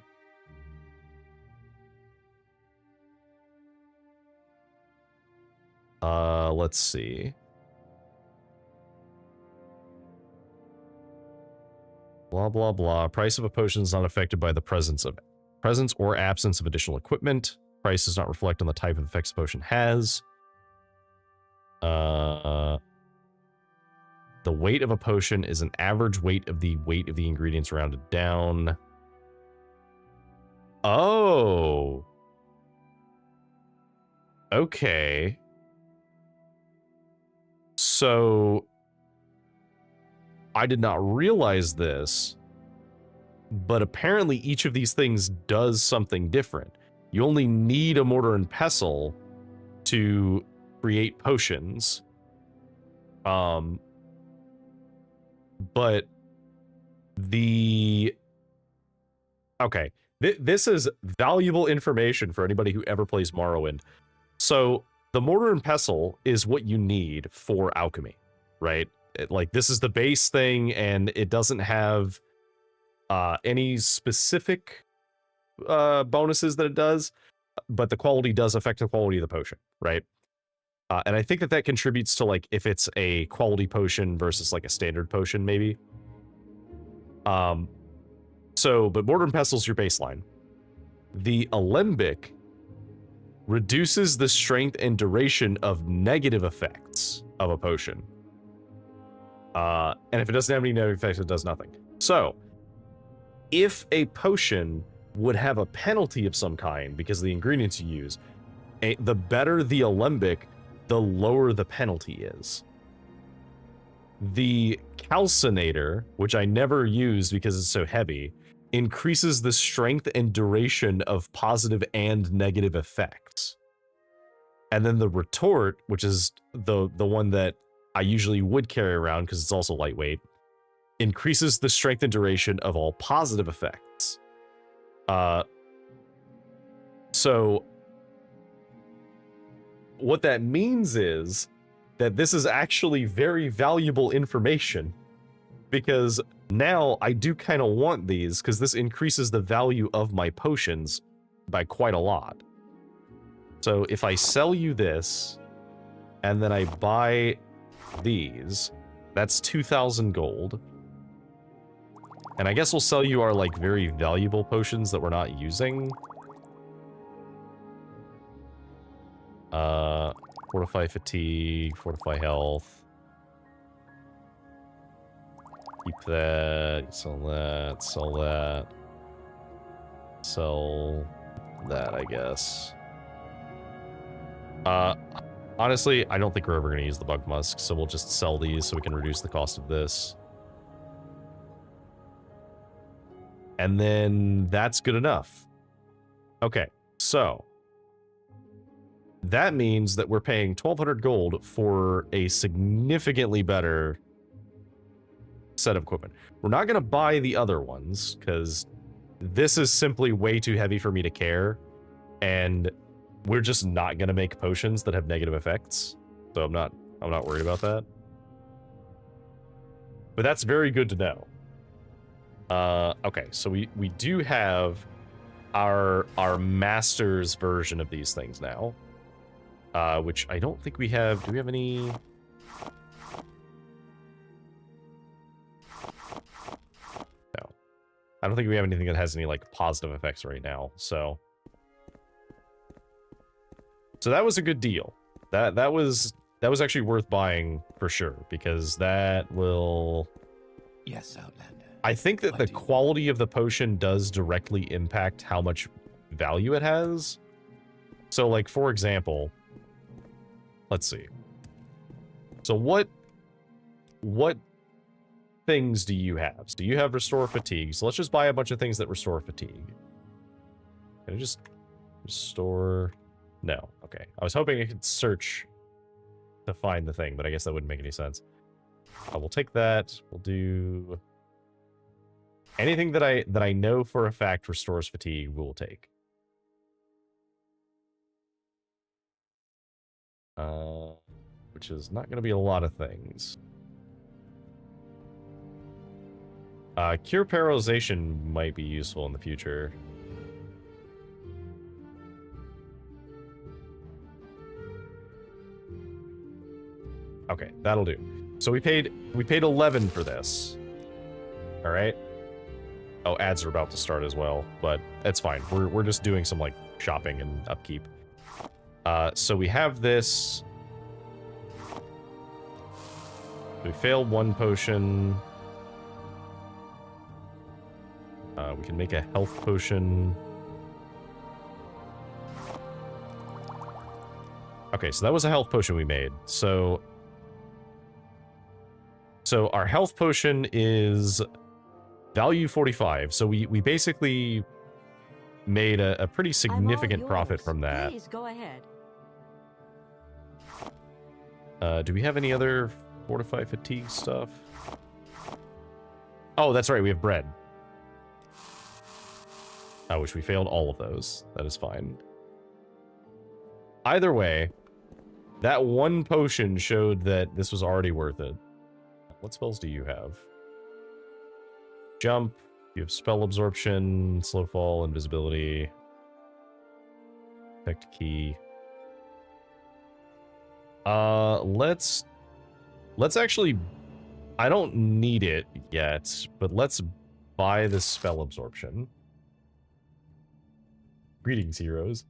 Let's see. Blah, blah, blah. Price of a potion is not affected by the presence or absence of additional equipment. Price does not reflect on the type of effects the potion has. The weight of a potion is an average weight of the ingredients rounded down. Oh. Okay. So I did not realize this, but apparently each of these things does something different. You only need a mortar and pestle to create potions. But okay, this is valuable information for anybody who ever plays Morrowind. So the mortar and pestle is what you need for alchemy, right? Like this is the base thing, and it doesn't have any specific bonuses that it does, but the quality does affect the quality of the potion, right? And I think that contributes to like if it's a quality potion versus like a standard potion, maybe. But mortar and pestle is your baseline. The alembic reduces the strength and duration of negative effects of a potion. And if it doesn't have any negative effects, it does nothing. So, if a potion would have a penalty of some kind because of the ingredients you use, the better the alembic, the lower the penalty is. The calcinator, which I never used because it's so heavy, increases the strength and duration of positive and negative effects. And then the retort, which is the one that I usually would carry around because it's also lightweight, increases the strength and duration of all positive effects. So what that means is that this is actually very valuable information, because now I do kind of want these because this increases the value of my potions by quite a lot. So if I sell you this and then I buy these, that's 2,000 gold. And I guess we'll sell you our like very valuable potions that we're not using. Fortify fatigue, fortify health. Keep that, sell that, sell that. Sell that, I guess. Honestly, I don't think we're ever going to use the bug musk, so we'll just sell these so we can reduce the cost of this. And then that's good enough. Okay, so that means that we're paying 1,200 gold for a significantly better set of equipment. We're not going to buy the other ones because this is simply way too heavy for me to care, and we're just not going to make potions that have negative effects. So I'm not worried about that. But that's very good to know. Okay, so we do have our master's version of these things now. Which I don't think we have. Do we have any? No. I don't think we have anything that has any, like, positive effects right now, so that was a good deal. That was actually worth buying for sure, because that will... Yes, Outlander. I think that the quality of the potion does directly impact how much value it has. So, like, for example... Let's see. So what things do you have? So you have restore fatigue. So let's just buy a bunch of things that restore fatigue. Can I just restore? No. Okay. I was hoping I could search to find the thing, but I guess that wouldn't make any sense. We'll take that. We'll do anything that I know for a fact restores fatigue. We will take. Which is not going to be a lot of things. Cure paralyzation might be useful in the future. Okay, that'll do. So we paid 11 for this. All right. Oh, ads are about to start as well, but that's fine. We're just doing some, like, shopping and upkeep. So we have this. We failed one potion. We can make a health potion. Okay, so that was a health potion we made. So our health potion is value 45. So we basically made a pretty significant profit from that. Please go ahead. Do we have any other fortify fatigue stuff? Oh, that's right, we have bread. I wish we failed all of those. That is fine. Either way, that one potion showed that this was already worth it. What spells do you have? Jump. You have spell absorption, slow fall, invisibility. Detect key. Let's actually... I don't need it yet, but let's buy the spell absorption. Greetings, heroes.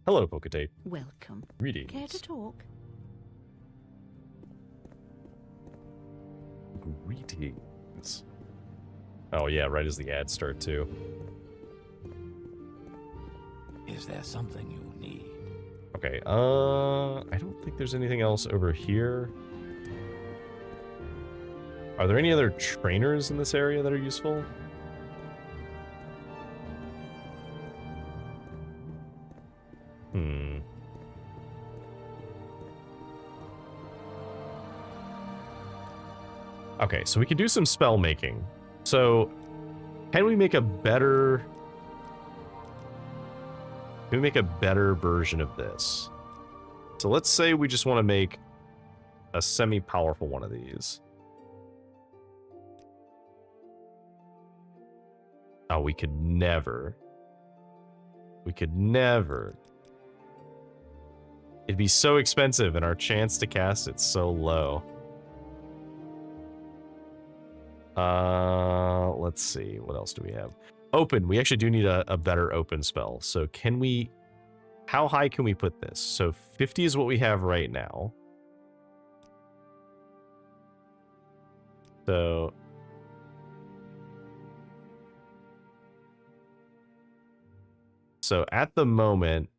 Hello, Poketate. Welcome. Greetings. Care to talk? Greetings. Oh yeah, right as the ads start too. Is there something you need? Okay, I don't think there's anything else over here. Are there any other trainers in this area that are useful? Okay, so we can do some spell making. So, can we make a better... Can we make a better version of this? So let's say we just want to make a semi-powerful one of these. Oh, we could never. We could never. It'd be so expensive and our chance to cast it's so low. Let's see. What else do we have? Open. We actually do need a better open spell. So can we... How high can we put this? So 50 is what we have right now. So... So at the moment...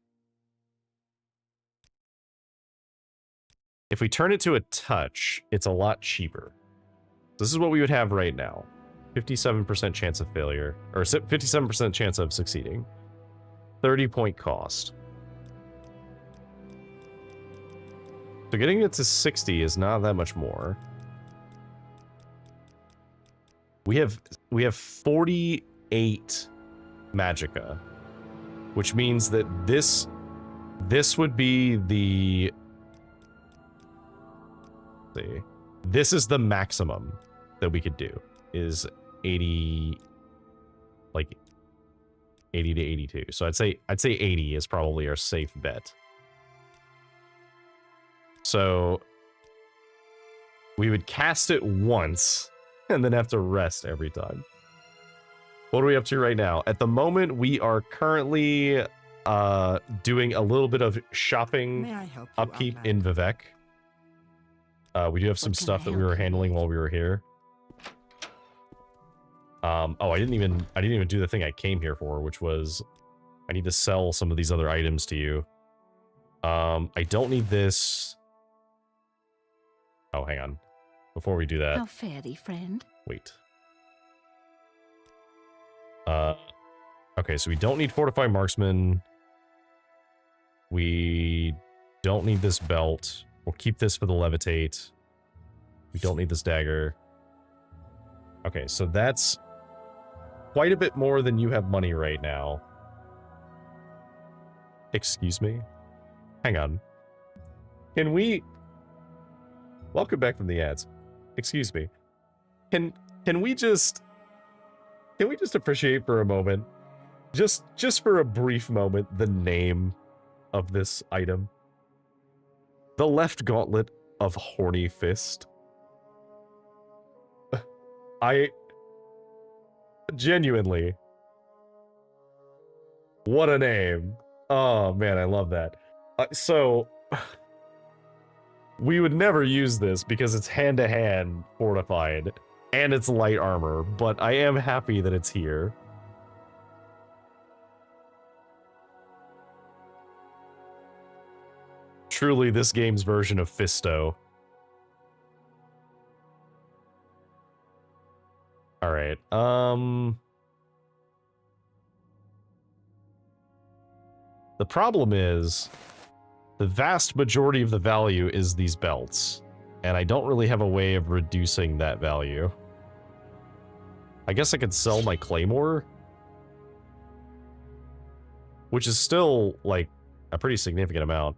If we turn it to a touch, it's a lot cheaper. This is what we would have right now. 57% chance of failure, or 57% chance of succeeding. 30-point cost. So getting it to 60 is not that much more. We have 48 magicka, which means that this would be the, let's see, this is the maximum that we could do, is 80, like 80 to 82. So I'd say 80 is probably our safe bet. So we would cast it once and then have to rest every time. What are we up to right now? At the moment, we are currently doing a little bit of shopping upkeep in Vivec. We do have some stuff that we were handling while we were here. Oh, I didn't even do the thing I came here for, which was I need to sell some of these other items to you. I don't need this. Oh, hang on. Before we do that. How fare thee, friend? Wait. Okay, so we don't need Fortified Marksman. We don't need this belt. We'll keep this for the Levitate. We don't need this dagger. Okay, so that's quite a bit more than you have money right now. Excuse me? Hang on. Can we... Welcome back from the ads. Excuse me. Can we just appreciate for a moment, just for a brief moment, the name of this item? The Left Gauntlet of Horny Fist. I genuinely, what a name. Oh man, I love that. So we would never use this because it's hand-to-hand fortified and it's light armor, but I am happy that it's here. Truly this game's version of Fisto. All right. The problem is the vast majority of the value is these belts, and I don't really have a way of reducing that value. I guess I could sell my claymore, which is still like a pretty significant amount.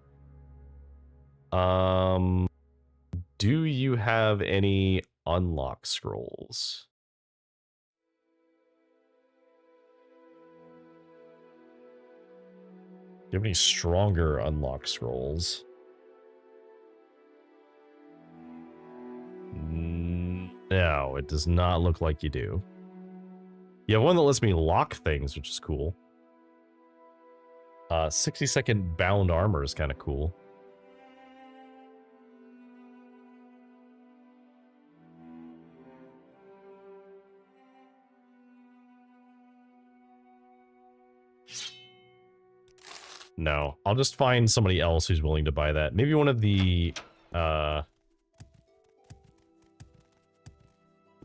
Do you have any unlock scrolls? Do you have any stronger unlock scrolls? No, it does not look like you do. You have one that lets me lock things, which is cool. 60-second bound armor is kind of cool. No, I'll just find somebody else who's willing to buy that. Maybe one of the,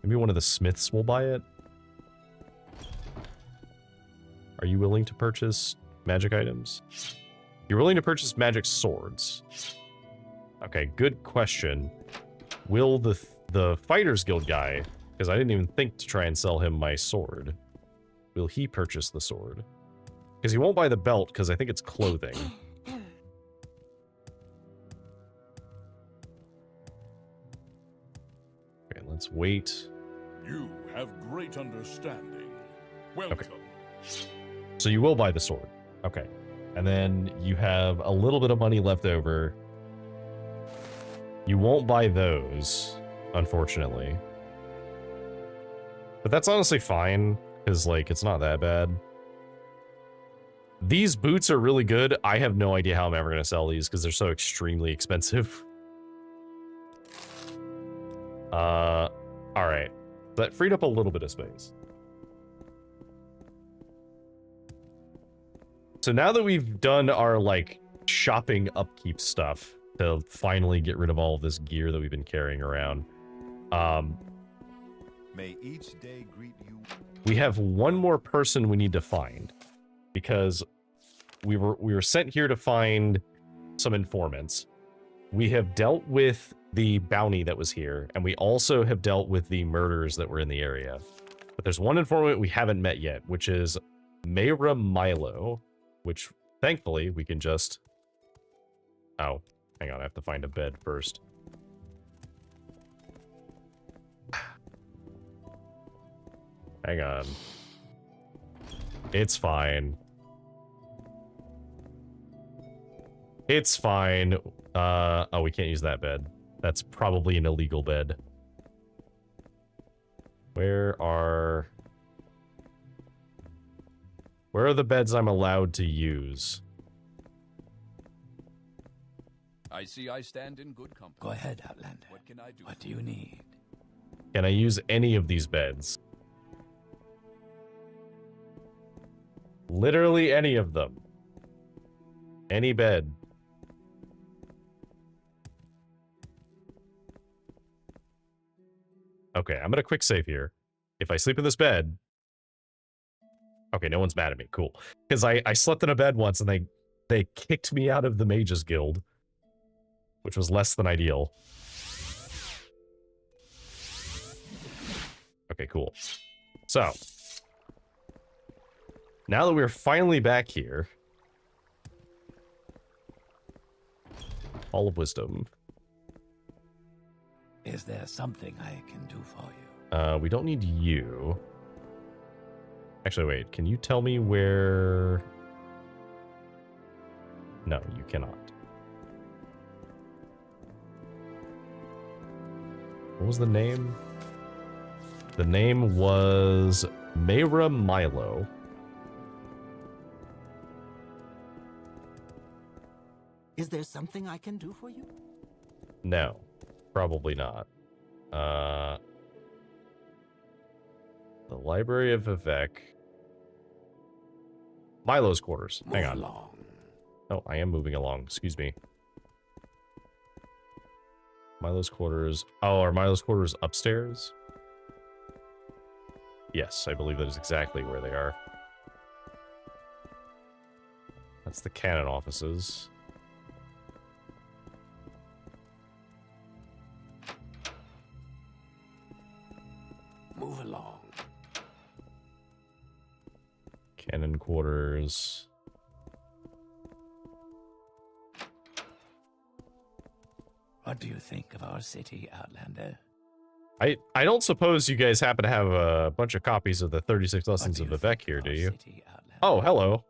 maybe one of the smiths will buy it. Are you willing to purchase magic items? You're willing to purchase magic swords. Okay, good question. Will the Fighters Guild guy, because I didn't even think to try and sell him my sword, will he purchase the sword? Because he won't buy the belt, because I think it's clothing. Okay, let's wait. You have great understanding. Welcome. Okay. So you will buy the sword. Okay. And then you have a little bit of money left over. You won't buy those, unfortunately. But that's honestly fine, because, like, it's not that bad. These boots are really good. I have no idea how I'm ever going to sell these because they're so extremely expensive. Alright. That freed up a little bit of space. So now that we've done our, like, shopping upkeep stuff to finally get rid of all of this gear that we've been carrying around, May each day greet you. we have one more person we need to find. Because we were sent here to find some informants. We have dealt with the bounty that was here, and we also have dealt with the murders that were in the area. But there's one informant we haven't met yet, which is Mayra Milo, which thankfully we can just... Oh, hang on, I have to find a bed first. Hang on. It's fine. It's fine. Oh, we can't use that bed. That's probably an illegal bed. Where are the beds I'm allowed to use? I see I stand in good company. Go ahead, Outlander. What can I do? What do you need? Can I use any of these beds? Literally any of them. Any bed. Okay, I'm gonna quick save here. If I sleep in this bed... Okay, no one's mad at me. Cool. Because I slept in a bed once and they kicked me out of the Mages Guild. Which was less than ideal. Okay, cool. So. Now that we're finally back here. Hall of Wisdom. Is there something I can do for you? We don't need you. Actually, wait. Can you tell me where... No, you cannot. What was the name? The name was Mayra Milo. Is there something I can do for you? No, probably not. The Library of Vivec. Milo's quarters. Hang on. Along. Oh, I am moving along. Excuse me. Milo's quarters. Oh, are Milo's quarters upstairs? Yes, I believe that is exactly where they are. That's the canon offices. Move along. Canon quarters. What do you think of our city, Outlander? I don't suppose you guys happen to have a bunch of copies of the 36 Lessons of Vivec here, do you? Oh, hello.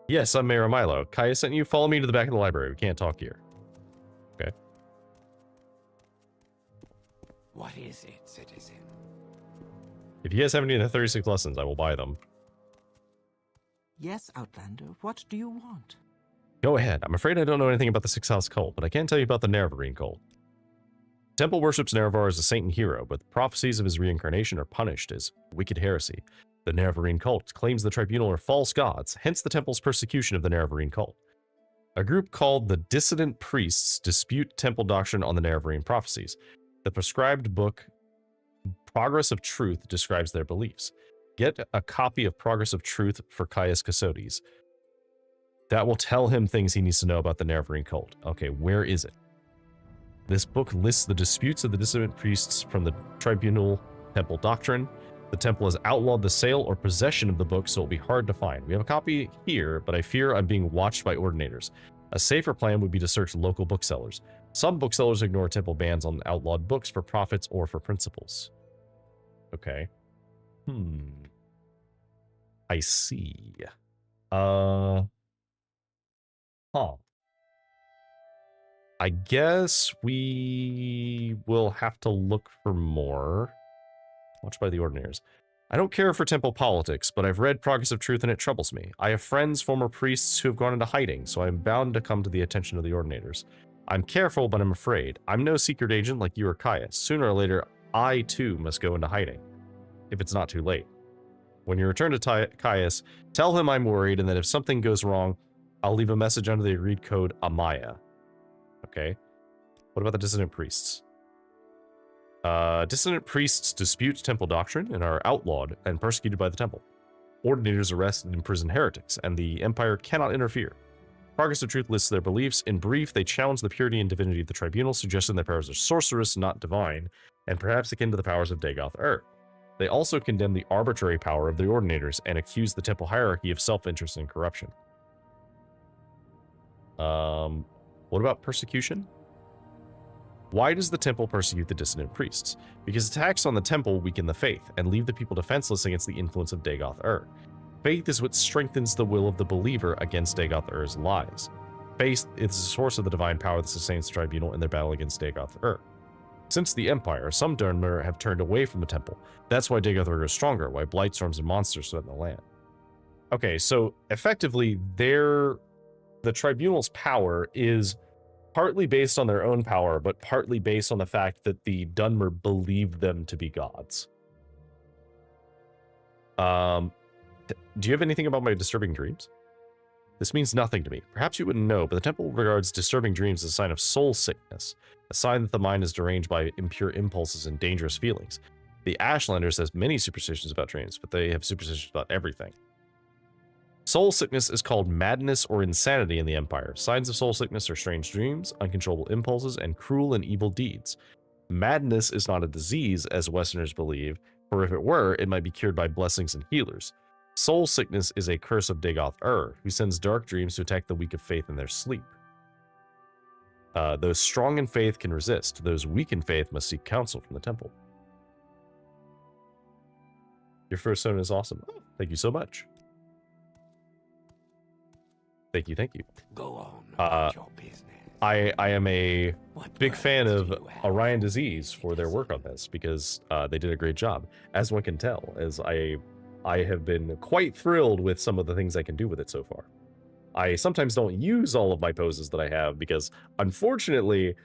Yes, I'm Mayor Milo. Kaya sent you. Follow me to the back of the library. We can't talk here. Okay. What is it, citizen? If you guys have any of the 36 lessons, I will buy them. Yes, Outlander. What do you want? Go ahead. I'm afraid I don't know anything about the Six House cult, but I can tell you about the Nerevarine cult. The temple worships Nerevar as a saint and hero, but the prophecies of his reincarnation are punished as wicked heresy. The Nerevarine cult claims the tribunal are false gods, hence the temple's persecution of the Nerevarine cult. A group called the Dissident Priests dispute temple doctrine on the Nerevarine prophecies. The prescribed book, Progress of Truth, describes their beliefs. Get a copy of Progress of Truth for Caius Casodes. That will tell him things he needs to know about the Nerevarine cult. Okay, where is it? This book lists the disputes of the dissident priests from the tribunal temple doctrine. The temple has outlawed the sale or possession of the book, so it'll be hard to find. We have a copy here, but I fear I'm being watched by ordinators. A safer plan would be to search local booksellers. Some booksellers ignore temple bans on outlawed books for profits or for principles. Okay. I see. Huh. I guess we will have to look for more. Watched by the ordinators. I don't care for temple politics, but I've read Progress of Truth and it troubles me. I have friends, former priests, who have gone into hiding, so I'm bound to come to the attention of the ordinators. I'm careful, but I'm afraid. I'm no secret agent like you or Caius. Sooner or later, I too must go into hiding, if it's not too late. When you return to Caius, tell him I'm worried and that if something goes wrong, I'll leave a message under the agreed code Amaya. Okay. What about the dissident priests? Dissident priests dispute temple doctrine and are outlawed and persecuted by the temple. Ordinators arrest and imprison heretics, and the Empire cannot interfere. Progress of Truth lists their beliefs. In brief, they challenge the purity and divinity of the tribunal, suggesting their powers are sorcerous, not divine, and perhaps akin to the powers of Dagoth-Ur. They also condemn the arbitrary power of the Ordinators and accuse the temple hierarchy of self-interest and corruption. What about persecution? Why does the temple persecute the dissident priests? Because attacks on the temple weaken the faith and leave the people defenseless against the influence of Dagoth-Ur. Faith is what strengthens the will of the believer against Dagoth-Ur's lies. Faith is the source of the divine power that sustains the tribunal in their battle against Dagoth-Ur. Since the Empire, some Dunmer have turned away from the temple. That's why Dagoth-Ur is stronger, why Blightstorms and monsters threaten the land. Okay, so effectively, the tribunal's power is partly based on their own power, but partly based on the fact that the Dunmer believed them to be gods. Do you have anything about my disturbing dreams? This means nothing to me. Perhaps you wouldn't know, but the temple regards disturbing dreams as a sign of soul sickness, a sign that the mind is deranged by impure impulses and dangerous feelings. The Ashlanders has many superstitions about dreams, but they have superstitions about everything. Soul sickness is called madness or insanity in the Empire. Signs of soul sickness are strange dreams, uncontrollable impulses, and cruel and evil deeds. Madness is not a disease, as Westerners believe, for if it were, it might be cured by blessings and healers. Soul sickness is a curse of Dagoth-Ur, who sends dark dreams to attack the weak of faith in their sleep. Those strong in faith can resist. Those weak in faith must seek counsel from the temple. Your first summon is awesome. Oh, thank you so much. Thank you, thank you. Go on about your business. I am a big fan words of do you have Orion for Disease for their me? work on this, because they did a great job, as one can tell, as I have been quite thrilled with some of the things I can do with it so far. I sometimes don't use all of my poses that I have because, unfortunately,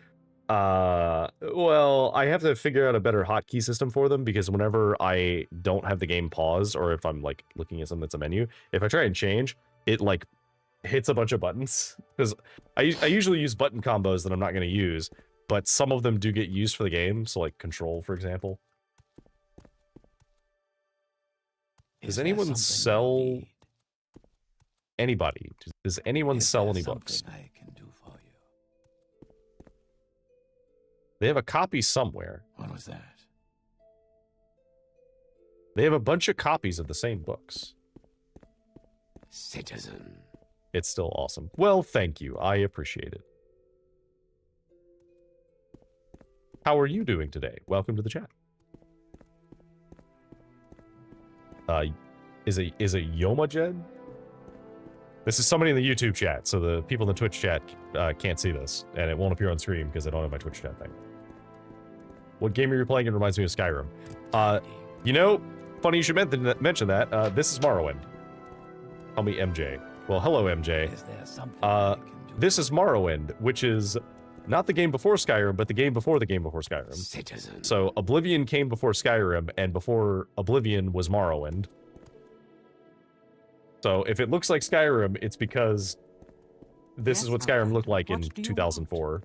well, I have to figure out a better hotkey system for them, because whenever I don't have the game paused, or if I'm like looking at something that's a menu, if I try and change, it like hits a bunch of buttons, because I usually use button combos that I'm not going to use, but some of them do get used for the game, so like control, for example. Does anyone sell anybody? Does anyone sell any books? I can do for you? They have a copy somewhere. What was that? They have a bunch of copies of the same books. Citizen. It's still awesome. Well, thank you. I appreciate it. How are you doing today? Welcome to the chat. Is a Yomajed? This is somebody in the YouTube chat, so the people in the Twitch chat can't see this, and it won't appear on screen because I don't have my Twitch chat thing. What game are you playing? It reminds me of Skyrim. You know, funny you should mention that. This is Morrowind. Call me MJ. Well, hello, MJ. Is there something I can do? This is Morrowind, which is not the game before Skyrim, but the game before Skyrim. Citizen. So Oblivion came before Skyrim, and before Oblivion was Morrowind. So if it looks like Skyrim, it's because this is what Skyrim looked like in 2004.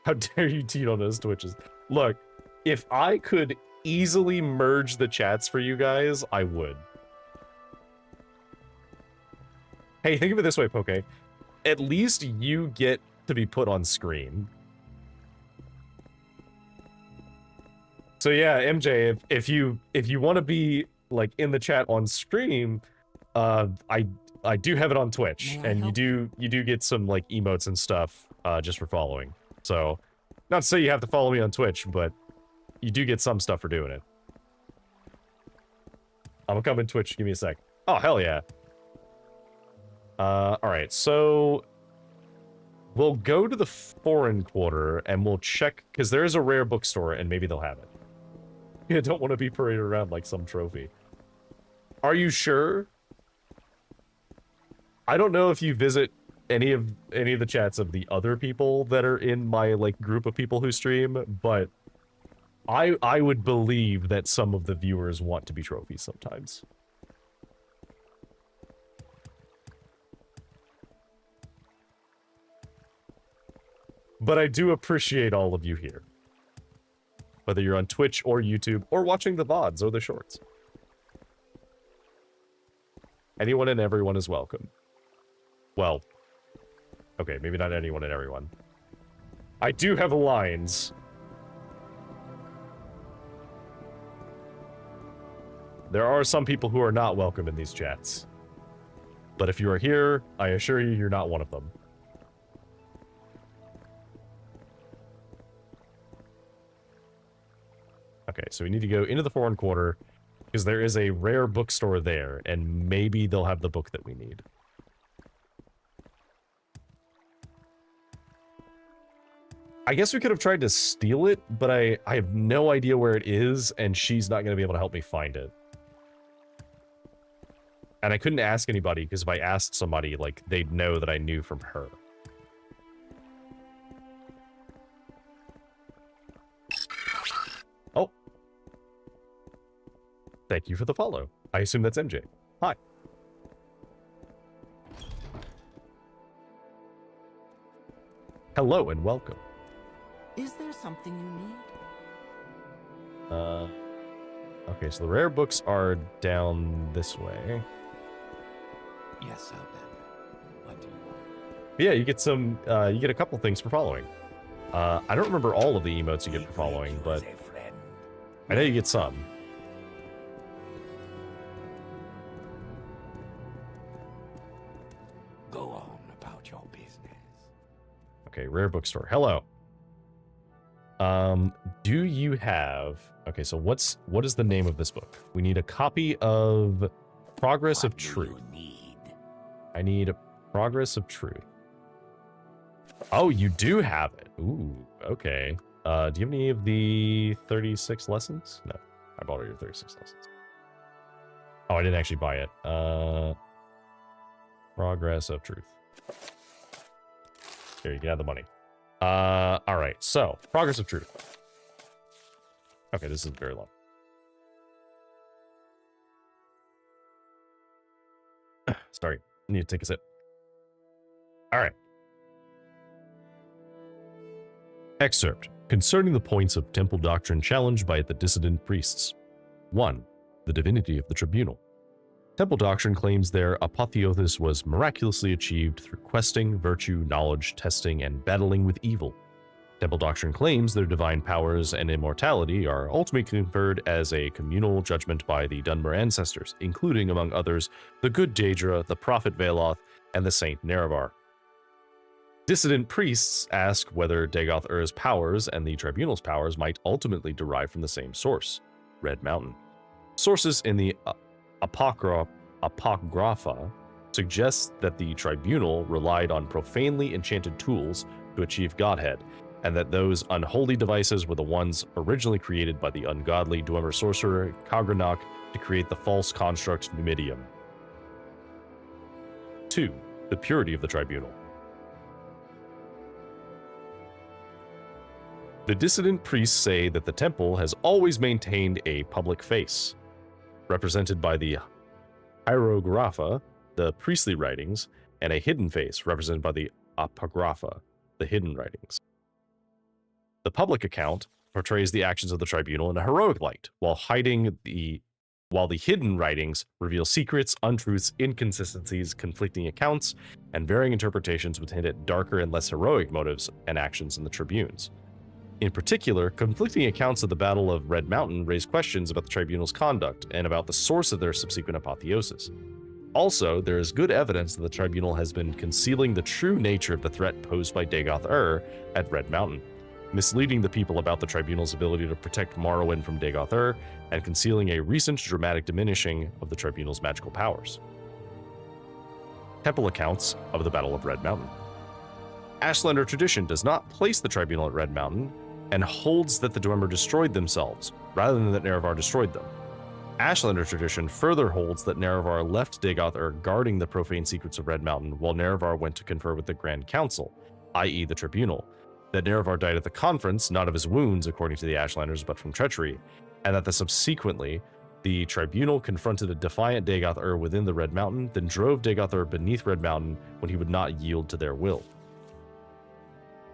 How dare you cheat on those Twitches? Look, if I could easily merge the chats for you guys, I would. Hey, think of it this way, Poke. At least you get to be put on screen. So yeah, MJ, if you want to be like in the chat on stream, I do have it on Twitch, and you do get some like emotes and stuff just for following. So, not to say you have to follow me on Twitch, but you do get some stuff for doing it. I'm gonna come in Twitch. Give me a sec. Oh hell yeah. All right, so we'll go to the foreign quarter and we'll check, because there is a rare bookstore and maybe they'll have it. I don't want to be paraded around like some trophy. Are you sure? I don't know if you visit any of the chats of the other people that are in my like group of people who stream, but I would believe that some of the viewers want to be trophies sometimes. But I do appreciate all of you here. whether you're on Twitch or YouTube or watching the VODs or the shorts. Anyone and everyone is welcome. Well, okay, maybe not anyone and everyone. I do have lines. There are some people who are not welcome in these chats. But if you are here, I assure you, you're not one of them. Okay, so we need to go into the foreign quarter, because there is a rare bookstore there, and maybe they'll have the book that we need. I guess we could have tried to steal it, but I have no idea where it is, and she's not going to be able to help me find it. And I couldn't ask anybody, because if I asked somebody, like, they'd know that I knew from her. Oh. Thank you for the follow. I assume that's MJ. Hi. Hello and welcome. Is there something you need? Okay, so the rare books are down this way. Yes, Outlander. What do you want? Yeah, you get some, you get a couple things for following. I don't remember all of the emotes you get for following, but I know you get some. Go on about your business. Okay, rare bookstore. Hello. Do you have... Okay, so what is the name of this book? We need a copy of Progress of Truth. I need Progress of Truth. Oh, you do have it. Ooh, okay. Do you have any of the 36 lessons? No, I bought all your 36 lessons. Oh, I didn't actually buy it. Progress of Truth. Here, you can have the money. All right, so Progress of Truth. Okay, this is very long. Sorry, I need to take a sip. All right. Excerpt concerning the points of temple doctrine challenged by the dissident priests. 1. The divinity of the tribunal. Temple doctrine claims their apotheosis was miraculously achieved through questing, virtue, knowledge, testing, and battling with evil. Temple doctrine claims their divine powers and immortality are ultimately conferred as a communal judgment by the Dunmer ancestors, including, among others, the good Daedra, the prophet Veloth, and the saint Nerevar. Dissident priests ask whether Dagoth Ur's powers and the tribunal's powers might ultimately derive from the same source, Red Mountain. Sources in the Apocrypha suggest that the tribunal relied on profanely enchanted tools to achieve godhead, and that those unholy devices were the ones originally created by the ungodly Dwemer sorcerer Kagranok to create the false construct Numidium. 2. The purity of the tribunal. The dissident priests say that the temple has always maintained a public face, represented by the hieroglypha, the priestly writings, and a hidden face, represented by the apocrypha, the hidden writings. The public account portrays the actions of the tribunal in a heroic light, while the hidden writings reveal secrets, untruths, inconsistencies, conflicting accounts, and varying interpretations which hint at darker and less heroic motives and actions in the tribunes. In particular, conflicting accounts of the Battle of Red Mountain raise questions about the tribunal's conduct and about the source of their subsequent apotheosis. Also, there is good evidence that the tribunal has been concealing the true nature of the threat posed by Dagoth Ur at Red Mountain, misleading the people about the tribunal's ability to protect Morrowind from Dagoth Ur, and concealing a recent dramatic diminishing of the tribunal's magical powers. Temple accounts of the Battle of Red Mountain. Ashlander tradition does not place the tribunal at Red Mountain, and holds that the Dwemer destroyed themselves, rather than that Nerevar destroyed them. Ashlander tradition further holds that Nerevar left Dagoth Ur guarding the profane secrets of Red Mountain while Nerevar went to confer with the Grand Council, i.e. the Tribunal, that Nerevar died at the conference, not of his wounds according to the Ashlanders, but from treachery, and that subsequently, the Tribunal confronted a defiant Dagoth Ur within the Red Mountain, then drove Dagoth Ur beneath Red Mountain when he would not yield to their will.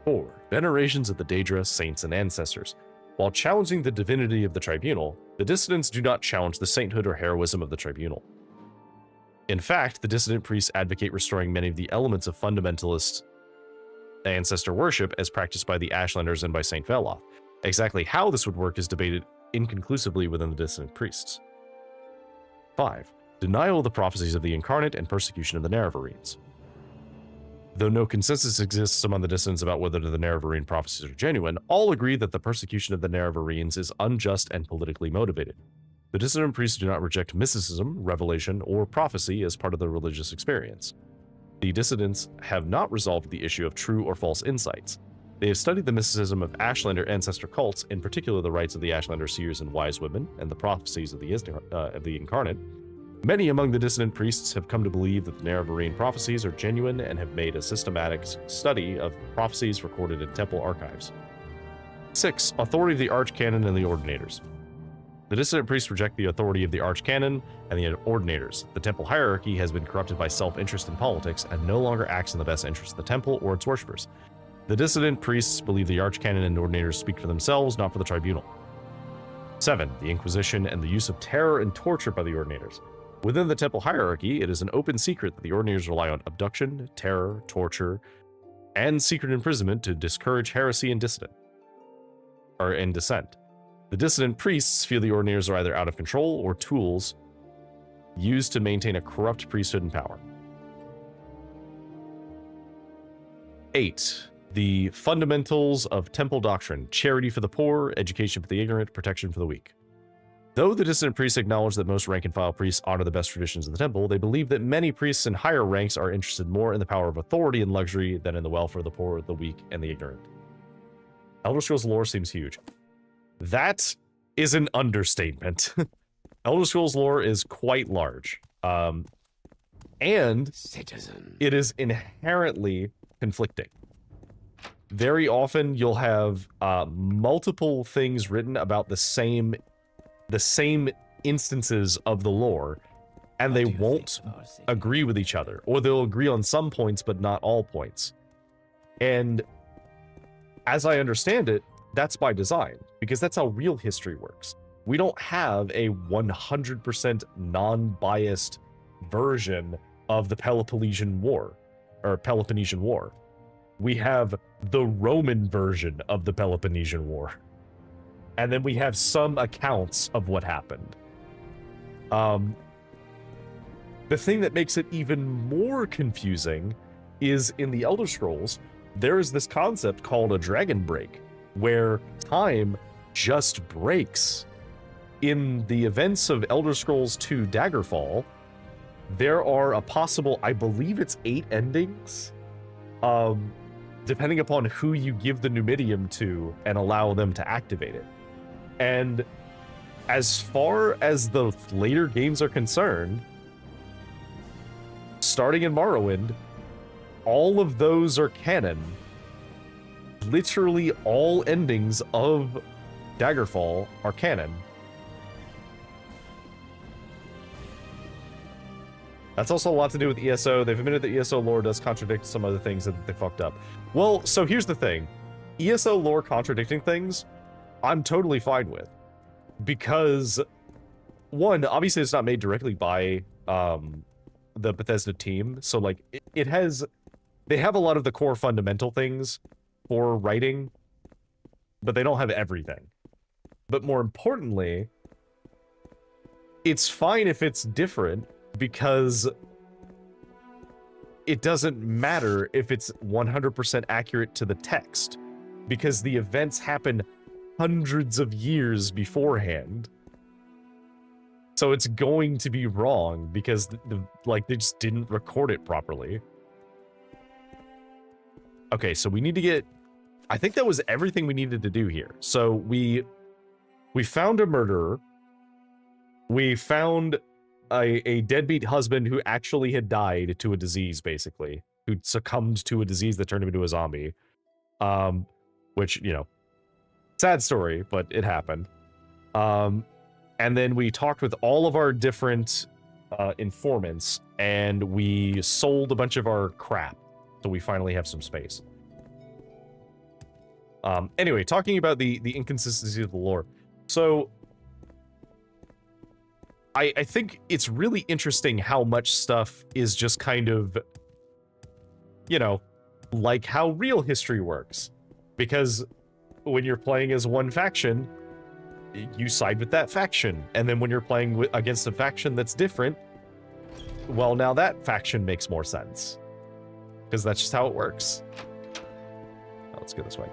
4. Venerations of the Daedra, Saints, and Ancestors. While challenging the divinity of the tribunal, the dissidents do not challenge the sainthood or heroism of the tribunal. In fact, the dissident priests advocate restoring many of the elements of fundamentalist ancestor worship as practiced by the Ashlanders and by Saint Veloth. Exactly how this would work is debated inconclusively within the dissident priests. 5. Denial of the prophecies of the Incarnate and persecution of the Nerevarines. Though no consensus exists among the dissidents about whether the Nerevarine prophecies are genuine, all agree that the persecution of the Nerevarines is unjust and politically motivated. The dissident priests do not reject mysticism, revelation, or prophecy as part of the religious experience. The dissidents have not resolved the issue of true or false insights. They have studied the mysticism of Ashlander ancestor cults, in particular the rites of the Ashlander seers and wise women, and the prophecies of the Incarnate. Many among the dissident priests have come to believe that the Nerevarine prophecies are genuine and have made a systematic study of prophecies recorded in temple archives. 6. Authority of the Archcanon and the Ordinators. The dissident priests reject the authority of the Archcanon and the Ordinators. The temple hierarchy has been corrupted by self-interest in politics and no longer acts in the best interest of the temple or its worshippers. The dissident priests believe the Archcanon and Ordinators speak for themselves, not for the tribunal. 7. The Inquisition and the use of terror and torture by the Ordinators. Within the temple hierarchy, it is an open secret that the Ordinators rely on abduction, terror, torture, and secret imprisonment to discourage heresy and dissent. The dissident priests feel the Ordinators are either out of control or tools used to maintain a corrupt priesthood and power. 8. The fundamentals of temple doctrine: charity for the poor, education for the ignorant, protection for the weak. Though the dissident priests acknowledge that most rank-and-file priests honor the best traditions of the temple, they believe that many priests in higher ranks are interested more in the power of authority and luxury than in the welfare of the poor, the weak, and the ignorant. Elder Scrolls lore seems huge. That is an understatement. Elder Scrolls lore is quite large. And Citizen. it is inherently conflicting. Very often you'll have multiple things written about the same instances of the lore, and they won't agree with each other, or they'll agree on some points but not all points. And as I understand it, that's by design, because that's how real history works. We don't have a 100% non-biased version of the Peloponnesian War. We have the Roman version of the Peloponnesian War. And then we have some accounts of what happened. The thing that makes it even more confusing is in the Elder Scrolls, there is this concept called a dragon break, where time just breaks. In the events of Elder Scrolls II Daggerfall, there are a possible, I believe it's 8 endings, depending upon who you give the Numidium to and allow them to activate it. And as far as the later games are concerned, starting in Morrowind, all of those are canon. Literally all endings of Daggerfall are canon. That's also a lot to do with ESO. They've admitted that ESO lore does contradict some other things that they fucked up. Well, so here's the thing. ESO lore contradicting things, I'm totally fine with. Because, one, obviously it's not made directly by the Bethesda team. So, like, it has... They have a lot of the core fundamental things for writing, but they don't have everything. But more importantly, it's fine if it's different, because it doesn't matter if it's 100% accurate to the text, because the events happen hundreds of years beforehand. So it's going to be wrong because they just didn't record it properly. Okay, so we need to get... I think that was everything we needed to do here. So we found a murderer. We found a deadbeat husband who actually had died to a disease, basically. Who succumbed to a disease that turned him into a zombie. Which, you know, sad story, but it happened. And then we talked with all of our different informants, and we sold a bunch of our crap. So we finally have some space. Anyway, talking about the inconsistency of the lore. So, I think it's really interesting how much stuff is just kind of, you know, like how real history works. Because when you're playing as one faction, you side with that faction. And then when you're playing against a faction that's different, well, now that faction makes more sense. Because that's just how it works. Oh, let's go this way.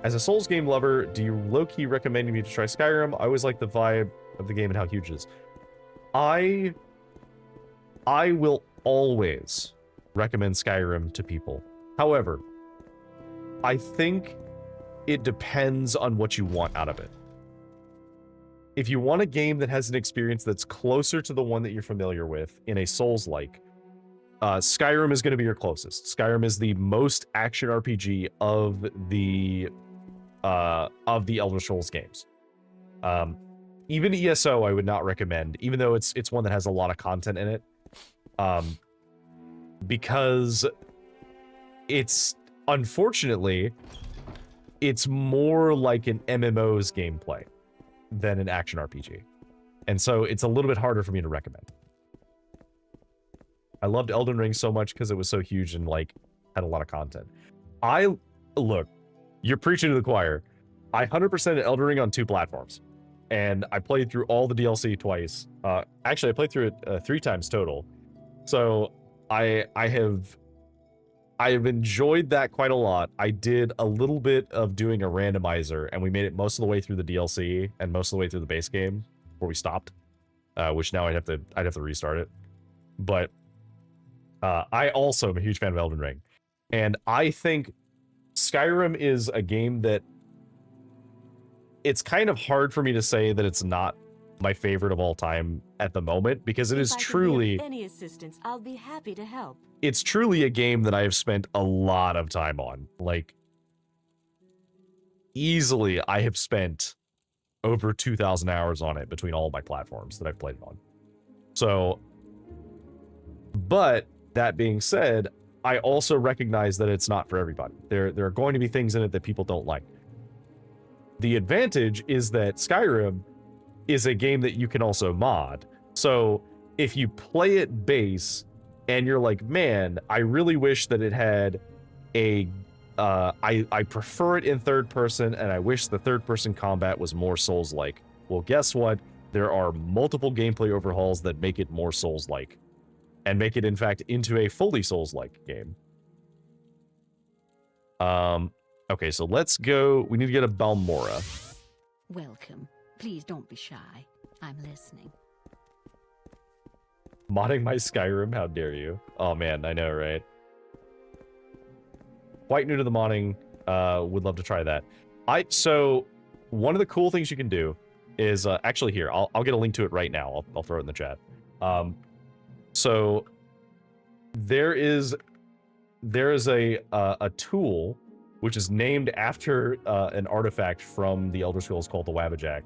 As a Souls game lover, do you low-key recommend me to try Skyrim? I always like the vibe of the game and how huge it is. I will always recommend Skyrim to people. However, I think it depends on what you want out of it. If you want a game that has an experience that's closer to the one that you're familiar with in a Souls-like, Skyrim is going to be your closest. Skyrim is the most action RPG of the Elder Scrolls games. Even ESO I would not recommend, even though it's one that has a lot of content in it. Because it's, unfortunately, it's more like an MMO's gameplay than an action RPG. And so it's a little bit harder for me to recommend. I loved Elden Ring so much because it was so huge and like had a lot of content. Look, you're preaching to the choir. I 100%ed Elden Ring on 2 platforms. And I played through all the DLC twice. Actually, I played through it 3 times total. So I have enjoyed that quite a lot. I did a little bit of doing a randomizer, and we made it most of the way through the DLC and most of the way through the base game before we stopped. Which now I'd have to restart it. But I also am a huge fan of Elden Ring. And I think Skyrim is a game that it's kind of hard for me to say that it's not my favorite of all time at the moment, because it is truly any assistance, I'll be happy to help. It's truly a game that I have spent a lot of time on. Like, easily I have spent over 2,000 hours on it between all of my platforms that I've played it on. So, but that being said, I also recognize that it's not for everybody. There are going to be things in it that people don't like. The advantage is that Skyrim is a game that you can also mod. So if you play it base and you're like, man, I really wish that it had a, I prefer it in third person and I wish the third person combat was more Souls-like. Well, guess what? There are multiple gameplay overhauls that make it more Souls-like and make it, in fact, into a fully Souls-like game. Okay, so let's go. We need to get a Balmora. Welcome. Please don't be shy. I'm listening. Modding my Skyrim? How dare you? Oh man, I know, right? Quite new to the modding. Would love to try that. So one of the cool things you can do is actually here. I'll get a link to it right now. I'll throw it in the chat. So there is a tool which is named after an artifact from the Elder Scrolls called the Wabbajack.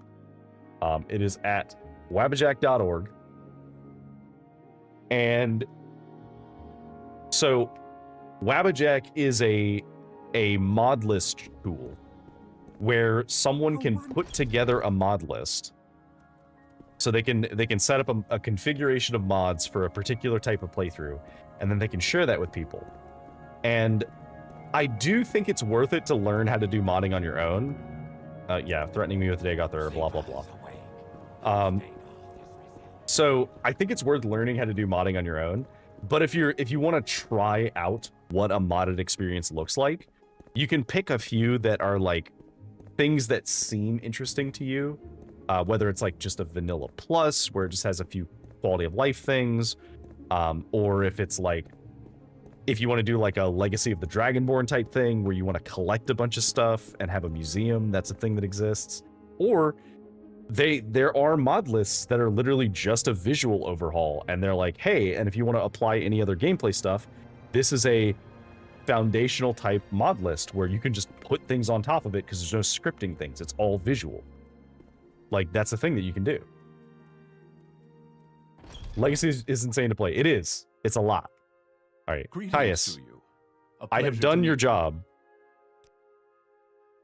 It is at wabbajack.org. And so Wabbajack is a mod list tool where someone can put together a mod list. So they can set up a configuration of mods for a particular type of playthrough, and then they can share that with people. And I do think it's worth it to learn how to do modding on your own. Yeah, threatening me with Deckard there, blah, blah, blah. So I think it's worth learning how to do modding on your own. But if you want to try out what a modded experience looks like, you can pick a few that are like things that seem interesting to you. Whether it's like just a vanilla plus where it just has a few quality of life things, or if it's like, if you want to do like a Legacy of the Dragonborn type thing where you want to collect a bunch of stuff and have a museum, that's a thing that exists. Or there are mod lists that are literally just a visual overhaul, and they're like, hey, and if you want to apply any other gameplay stuff, this is a foundational type mod list where you can just put things on top of it because there's no scripting things. It's all visual. Like, that's a thing that you can do. Legacy is insane to play. It is. It's a lot. All right, Caius, I have done your job.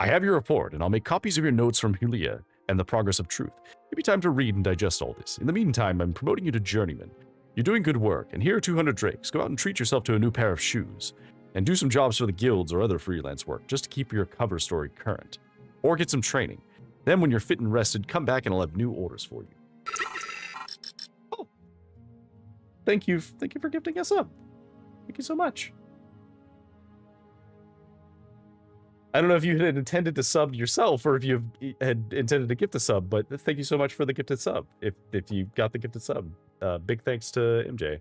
I have your report, and I'll make copies of your notes from Hulia and the progress of truth. Give me time to read and digest all this. In the meantime, I'm promoting you to journeyman. You're doing good work, and here are 200 drakes. Go out and treat yourself to a new pair of shoes, and do some jobs for the guilds or other freelance work, just to keep your cover story current. Or get some training. Then when you're fit and rested, come back and I'll have new orders for you. Oh. Thank you for gifting us up. Thank you so much. I don't know if you had intended to sub yourself or if you had intended to gift a sub, but thank you so much for the gifted sub. If you got the gifted sub, big thanks to MJ.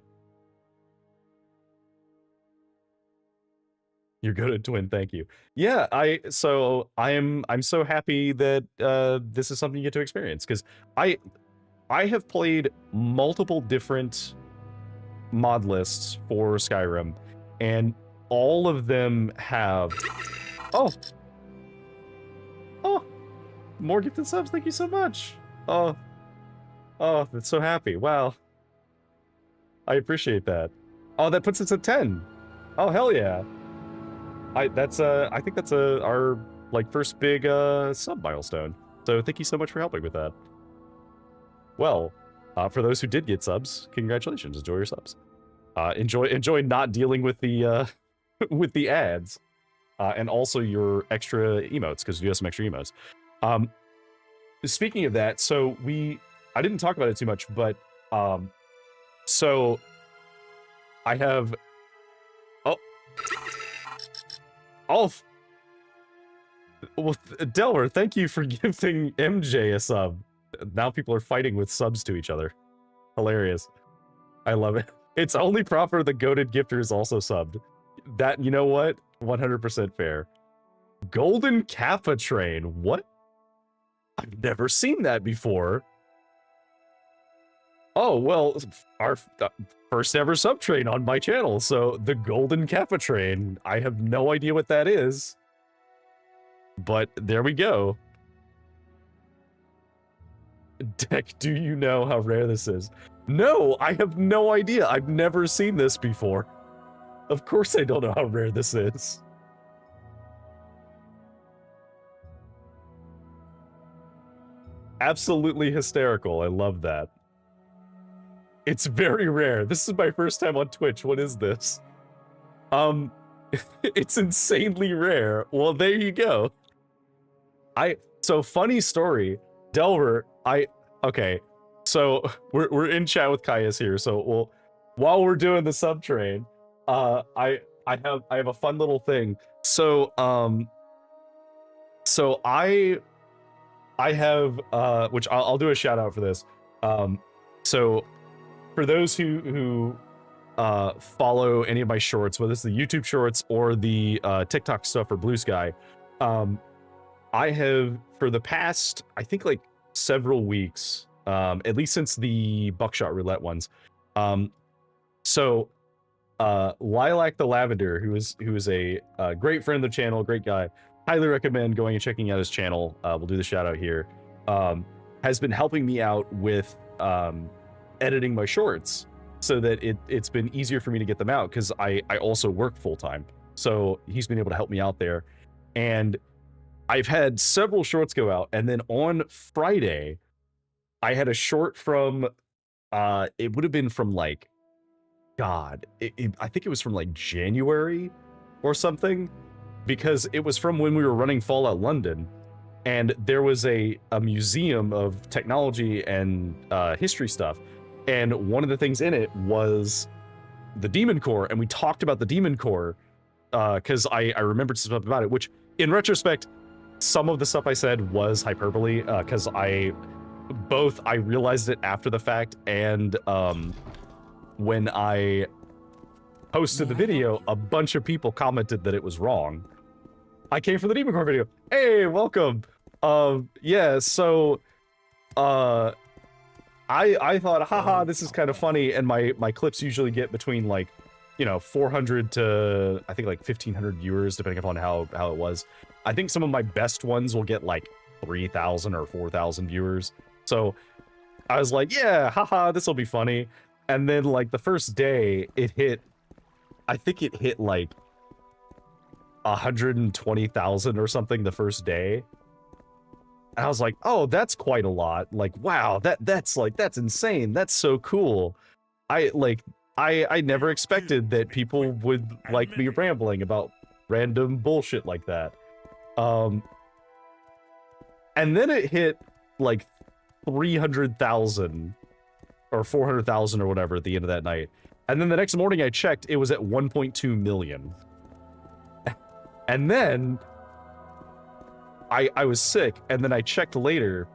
You're good at twin, thank you. Yeah, I'm so happy that this is something you get to experience, because I have played multiple different mod lists for Skyrim, and all of them have Oh, more gifted subs. Thank you so much. Oh, that's so happy. Wow. I appreciate that. Oh, that puts us at 10. Oh, hell yeah. I think that's our like first big sub milestone. So thank you so much for helping with that. Well, for those who did get subs, congratulations. Enjoy your subs. Enjoy not dealing with the with the ads. And also your extra emotes, because you have some extra emotes. Speaking of that, so I didn't talk about it too much, but so I have well, Delver, thank you for gifting MJ a sub. Now people are fighting with subs to each other. Hilarious. I love it. It's only proper the goated gifter is also subbed. That, you know what? 100% fair. Golden Kappa train. What? I've never seen that before. Oh, well, our first ever sub train on my channel. So the Golden Kappa train. I have no idea what that is. But there we go. Deck, do you know how rare this is? No, I have no idea. I've never seen this before. Of course I don't know how rare this is. Absolutely hysterical. I love that. It's very rare. This is my first time on Twitch. What is this? It's insanely rare. Well, there you go. So funny story. Delver, okay. So we're in chat with Caius here. So while we're doing the sub train, I have a fun little thing. So I have which I'll do a shout out for this. So for those who follow any of my shorts, whether it's the YouTube shorts or the TikTok stuff or Blue Sky, I have for the past I think like several weeks, at least since the Buckshot Roulette ones, Lilac the Lavender, who is a great friend of the channel, great guy, highly recommend going and checking out his channel. We'll do the shout out here. Has been helping me out with editing my shorts so that it's been easier for me to get them out, because I also work full time. So he's been able to help me out there, and I've had several shorts go out, and then on Friday I had a short from it would have been from like I think it was from like January or something, because it was from when we were running Fallout London, and there was a museum of technology and history stuff, and one of the things in it was the Demon Core, and we talked about the Demon Core because I remembered stuff about it, which in retrospect some of the stuff I said was hyperbole, because I realized it after the fact, and when I posted the video, a bunch of people commented that it was wrong. I came from the Demon Core video. Hey, welcome. Yeah, so I thought, haha, this is kind of funny, and my clips usually get between like, 400 to I think like 1,500 viewers, depending upon how it was. I think some of my best ones will get like 3,000 or 4,000 viewers. So I was like, yeah, haha, this will be funny. And then like the first day it hit, I think it hit like 120,000 or something the first day. And I was like, oh, that's quite a lot. Like, wow, that's insane. That's so cool. I never expected that people would like me rambling about random bullshit like that. And then it hit like 300,000 or 400,000 or whatever at the end of that night. And then the next morning I checked, it was at 1.2 million. And then I was sick, and then I checked later,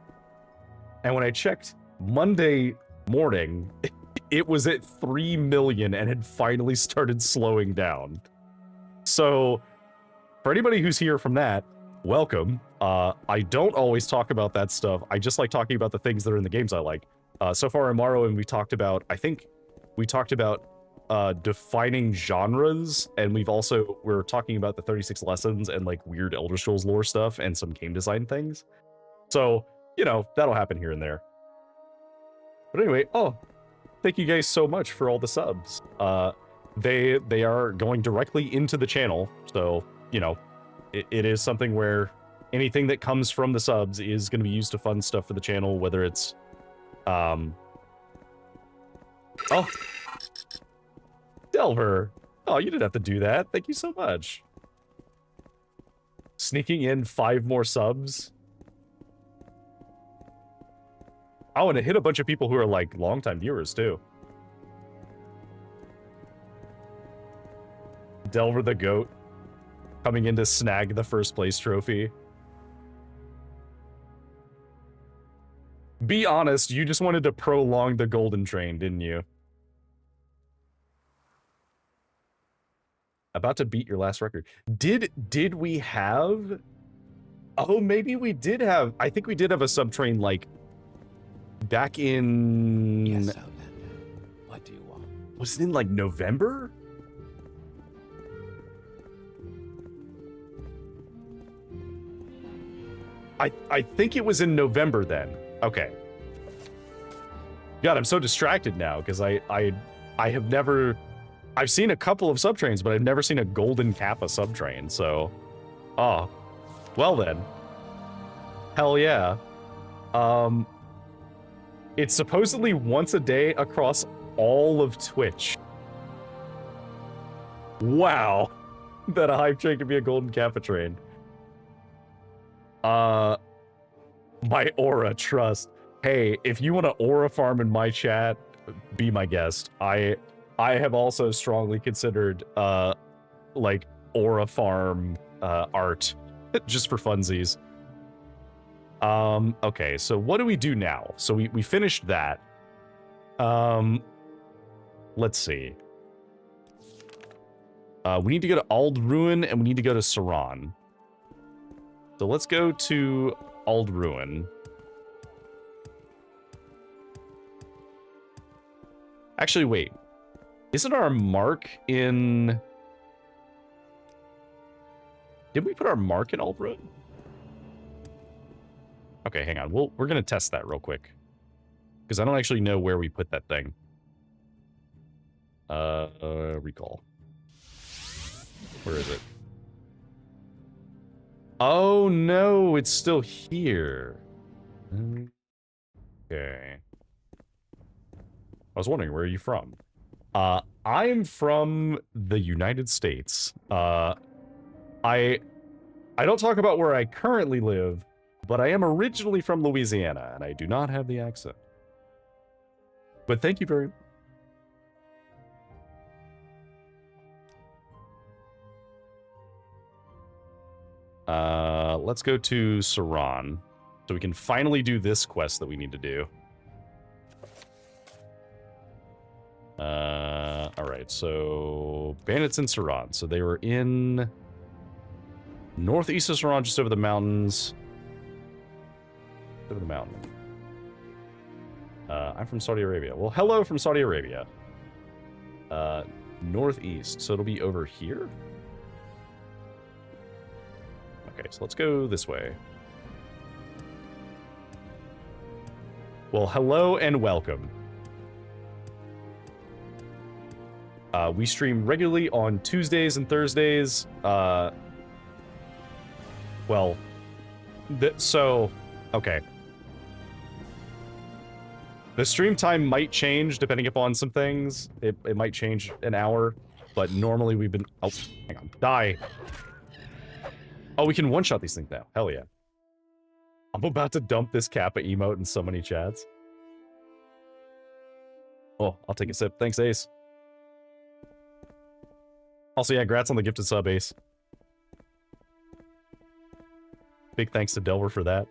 and when I checked Monday morning, it was at 3 million and had finally started slowing down. So, for anybody who's here from that, welcome. I don't always talk about that stuff. I just like talking about the things that are in the games I like. So far in Morrowind, we talked about, I think, we talked about defining genres, and we're talking about the 36 lessons and like weird Elder Scrolls lore stuff and some game design things. So, you know, that'll happen here and there. But anyway, thank you guys so much for all the subs. They are going directly into the channel, so, you know, it is something where anything that comes from the subs is going to be used to fund stuff for the channel, whether it's Delver! Oh, you didn't have to do that. Thank you so much. Sneaking in 5 more subs. Oh, and it hit a bunch of people who are, like, longtime viewers, too. Delver the Goat coming in to snag the first place trophy. Be honest, you just wanted to prolong the golden train, didn't you? About to beat your last record. Did we have... Oh, maybe we did have... I think we did have a subtrain, like, back in... Yes, Outlander. What do you want? Was it in, like, November? I think it was in November then. Okay. God, I'm so distracted now, because I have never... I've seen a couple of subtrains, but I've never seen a golden Kappa subtrain, so... Oh. Well then. Hell yeah. It's supposedly once a day across all of Twitch. Wow. That a hype train could be a golden Kappa train. My aura, trust. Hey, if you want to aura farm in my chat, be my guest. I have also strongly considered, like, aura farm art, just for funsies. Okay, so what do we do now? So we finished that. Let's see. We need to go to Aldruin, and we need to go to Saran. So let's go to Aldruin. Actually, wait. Isn't our mark in... Did we put our mark in Aldruin? Okay, hang on. We're going to test that real quick. Because I don't actually know where we put that thing. Recall. Where is it? Oh, no, it's still here. Okay. I was wondering, where are you from? I'm from the United States. I don't talk about where I currently live, but I am originally from Louisiana, and I do not have the accent. But thank you very much. Let's go to Saran, so we can finally do this quest that we need to do. Alright, so bandits in Saran. So they were in northeast of Saran, just over the mountains. Over the mountain. I'm from Saudi Arabia. Well, hello from Saudi Arabia. Northeast, so it'll be over here? Okay, so let's go this way. Well, hello and welcome. We stream regularly on Tuesdays and Thursdays. Well, so, okay. The stream time might change depending upon some things. It might change an hour, but normally we've been... Oh, hang on. Die. Oh, we can one-shot these things now. Hell yeah. I'm about to dump this Kappa emote in so many chats. Oh, I'll take a sip. Thanks, Ace. Also, yeah, congrats on the gifted sub, Ace. Big thanks to Delver for that.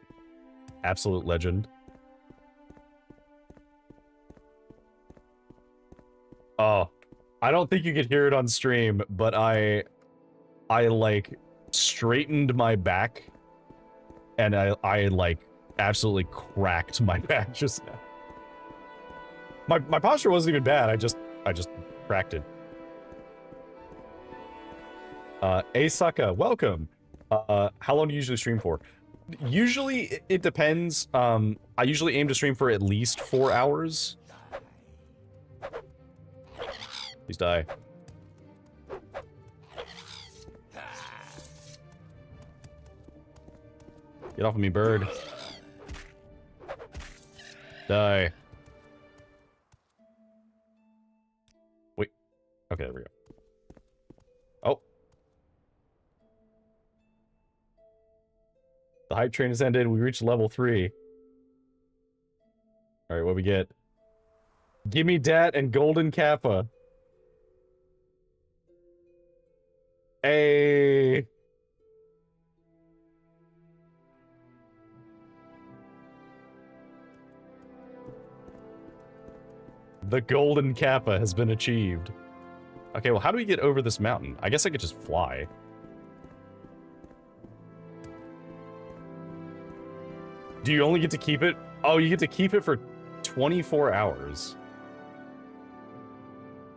Absolute legend. Oh, I don't think you could hear it on stream, but I like straightened my back and I like absolutely cracked my back just now. My posture wasn't even bad. I just cracked it. Asaka, welcome. How long do you usually stream for? Usually it depends. I usually aim to stream for at least 4 hours. Please die. Get off of me, bird. Die. Wait. Okay, there we go. Oh. The hype train has ended. We reached level 3. Alright, what we get? Gimme Dat and Golden Kappa. Hey. The Golden Kappa has been achieved. Okay, well, how do we get over this mountain? I guess I could just fly. Do you only get to keep it? Oh, you get to keep it for 24 hours.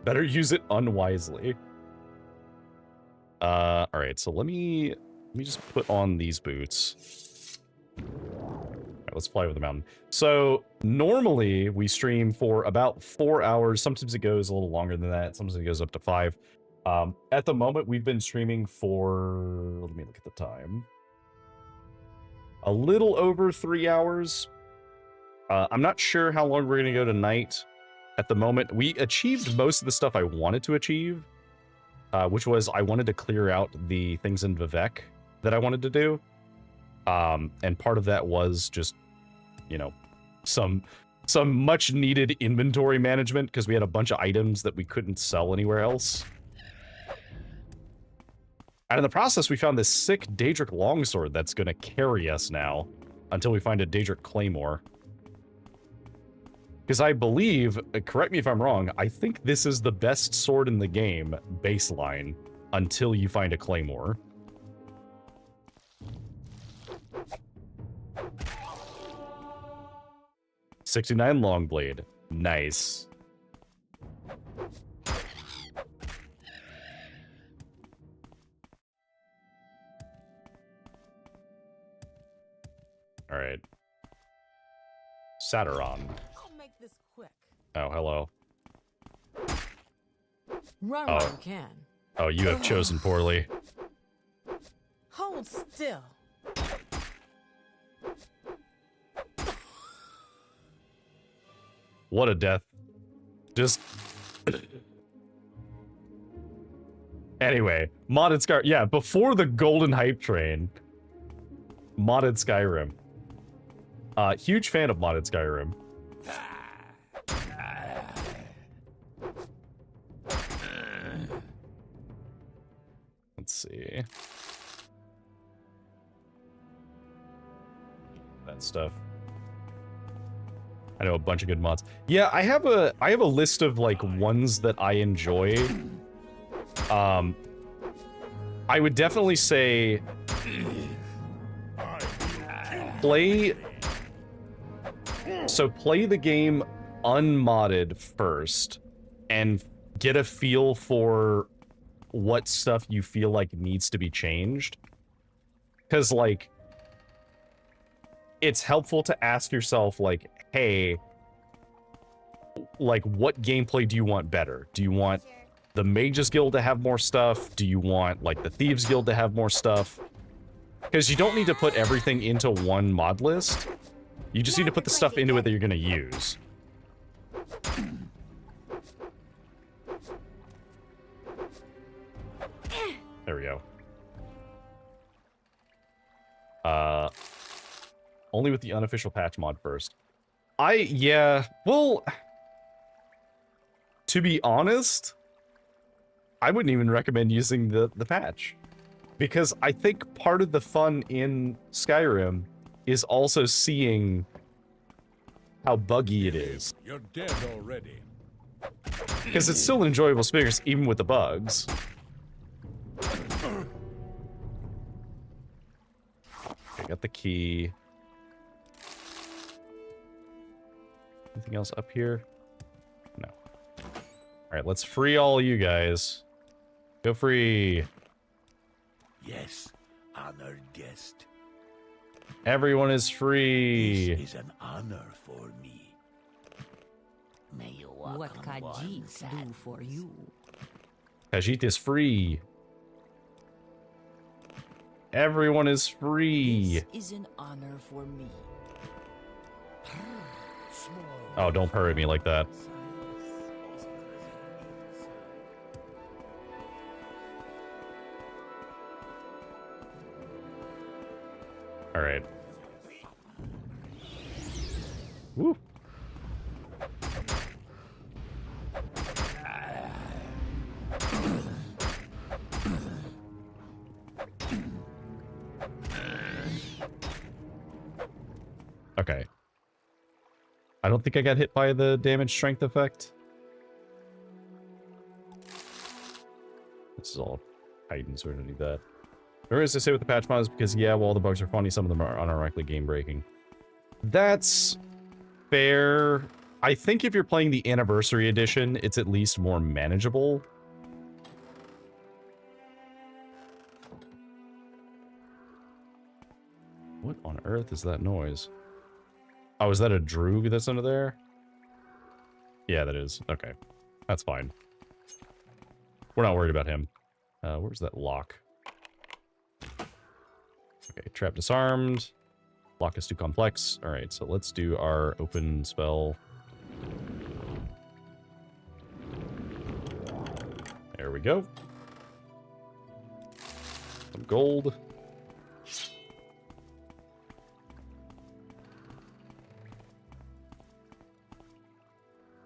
Better use it unwisely. Alright, so let me just put on these boots. Alright, let's fly over the mountain. So, normally, we stream for about 4 hours. Sometimes it goes a little longer than that. Sometimes it goes up to 5. At the moment, we've been streaming for... Let me look at the time. A little over 3 hours. I'm not sure how long we're going to go tonight. At the moment, we achieved most of the stuff I wanted to achieve. Which was, I wanted to clear out the things in Vivec that I wanted to do. And part of that was just, you know, some much needed inventory management, because we had a bunch of items that we couldn't sell anywhere else. And in the process, we found this sick Daedric longsword that's going to carry us now until we find a Daedric claymore. Because I believe, correct me if I'm wrong, I think this is the best sword in the game, baseline, until you find a claymore. '69 Longblade. Nice. Alright. Satyron. This quick. Oh, hello. Run oh. while you can. Oh, you have chosen poorly. Hold still. What a death. Just... Anyway, modded Skyrim. Yeah, before the golden hype train, modded Skyrim. Huge fan of modded Skyrim. Let's see. That stuff. I know a bunch of good mods. Yeah, I have a list of like ones that I enjoy. I would definitely say play the game unmodded first and get a feel for what stuff you feel like needs to be changed. Because, like, it's helpful to ask yourself, like, hey, like, what gameplay do you want better? Do you want the Mages Guild to have more stuff? Do you want, like, the Thieves Guild to have more stuff? Because you don't need to put everything into one mod list. You just need to put the stuff into it that you're going to use. There we go. Only with the unofficial patch mod first. Yeah, well, to be honest, I wouldn't even recommend using the patch. Because I think part of the fun in Skyrim is also seeing how buggy it is. You're dead already. Because it's still an enjoyable experience, even with the bugs. Okay, got the key. Anything else up here? No. Alright, let's free all you guys. Go free. Yes, honored guest. Everyone is free. This is an honor for me. May you walk What on can one Jeez sad do for you? Khajiit is free. Everyone is free. This is an honor for me. Oh, don't purr at me like that. All right. Woo. Okay. I don't think I got hit by the damage strength effect. This is all heightened, so we don't need that. Or as I say with the patch mods, because yeah, while the bugs are funny, some of them are unironically game breaking. That's fair. I think if you're playing the Anniversary Edition, it's at least more manageable. What on earth is that noise? Oh, is that a Droog that's under there? Yeah, that is. Okay. That's fine. We're not worried about him. Where's that lock? Okay, trap disarmed. Lock is too complex. Alright, so let's do our open spell. There we go. Some gold.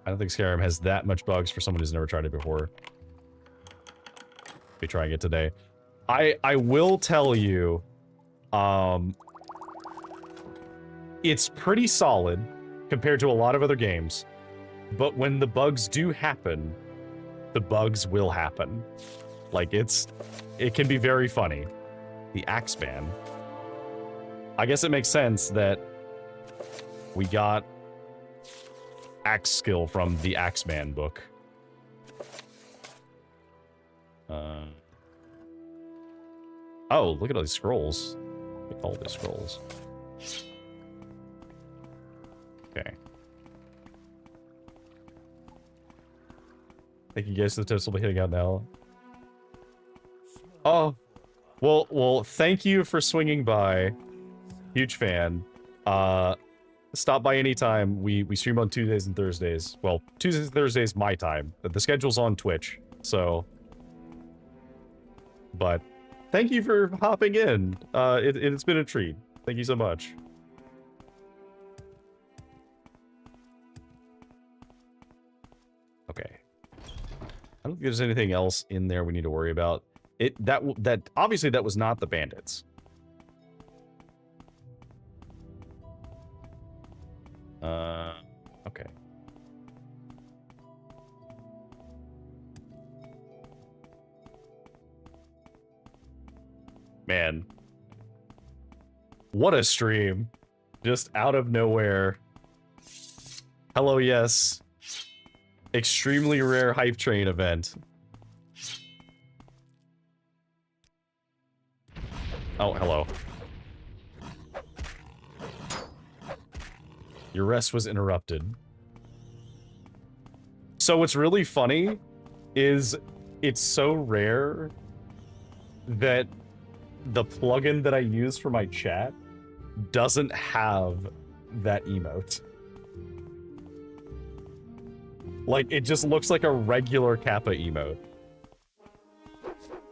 I don't think Skyrim has that much bugs for someone who's never tried it before. Be trying it today. I will tell you, it's pretty solid compared to a lot of other games, but when the bugs do happen, the bugs will happen. Like, it can be very funny. The Axeman. I guess it makes sense that we got axe skill from the Axeman book. Oh, look at all these scrolls. Look at all these scrolls. Okay. Thank you guys for the tips. We'll be hitting out now. Oh, well, thank you for swinging by. Huge fan. Stop by anytime. We stream on Tuesdays and Thursdays. Well, Tuesdays and Thursdays my time. The schedule's on Twitch, so. But thank you for hopping in. It's been a treat. Thank you so much. Okay. I don't think there's anything else in there we need to worry about. That obviously that was not the bandits. Okay. Man. What a stream. Just out of nowhere. Hello, yes. Extremely rare hype train event. Oh, hello. Your rest was interrupted. So what's really funny is it's so rare that the plugin that I use for my chat doesn't have that emote. Like, it just looks like a regular Kappa emote.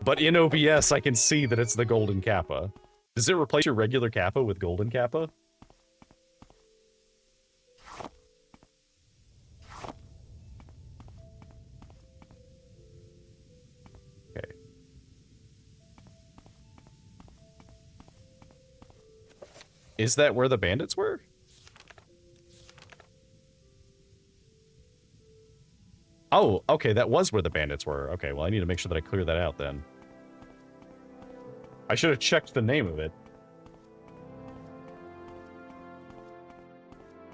But in OBS, I can see that it's the golden Kappa. Does it replace your regular Kappa with golden Kappa? Okay. Is that where the bandits were? Oh, okay, that was where the bandits were. Okay, well, I need to make sure that I clear that out then. I should have checked the name of it.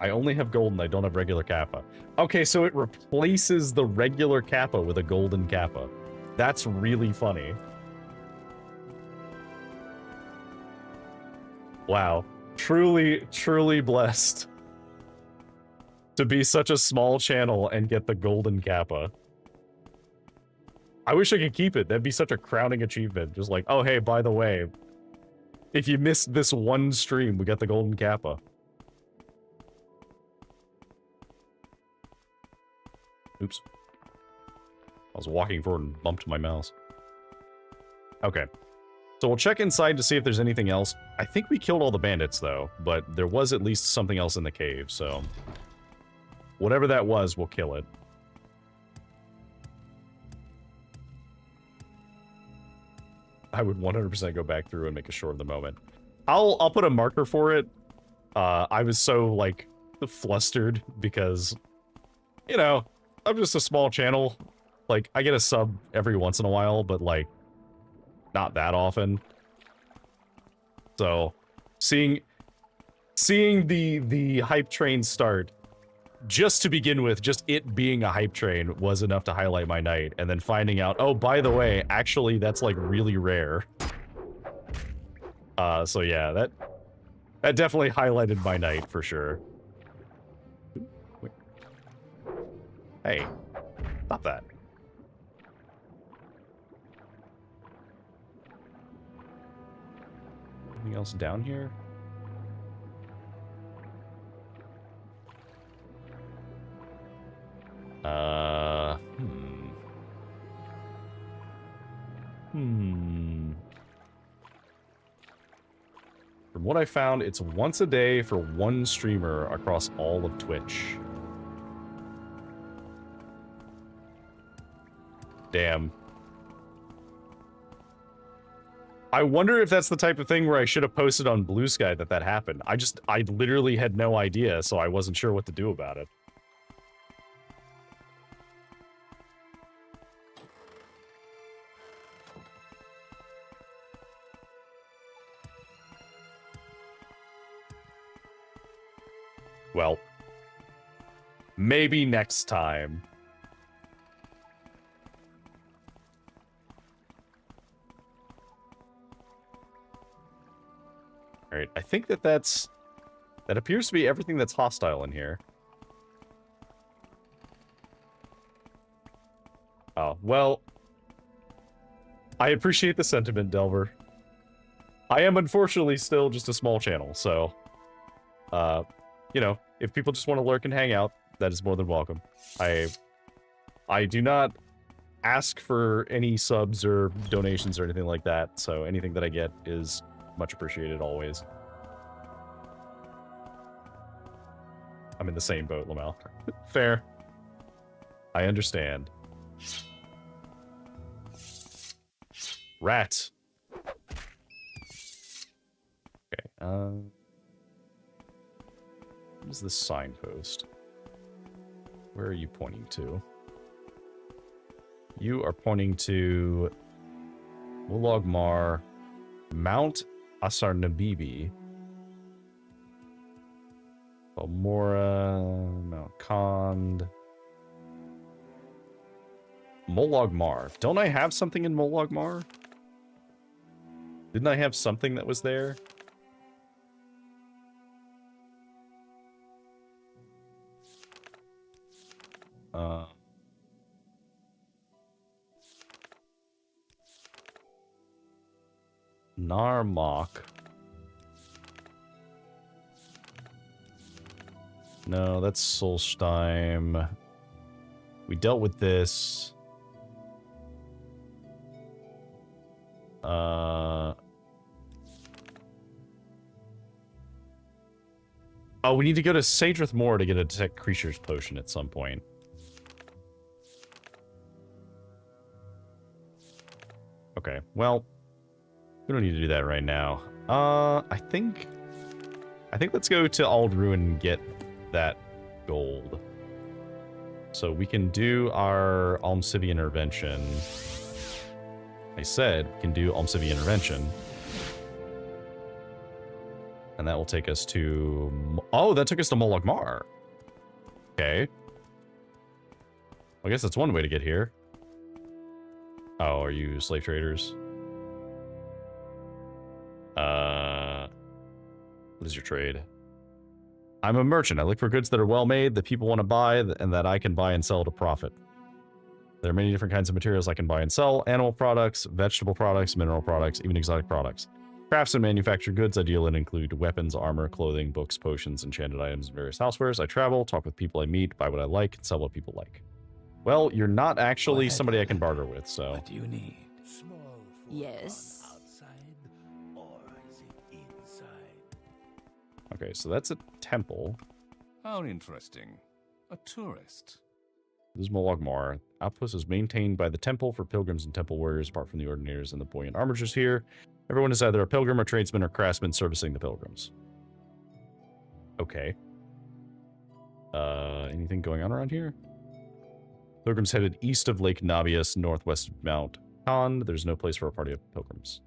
I only have golden, I don't have regular Kappa. Okay, so it replaces the regular Kappa with a golden Kappa. That's really funny. Wow. Truly, truly blessed to be such a small channel and get the golden Kappa. I wish I could keep it. That'd be such a crowning achievement. Just like, oh hey, by the way, if you missed this one stream, we got the golden Kappa. Oops. I was walking forward and bumped my mouse. Okay. So we'll check inside to see if there's anything else. I think we killed all the bandits, though, but there was at least something else in the cave, so... whatever that was, we'll kill it. I would 100% go back through and make a short of the moment. I'll put a marker for it. I was so, like, flustered because, you know, I'm just a small channel. Like, I get a sub every once in a while, but, like, not that often. So, seeing the hype train start, just to begin with, just it being a hype train was enough to highlight my night, and then finding out, oh, by the way, actually, that's, like, really rare. So yeah, that definitely highlighted my night, for sure. Hey, stop that. Anything else down here? From what I found, it's once a day for one streamer across all of Twitch. Damn. I wonder if that's the type of thing where I should have posted on Blue Sky that happened. I literally had no idea, so I wasn't sure what to do about it. Well, maybe next time. Alright, I think that appears to be everything that's hostile in here. Oh, well, I appreciate the sentiment, Delver. I am unfortunately still just a small channel, so, you know, if people just want to lurk and hang out, that is more than welcome. I do not ask for any subs or donations or anything like that, so anything that I get is much appreciated always. I'm in the same boat, Lamel. Fair. I understand. Rat. Okay, what is this signpost? Where are you pointing to? You are pointing to Mulogmar, Mount Asarnabibi, Balmora, Mount Kond, Mulogmar. Don't I have something in Mulogmar? Didn't I have something that was there? Narmok. No, that's Solstheim. We dealt with this. Oh, we need to go to Sadrith Moor to get a Detect Creatures potion at some point. Okay, well, we don't need to do that right now. I think let's go to Aldruin and get that gold. So we can do our Almcivian Intervention. I said we can do Almcivian Intervention. And that will take us to... Oh, that took us to Molag Mar. Okay. I guess that's one way to get here. Oh, are you slave traders? What is your trade? I'm a merchant. I look for goods that are well made, that people want to buy, and that I can buy and sell at a profit. There are many different kinds of materials I can buy and sell. Animal products, vegetable products, mineral products, even exotic products. Crafts and manufactured goods I deal in include weapons, armor, clothing, books, potions, enchanted items, and various housewares. I travel, talk with people I meet, buy what I like, and sell what people like. Well, you're not actually somebody I can barter with, so... What do you need? Yes. Outside, or is it inside? Okay, so that's a temple. How interesting. A tourist. This is Molag Mar. Outpost is maintained by the temple for pilgrims and temple warriors, apart from the ordinators and the buoyant armigers here. Everyone is either a pilgrim, or tradesman, or craftsman servicing the pilgrims. Okay. Anything going on around here? Pilgrims headed east of Lake Nabius, northwest of Mount Khan. There's no place for a party of pilgrims.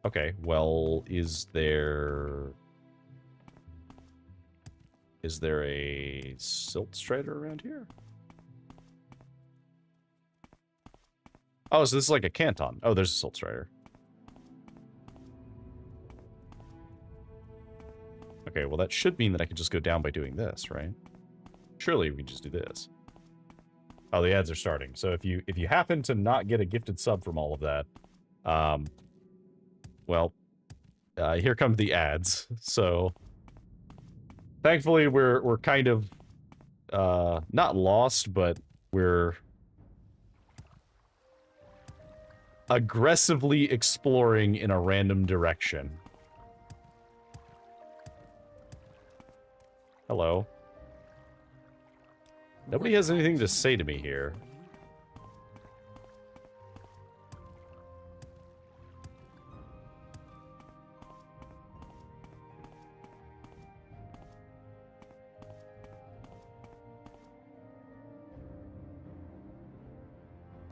Okay, well, is there a silt strider around here? Oh, so this is like a canton. Oh, there's a silt strider. Okay, well that should mean that I can just go down by doing this, right? Surely we can just do this. Oh, the ads are starting. So if you happen to not get a gifted sub from all of that, well, here come the ads. So thankfully we're kind of not lost, but we're aggressively exploring in a random direction. Hello. Nobody has anything to say to me here.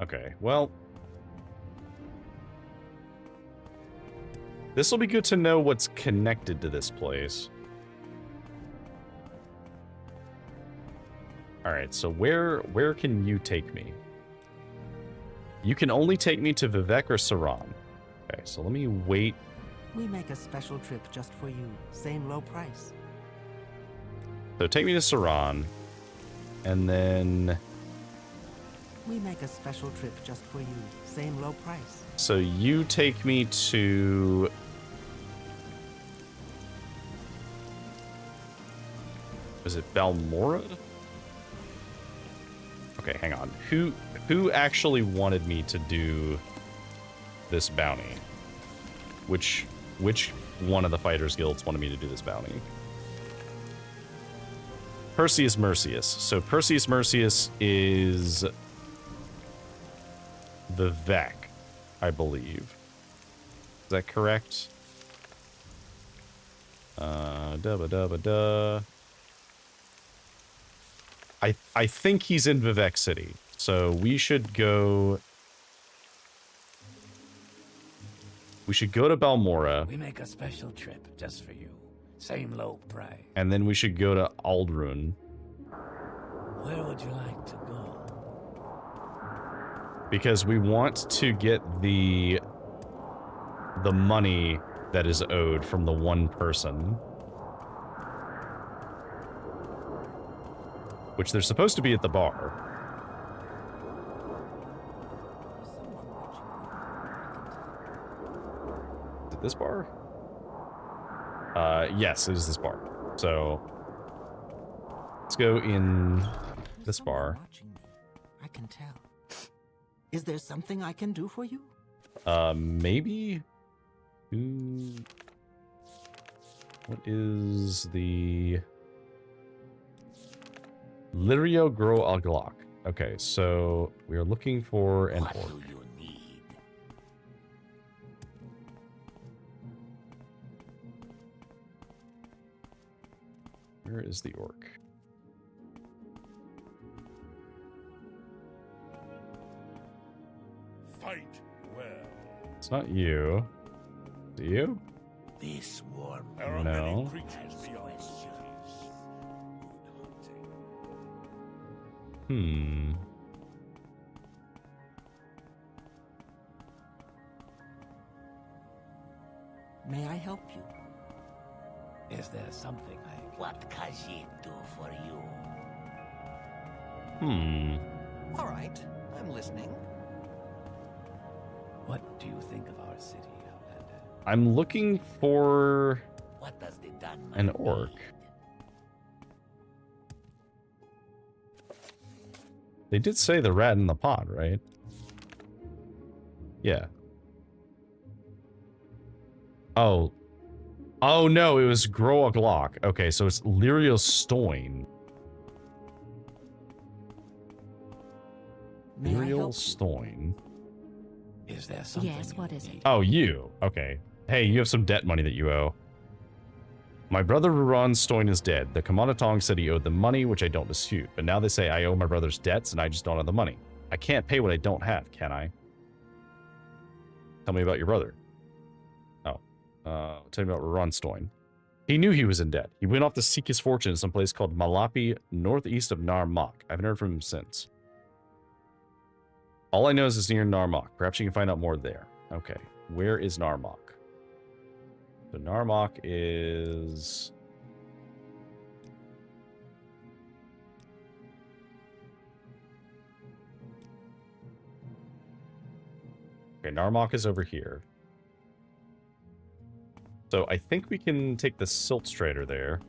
Okay, well... this will be good to know what's connected to this place. Alright, so where can you take me? You can only take me to Vivec or Saran. Okay, so let me wait. We make a special trip just for you. Same low price. So take me to Saran. And then... we make a special trip just for you. Same low price. so you take me to... is it Balmorad? Okay, hang on. Who actually wanted me to do this bounty? Which one of the fighters guilds wanted me to do this bounty? Perseus Mercius. So Perseus Mercius is Vivec, I believe. Is that correct? I think he's in Vivec City, so we should go to Balmora. We make a special trip just for you. Same low price. And then we should go to Aldruin. Where would you like to go? Because we want to get the money that is owed from the one person. Which they're supposed to be at the bar. it this bar? Yes, it is this bar. So let's go in There's this someone bar. watching me. I can tell. Is there something I can do for you? Maybe? What is the... Lirio Grow Alglok. Okay, so we are looking for an What orc. do you need? Where is the orc? Fight well. It's not you. Do you? This warm There are No. many creatures beyond the cities. Good hunting. May I help you? Is there something I can... What can she do for you? All right, I'm listening. What do you think of our city, Outlander? I'm looking for What does the Dunman an orc. need? They did say the rat in the pot, right? Yeah. Oh. Oh no, it was Grow a Glock. Okay, so it's Lirio Stoin. May I Lirio help you? Stoin. Is there something Yes, what you is it? need? Oh, you. Okay. Hey, you have some debt money that you owe. My brother Ruron Stoin is dead. The Kamanatong said he owed them money, which I don't dispute. But now they say I owe my brother's debts and I just don't have the money. I can't pay what I don't have, can I? Tell me about your brother. Oh. Tell me about Ruron Stoin. He knew he was in debt. He went off to seek his fortune in some place called Malapi, northeast of Narmak. I haven't heard from him since. All I know is it's near Narmak. Perhaps you can find out more there. Okay. Where is Narmak? So Narmak is... Okay, Narmak is over here. So I think we can take the Silt Strader there.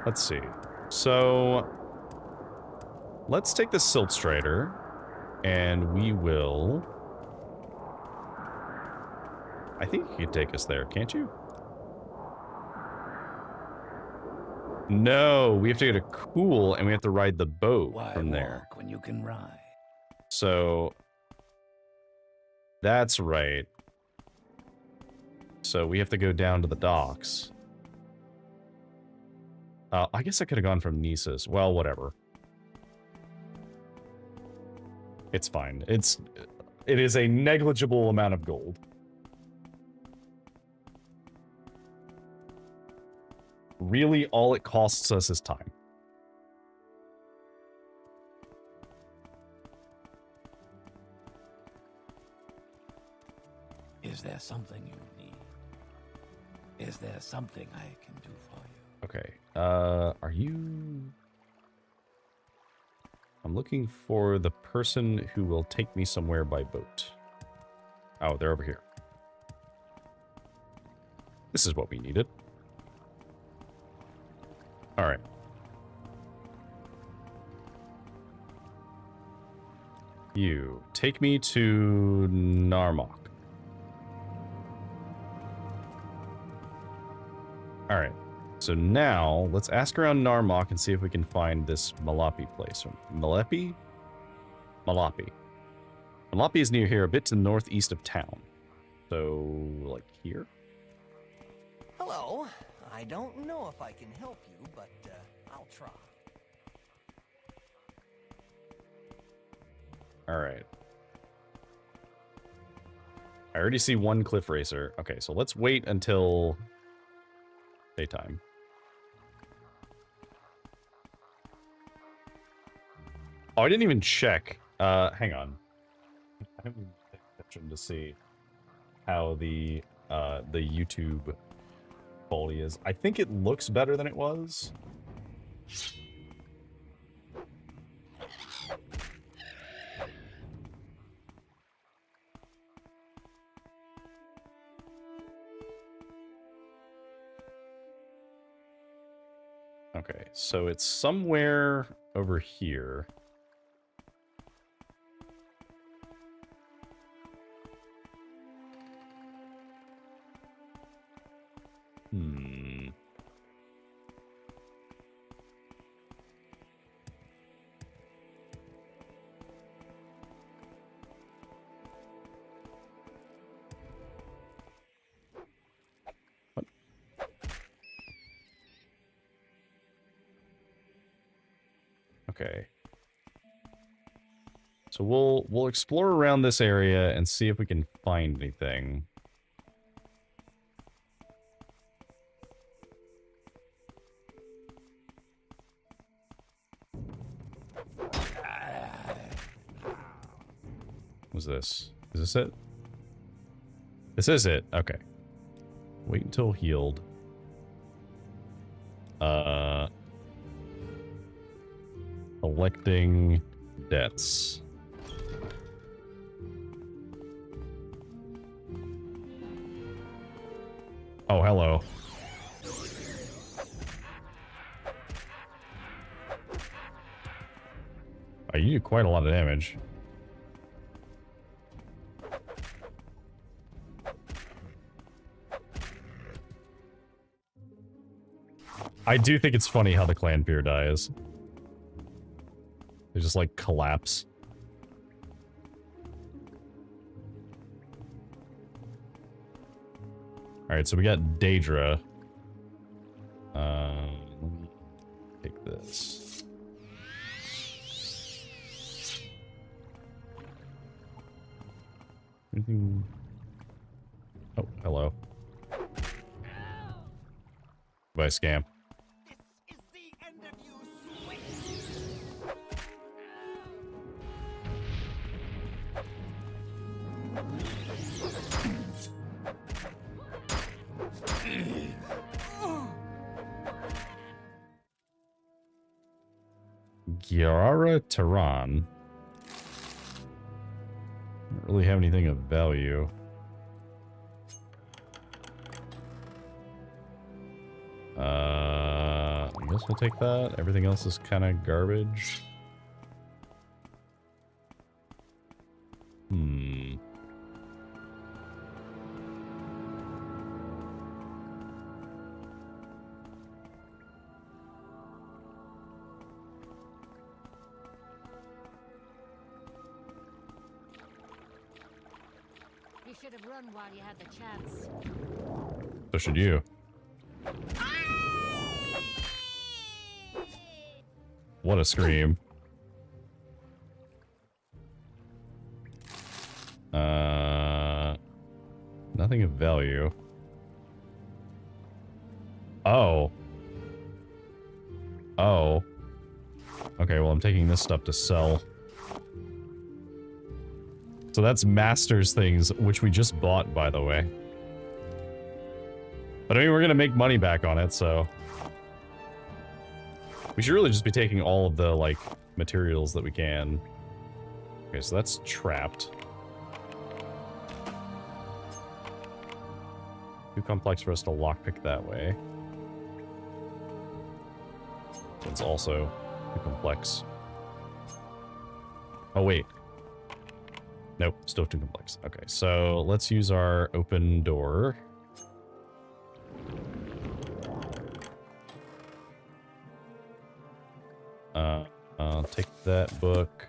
Let's see. So let's take the Silt Strader and we will... I think you can take us there, can't you? No, we have to get a cool and we have to ride the boat Why from there. walk when you can ride? So that's right. So we have to go down to the docks. I guess I could have gone from Nisus. Well, whatever. It's fine. It is a negligible amount of gold. Really, all it costs us is time. Is there something you need? Is there something I can do for you? Okay. Are you... I'm looking for the person who will take me somewhere by boat. Oh, they're over here. This is what we needed. All right. You take me to Narmak. All right. So now let's ask around Narmak and see if we can find this Malapi place. Malapi? Malapi. Malapi is near here, a bit to the northeast of town. So, like here? Hello. I don't know if I can help you, but I'll try. All right. I already see one cliff racer. Okay, so let's wait until daytime. Oh, I didn't even check. Hang on. I haven't even paid attention to see how the YouTube quality is. I think it looks better than it was. Okay, so it's somewhere over here. Hmm. What? Okay. So we'll explore around this area and see if we can find anything. What's this? Is this it? This is it. Okay. Wait until healed. Collecting debts. Oh, hello. Oh, you do quite a lot of damage. I do think it's funny how the clan peer dies. They just, like, collapse. Alright, so we got Daedra. Let me take this. Anything? Oh, hello. Bye, scam. Giara Tehran. Don't really have anything of value. I guess we'll take that. Everything else is kind of garbage. Hmm. You should have run while you had the chance. So should you. What a scream. Nothing of value. Oh. Oh. Okay, well, I'm taking this stuff to sell. So that's Master's things, which we just bought, by the way. But I mean, we're gonna make money back on it, so... We should really just be taking all of the, like, materials that we can. Okay, so that's trapped. Too complex for us to lockpick that way. It's also too complex. Oh, wait. Nope, still too complex. Okay, so let's use our open door. I'll take that book.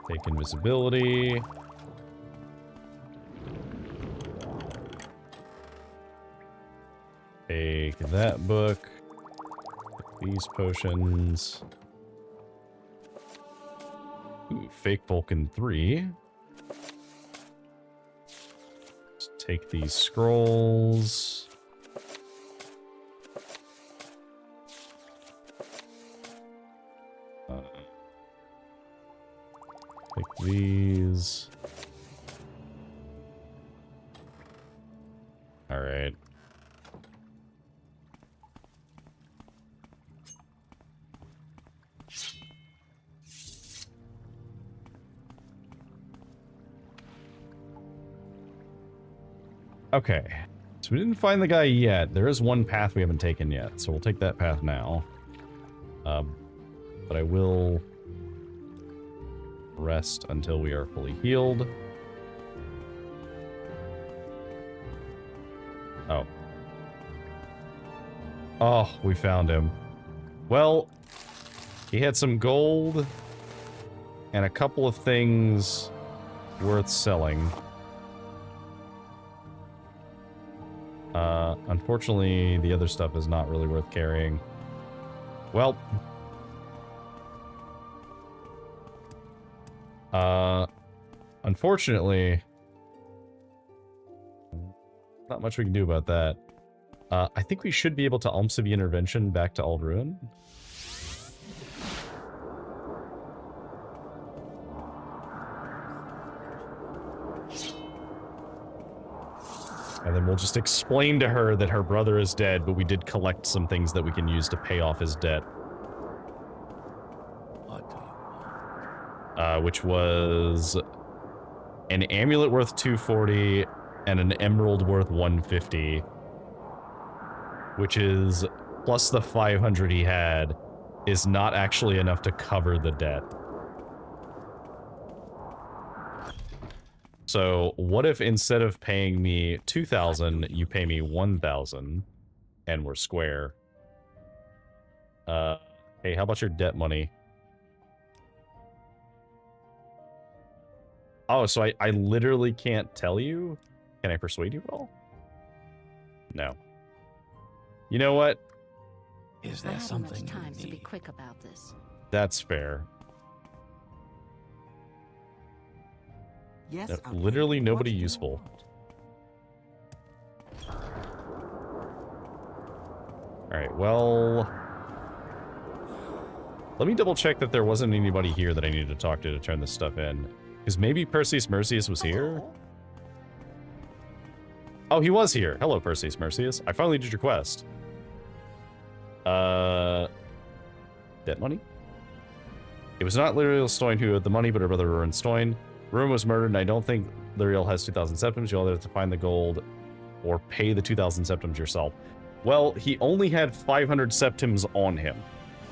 Take invisibility. Take that book. Take these potions. Ooh, fake Vulcan 3. Let's take these scrolls. Take these. All right. Okay. So we didn't find the guy yet. There is one path we haven't taken yet, so we'll take that path now. But I will rest until we are fully healed. Oh. Oh, we found him. Well, he had some gold and a couple of things worth selling. Unfortunately, the other stuff is not really worth carrying. Well. Unfortunately, not much we can do about that. I think we should be able to Alms of Intervention back to Old Ruin. And then we'll just explain to her that her brother is dead, but we did collect some things that we can use to pay off his debt. What do you want? Which was an amulet worth 240 and an emerald worth 150. Which is, plus the 500 he had, is not actually enough to cover the debt. So, what if instead of paying me 2,000, you pay me 1,000, and we're square? Hey, how about your debt money? Oh, so I literally can't tell you? Can I persuade you at all? No. You know what? Is I there haven't much something time you to be need? quick about this. That's fair. Yes, Yep, literally nobody useful. Alright, well... let me double check that there wasn't anybody here that I needed to talk to turn this stuff in. Because maybe Perseus Mercius was here? Oh, he was here. Hello, Perseus Mercius. I finally did your quest. Debt money? It was not Lyriel Stoin who owed the money, but her brother Ruin Stoin. Ruin was murdered, and I don't think Lyriel has 2,000 septims. You'll have to find the gold or pay the 2,000 septims yourself. Well, he only had 500 septims on him,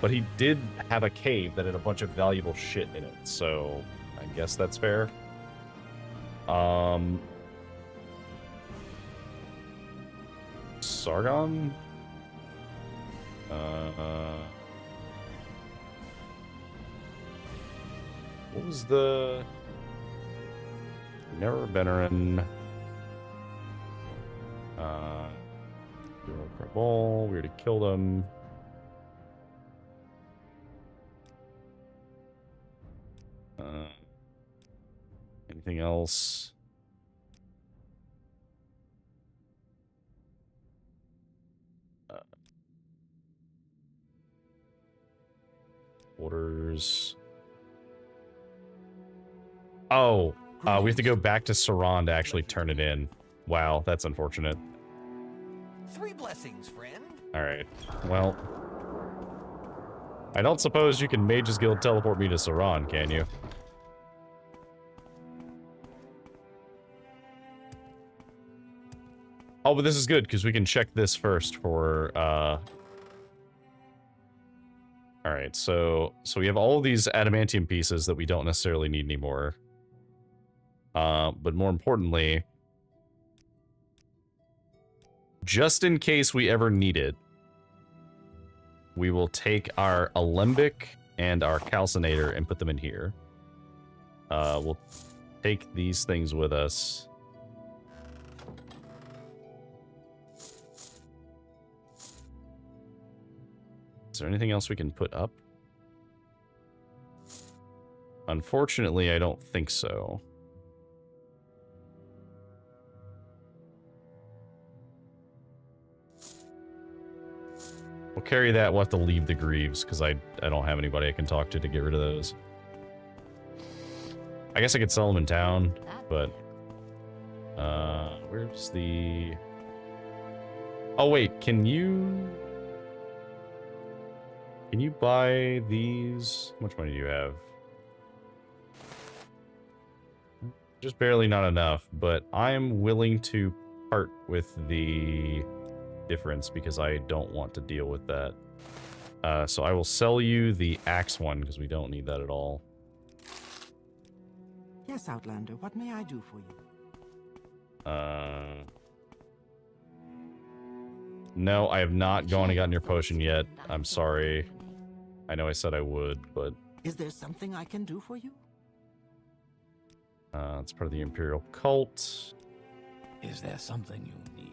but he did have a cave that had a bunch of valuable shit in it, so I guess that's fair. Sargon? What was the... Never Benerin. Ball. We already killed him. Anything else? Orders. Oh. We have to go back to Saran to actually turn it in. Wow, that's unfortunate. 3 blessings, friend. Alright, well... I don't suppose you can Mage's Guild teleport me to Saran, can you? Oh, but this is good, because we can check this first for, Alright, so we have all of these adamantium pieces that we don't necessarily need anymore. But more importantly, just in case we ever need it, we will take our alembic and our calcinator and put them in here. We'll take these things with us. Is there anything else we can put up? Unfortunately, I don't think so. We'll carry that. We'll have to leave the Greaves, because I don't have anybody I can talk to get rid of those. I guess I could sell them in town, but... where's the... Oh, wait, can you buy these? How much money do you have? Just barely not enough, but I'm willing to part with the difference because I don't want to deal with that. So I will sell you the axe one because we don't need that at all. Yes, Outlander, what may I do for you? No, I have not gone and gotten your potion yet. I'm sorry. I know I said I would, but... Is there something I can do for you? It's part of the Imperial cult. Is there something you need?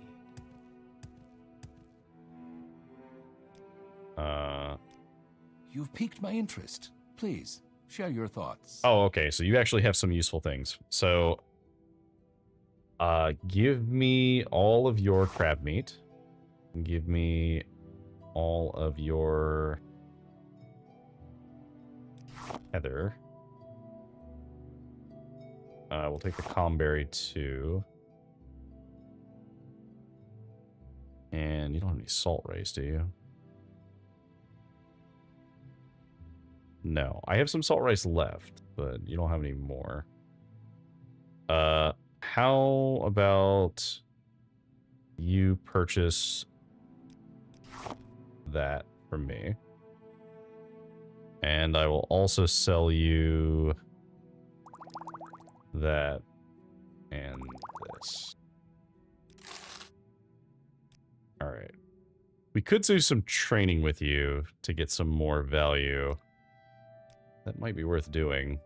You've piqued my interest. Please, share your thoughts. Oh, okay. So you actually have some useful things. So, give me all of your crab meat. Give me all of your heather. We'll take the comberry too. And you don't have any salt rice, do you? No, I have some salt rice left, but you don't have any more. How about you purchase that from me? And I will also sell you that and this. All right. We could do some training with you to get some more value. That might be worth doing.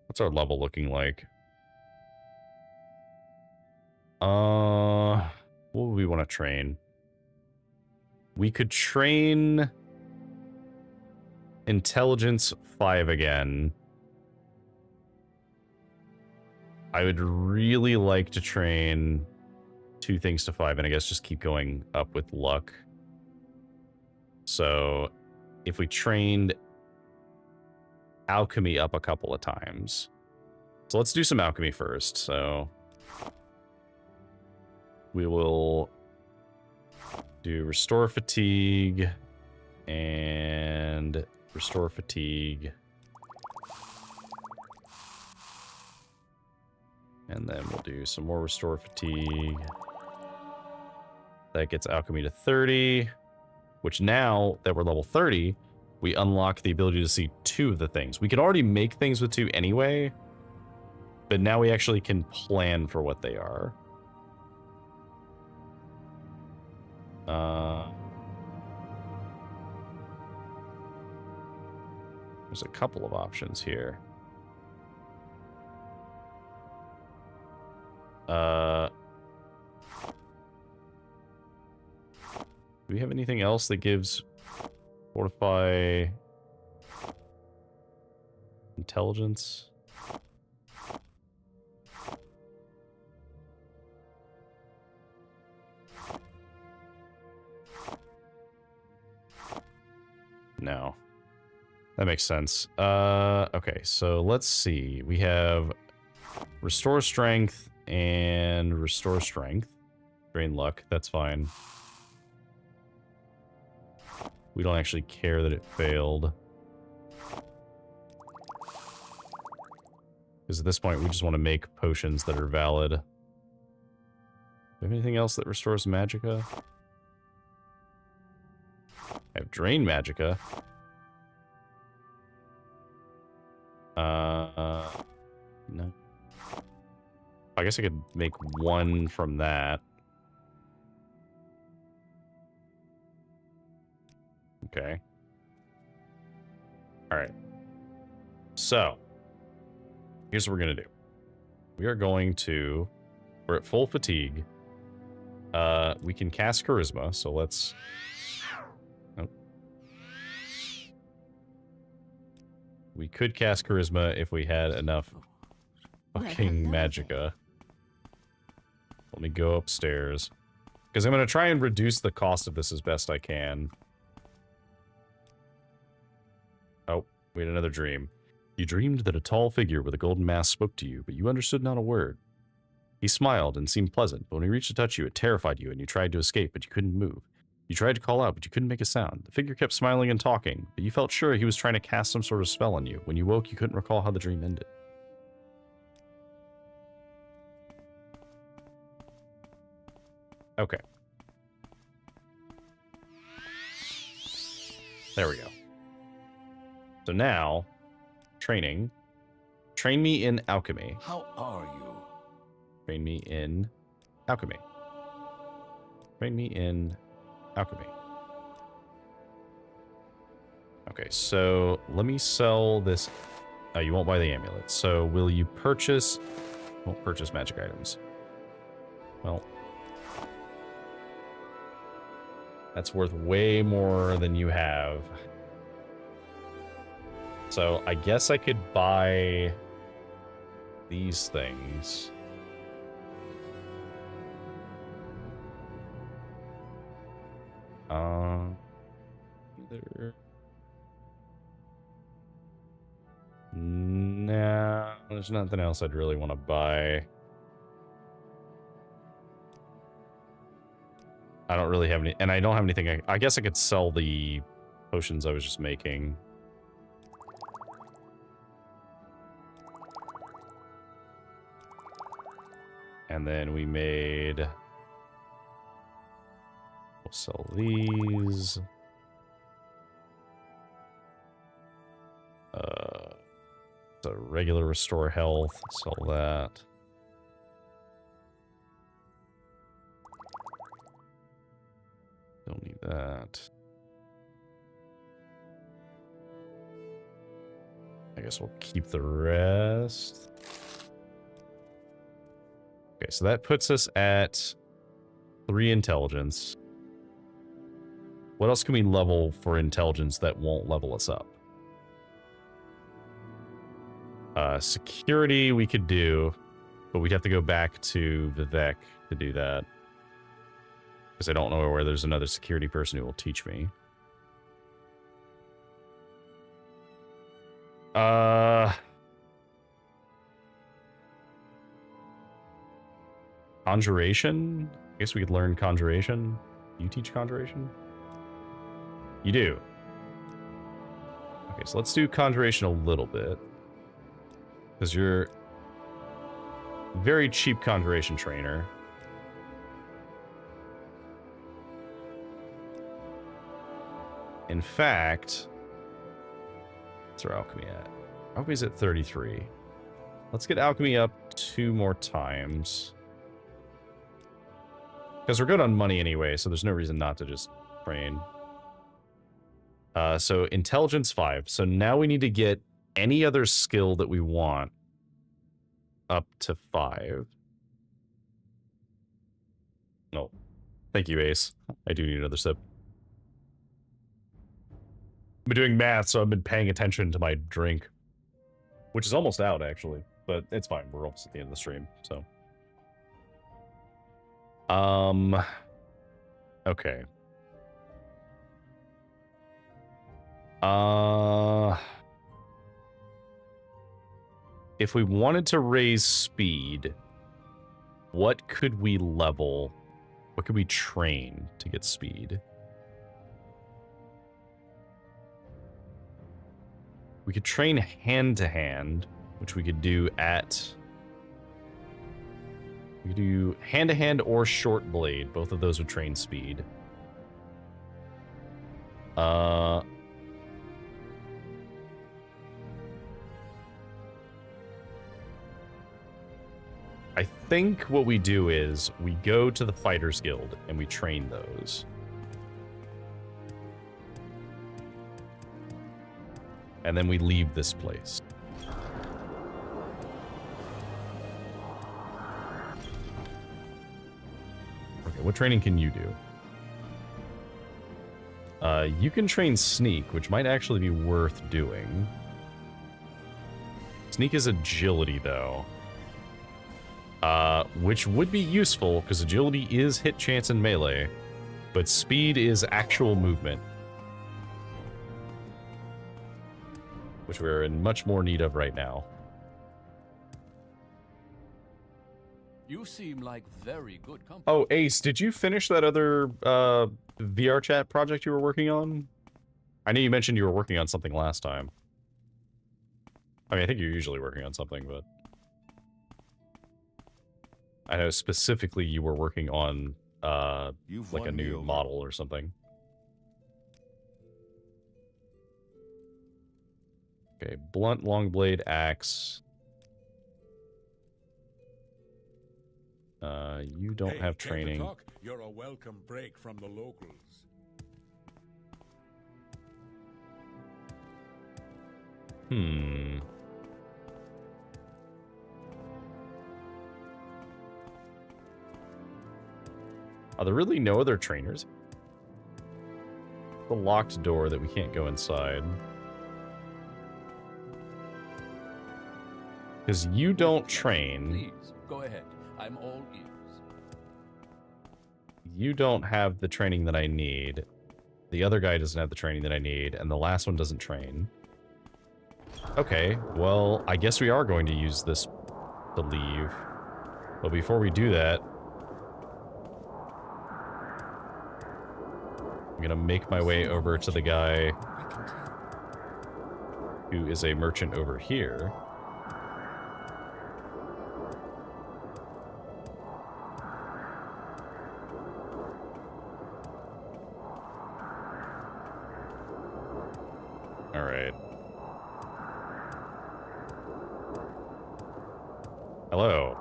What's our level looking like? What would we want to train? We could train Intelligence 5 again. I would really like to train 2 things to 5, and I guess just keep going up with luck. So, if we trained alchemy up a couple of times. So let's do some alchemy first. So we will do restore fatigue and restore fatigue. And then we'll do some more restore fatigue. That gets alchemy to 30, which now that we're level 30, we unlock the ability to see 2 of the things. We could already make things with 2 anyway, but now we actually can plan for what they are. There's a couple of options here. Do we have anything else that gives fortify intelligence? No. That makes sense. Okay, so let's see. We have restore strength and restore strength. Drain luck, that's fine. We don't actually care that it failed. Because at this point, we just want to make potions that are valid. Do we have anything else that restores magicka? I have drain magicka. No. I guess I could make 1 from that. Okay. Alright. So, here's what we're going to do. We are going to... We're at full fatigue. We can cast Charisma, so let's... Oh. We could cast Charisma if we had enough fucking magicka. Let me go upstairs. Because I'm going to try and reduce the cost of this as best I can. Oh, we had another dream. You dreamed that a tall figure with a golden mask spoke to you, but you understood not a word. He smiled and seemed pleasant, but when he reached to touch you, it terrified you, and you tried to escape, but you couldn't move. You tried to call out, but you couldn't make a sound. The figure kept smiling and talking, but you felt sure he was trying to cast some sort of spell on you. When you woke, you couldn't recall how the dream ended. Okay. There we go. So now, training. Train me in alchemy. How are you? Train me in alchemy. Train me in alchemy. Okay, so let me sell this. Oh, you won't buy the amulet. So will you purchase... Won't purchase magic items. Well, that's worth way more than you have. So I guess I could buy these things. Either... Nah, there's nothing else I'd really want to buy. I don't really have any, and I don't have anything. I guess I could sell the potions I was just making. And then we made... We'll sell these. It's a regular restore health. Sell that. Don't need that. I guess we'll keep the rest. Okay, so that puts us at 3 intelligence. What else can we level for intelligence that won't level us up? Security we could do, but we'd have to go back to Vivec to do that. Because I don't know where there's another security person who will teach me. Conjuration? I guess we could learn conjuration. You teach conjuration? You do. Okay, so let's do conjuration a little bit. Because you're a very cheap conjuration trainer. In fact, what's our alchemy at? Alchemy's at 33. Let's get alchemy up 2 more times. Because we're good on money anyway, so there's no reason not to just train. So intelligence 5. So now we need to get any other skill that we want up to 5. No. Thank you, Ace. I do need another sip. I've been doing math, so I've been paying attention to my drink. Which is almost out, actually. But it's fine. We're almost at the end of the stream, so. Okay. If we wanted to raise speed, what could we level? What could we train to get speed? We could train hand-to-hand, which we could do at... We could do hand-to-hand or short blade. Both of those would train speed. I think what we do is we go to the Fighters Guild and we train those. And then we leave this place. Okay, what training can you do? You can train Sneak, which might actually be worth doing. Sneak is agility, though. Which would be useful, because agility is hit chance and melee, but speed is actual movement. Which we're in much more need of right now. You seem like very good company. Oh, Ace, did you finish that other VR chat project you were working on? I know you mentioned you were working on something last time. I mean, I think you're usually working on something, but... I know specifically you were working on You've like a won me new over. model or something. Okay, blunt long blade axe. You don't have training. You're a welcome break from the locals. Are there really no other trainers? The locked door that we can't go inside. Because you don't train. Please, go ahead. I'm all ears. You don't have the training that I need. The other guy doesn't have the training that I need, and the last one doesn't train. Okay, well, I guess we are going to use this to leave. But before we do that, I'm gonna make my way over to the guy who is a merchant over here. All right. Hello.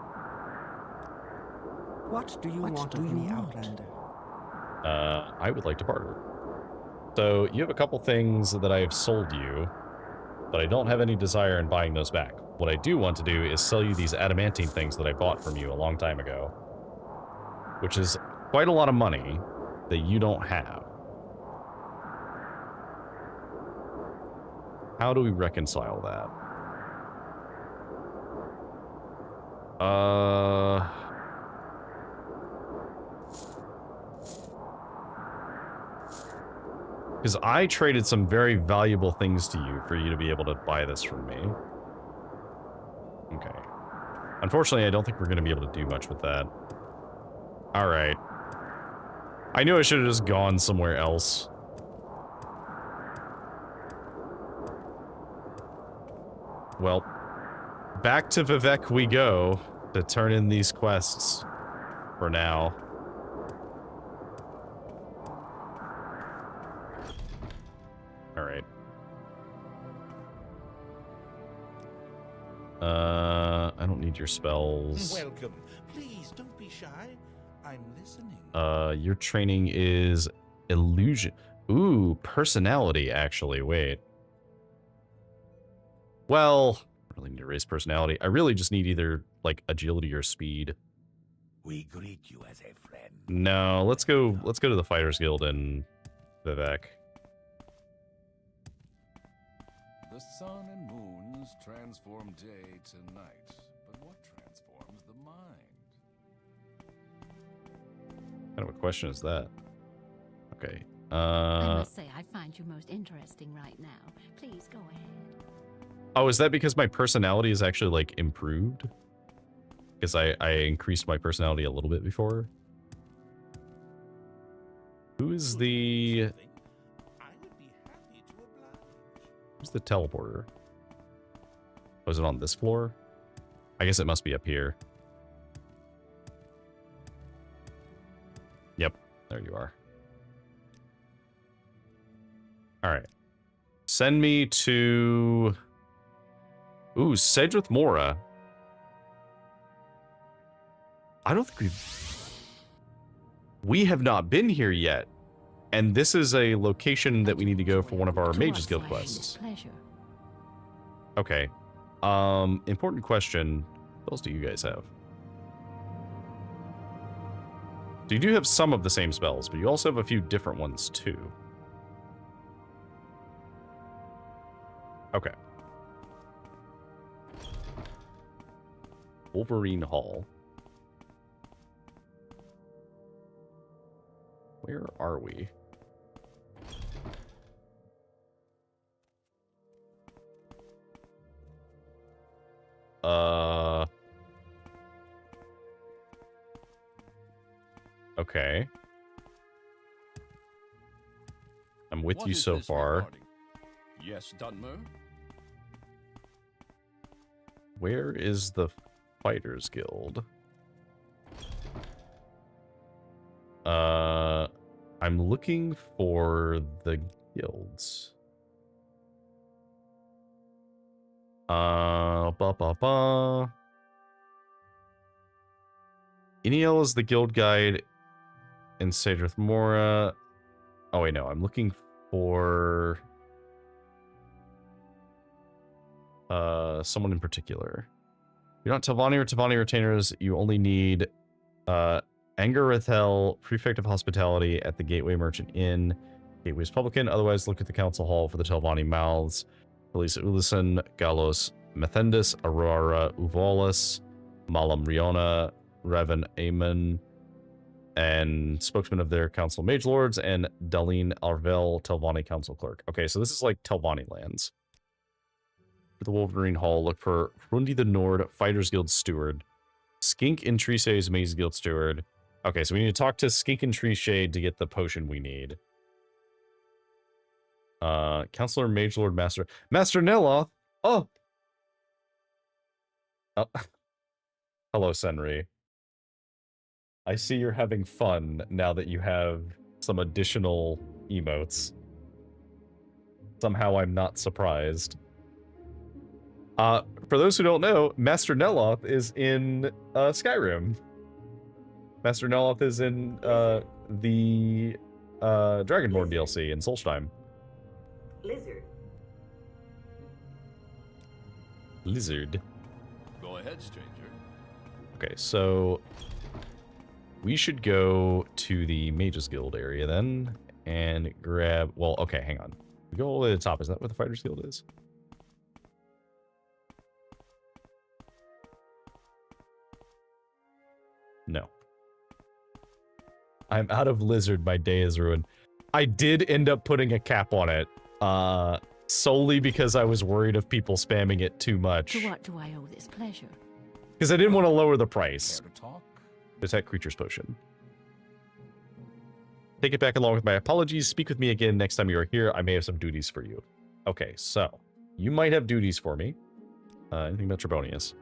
What do you want of me, Outlander? I would like to barter. So, you have a couple things that I have sold you, but I don't have any desire in buying those back. What I do want to do is sell you these adamantine things that I bought from you a long time ago, which is quite a lot of money that you don't have. How do we reconcile that? Because I traded some very valuable things to you for you to be able to buy this from me. Okay. Unfortunately, I don't think we're going to be able to do much with that. Alright. I knew I should have just gone somewhere else. Well, back to Vivec we go to turn in these quests for now. All right. I don't need your spells. Welcome. Please don't be shy. I'm listening. Your training is illusion. Ooh, personality, actually. Wait. Well, I really need to raise personality. I really just need either, like, agility or speed. We greet you as a friend. No, let's go to the Fighters Guild in Vivec. The sun and moons transform day to night, but what transforms the mind? What kind of a question is that? Okay. I must say, I find you most interesting right now. Please go ahead. Oh, is that because my personality is actually, like, improved? Because I increased my personality a little bit before? Who is the... Who's the teleporter? Was it on this floor? I guess it must be up here. Yep, there you are. Alright. Send me to... Ooh, Sedgwith Mora. I don't think we have not been here yet. And this is a location that we need to go for one of our Mages Guild quests. Okay. Important question. What else do you guys have? So you do have some of the same spells, but you also have a few different ones too. Okay. Wolverine Hall. Where are we? Okay. I'm with you so far. Yes, Dunmer? Where is the Fighters Guild? I'm looking for the guilds. Iniel is the guild guide in Sadrith Mora. Oh wait, no, I'm looking for someone in particular. You're not Telvanni or Telvanni retainers. You only need Angarethel, Prefect of Hospitality at the Gateway Merchant Inn. Gateway's Publican. Otherwise, look at the Council Hall for the Telvanni Mouths. Elisa Ulison, Galos Methendis, Aurora Uvalis, Malam Riona, Revan Aemon, and spokesman of their Council Mage Lords, and Darlene Arvel, Telvanni Council Clerk. Okay, so this is like Telvanni lands. For the Wolverine Hall, look for Hrundi the Nord, Fighters Guild Steward, Skink and Treesade's Maze Guild Steward. Okay, so we need to talk to Skink and Treeshade to get the potion we need. Counselor, Mage Lord, Master Neloth. Oh. Hello, Senri. I see you're having fun now that you have some additional emotes. Somehow I'm not surprised. For those who don't know, Master Neloth is in Skyrim. Master Neloth is in the Dragonborn DLC in Solstheim. Lizard. Go ahead, stranger. Okay, so we should go to the Mages Guild area then and grab. Well, okay, hang on. We go all the way to the top. Is that what the Fighters Guild is? No. I'm out of Lizard. My day is ruined. I did end up putting a cap on it. Solely because I was worried of people spamming it too much. To what do I owe this pleasure? Because I didn't want to lower the price. Care to talk? Detect Creature's Potion. Take it back along with my apologies. Speak with me again next time you are here. I may have some duties for you. Okay, so you might have duties for me. Anything about Trebonius?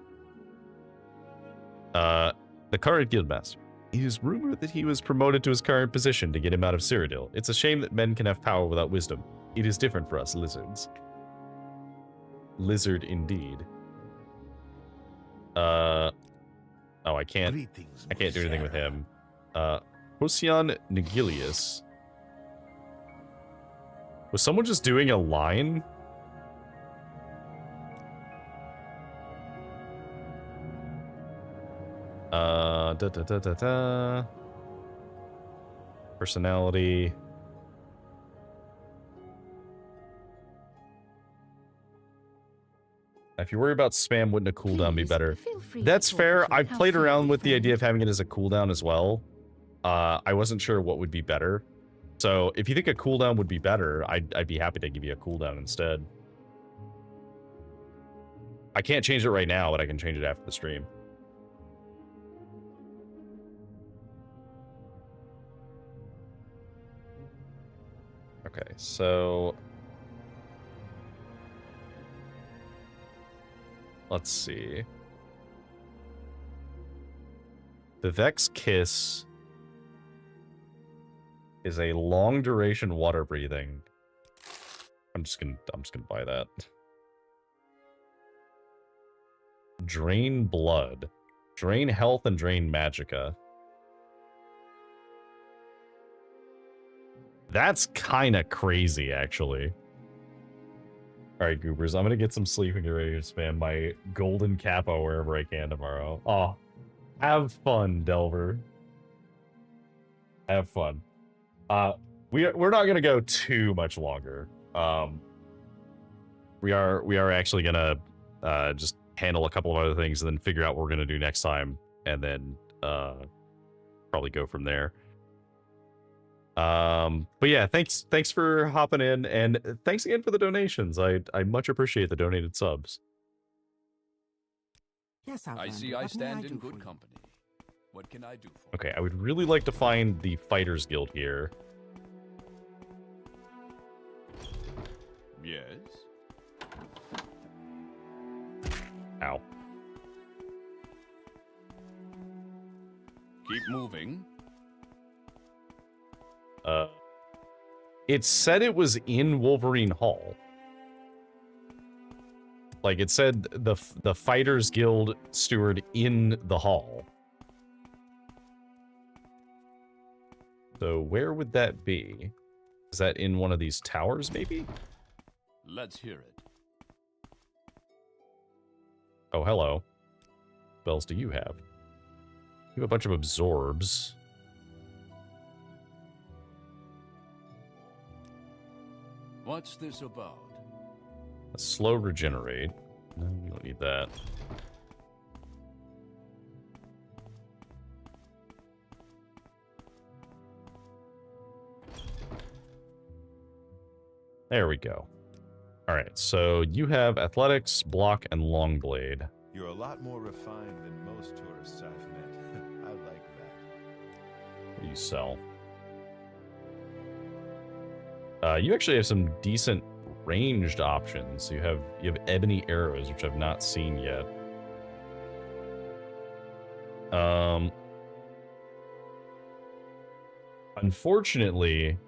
The current guildmaster. It is rumored that he was promoted to his current position to get him out of Cyrodiil. It's a shame that men can have power without wisdom. It is different for us lizards. Lizard indeed. Oh, I can't do anything with him. Procyon Nigilius. Was someone just doing a line? Personality. If you worry about spam, wouldn't a cooldown be better? That's fair. I've played around with the idea of having it as a cooldown as well. I wasn't sure what would be better. So if you think a cooldown would be better, I'd be happy to give you a cooldown instead. I can't change it right now, but I can change it after the stream. Okay, so let's see. Vivec's Kiss is a long duration water breathing. I'm just gonna buy that. Drain blood. Drain health and drain magicka. That's kind of crazy, actually. Alright, goobers, I'm gonna get some sleep and get ready to spam my golden capo wherever I can tomorrow. Oh, have fun, Delver. Have fun. We're not gonna go too much longer. We are actually gonna just handle a couple of other things and then figure out what we're gonna do next time, and then probably go from there. But yeah, thanks for hopping in, and thanks again for the donations. I much appreciate the donated subs. Yes, I see I stand in good company. What can I do for you? Okay, I would really like to find the Fighters Guild here. Yes. Ow. Keep moving. It said it was in Wolverine Hall. Like, it said the Fighters Guild steward in the hall. So where would that be? Is that in one of these towers, maybe? Let's hear it. Oh, hello. What spells do you have? You have a bunch of absorbs. What's this about? A slow regenerate. No, we don't need that. There we go. All right, so you have athletics, block, and long blade. You're a lot more refined than most tourists I've met. I like that. What do you sell? You actually have some decent ranged options. You have ebony arrows, which I've not seen yet. Unfortunately,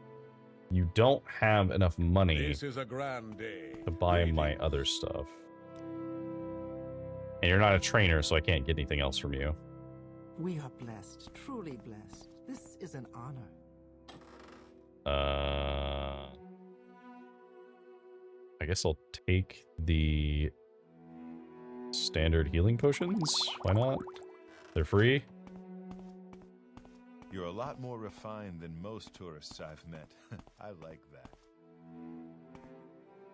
you don't have enough money This is a grand day. to buy my other stuff. And you're not a trainer, so I can't get anything else from you. We are blessed, truly blessed. This is an honor. I guess I'll take the standard healing potions. Why not? They're free. You're a lot more refined than most tourists I've met. I like that.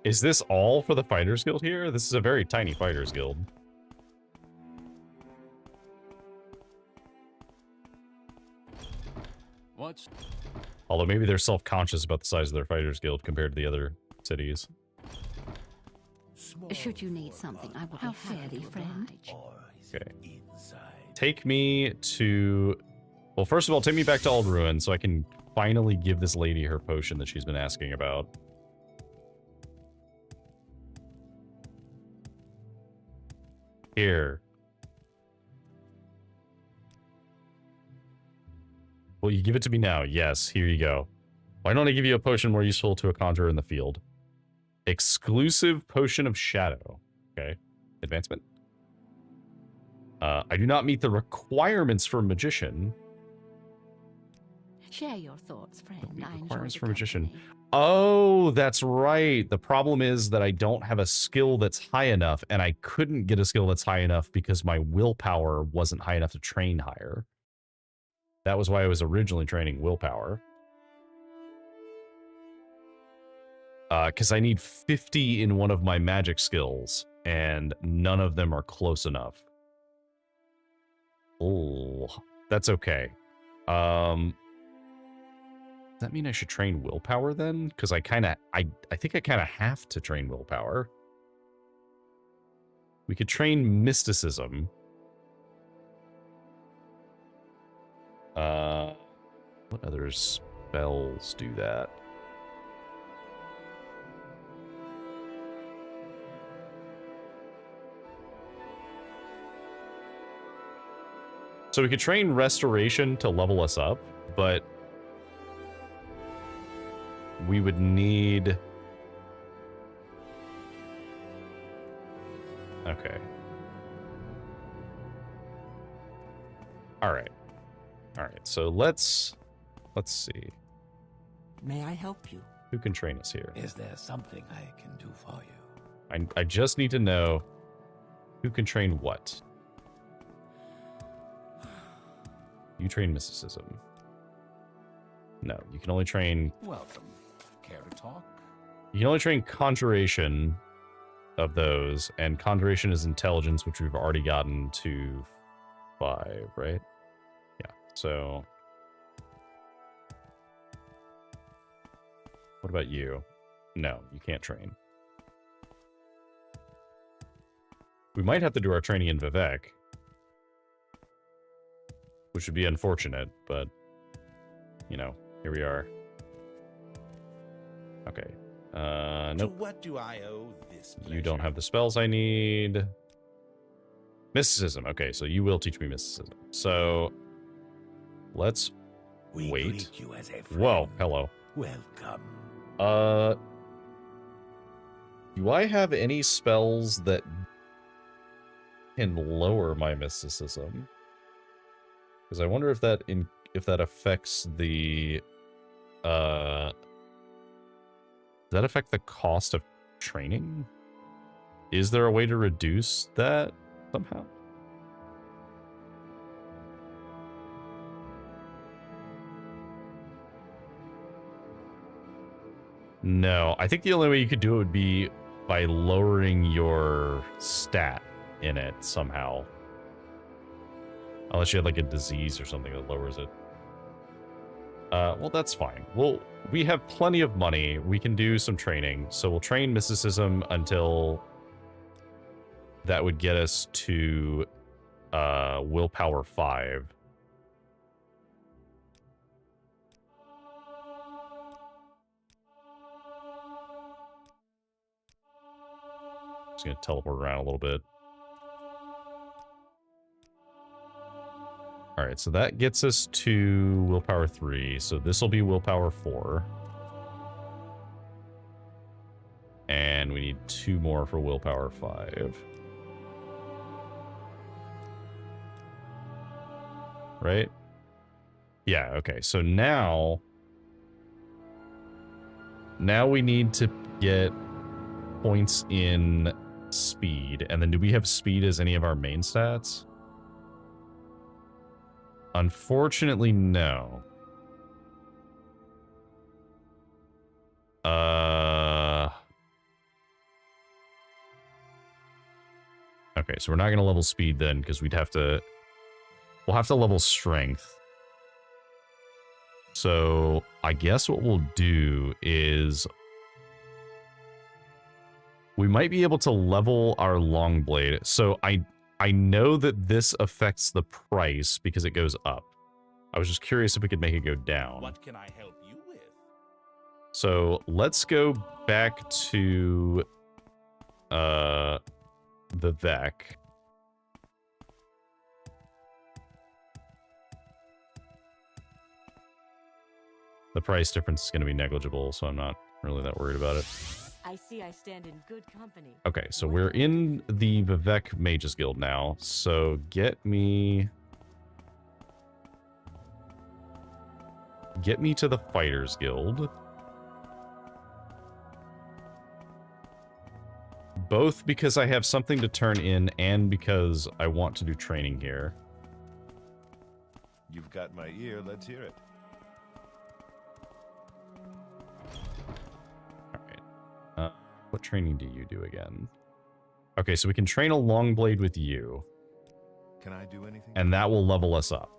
Is this all for the Fighters Guild here? This is a very tiny Fighters Guild. What's... Although maybe they're self-conscious about the size of their Fighters Guild compared to the other cities. Should you need something, I will be happy, friend. Okay. Take me to... Well, first of all, take me back to Old Ruin so I can finally give this lady her potion that she's been asking about. Here. Will you give it to me now? Yes, here you go. Why don't I give you a potion more useful to a conjurer in the field? Exclusive Potion of Shadow. Okay. Advancement. I do not meet the requirements for Magician. Share your thoughts, friend. I enjoy Requirements the for Magician. company. Oh, that's right. The problem is that I don't have a skill that's high enough, and I couldn't get a skill that's high enough because my willpower wasn't high enough to train higher. That was why I was originally training willpower. Because I need 50 in one of my magic skills, and none of them are close enough. Oh, that's okay. Does that mean I should train willpower then? Because I think I kind of have to train willpower. We could train mysticism. What other spells do that? So we could train restoration to level us up, but we would need... Okay. Alright. Alright, so let's see. May I help you? Who can train us here? Is there something I can do for you? I just need to know who can train what. You train mysticism. No, you can only train... Welcome. Care to talk? You can only train conjuration of those, and conjuration is intelligence, which we've already gotten to 5, right? Yeah, so... What about you? No, you can't train. We might have to do our training in Vivec, which would be unfortunate, but, you know, here we are. Okay. Nope. What do I owe this pleasure? You don't have the spells I need. Mysticism. Okay, so you will teach me mysticism. So, let's We Wait. greet you as a friend. Whoa, hello. Welcome. Do I have any spells that can lower my mysticism? Because I wonder if that affects the does that affect the cost of training? Is there a way to reduce that somehow? No, I think the only way you could do it would be by lowering your stat in it somehow. Unless you had like a disease or something that lowers it. Well, that's fine. We have plenty of money. We can do some training. So we'll train mysticism until that would get us to willpower 5. Just gonna teleport around a little bit. All right, so that gets us to willpower 3. So this will be willpower 4. And we need 2 more for willpower 5. Right? Yeah, okay. So now we need to get points in speed. And then do we have speed as any of our main stats? Unfortunately, no. Okay, so we're not going to level speed then, because we'll have to level strength. So I guess what we'll do is we might be able to level our long blade. So I know that this affects the price because it goes up. I was just curious if we could make it go down. What can I help you with? So let's go back to Vivec. The price difference is going to be negligible, so I'm not really that worried about it. I see I stand in good company. Okay, so we're in the Vivec Mages Guild now. So get me to the Fighters Guild. Both because I have something to turn in and because I want to do training here. You've got my ear, let's hear it. What training do you do again? Okay, so we can train a long blade with you. Can I do anything? And that will level us up.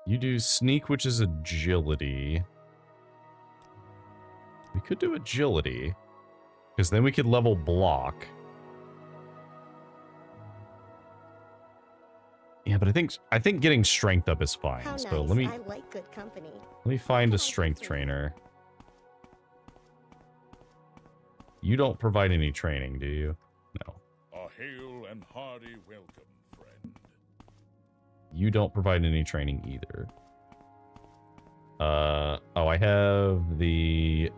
You do sneak, which is agility. We could do agility, because then we could level block. Yeah, but I think getting strength up is fine. How So nice. let me I like good company. let me find a strength trainer. You don't provide any training, do you? No. A hail and hearty welcome, friend. You don't provide any training either. Oh, I have the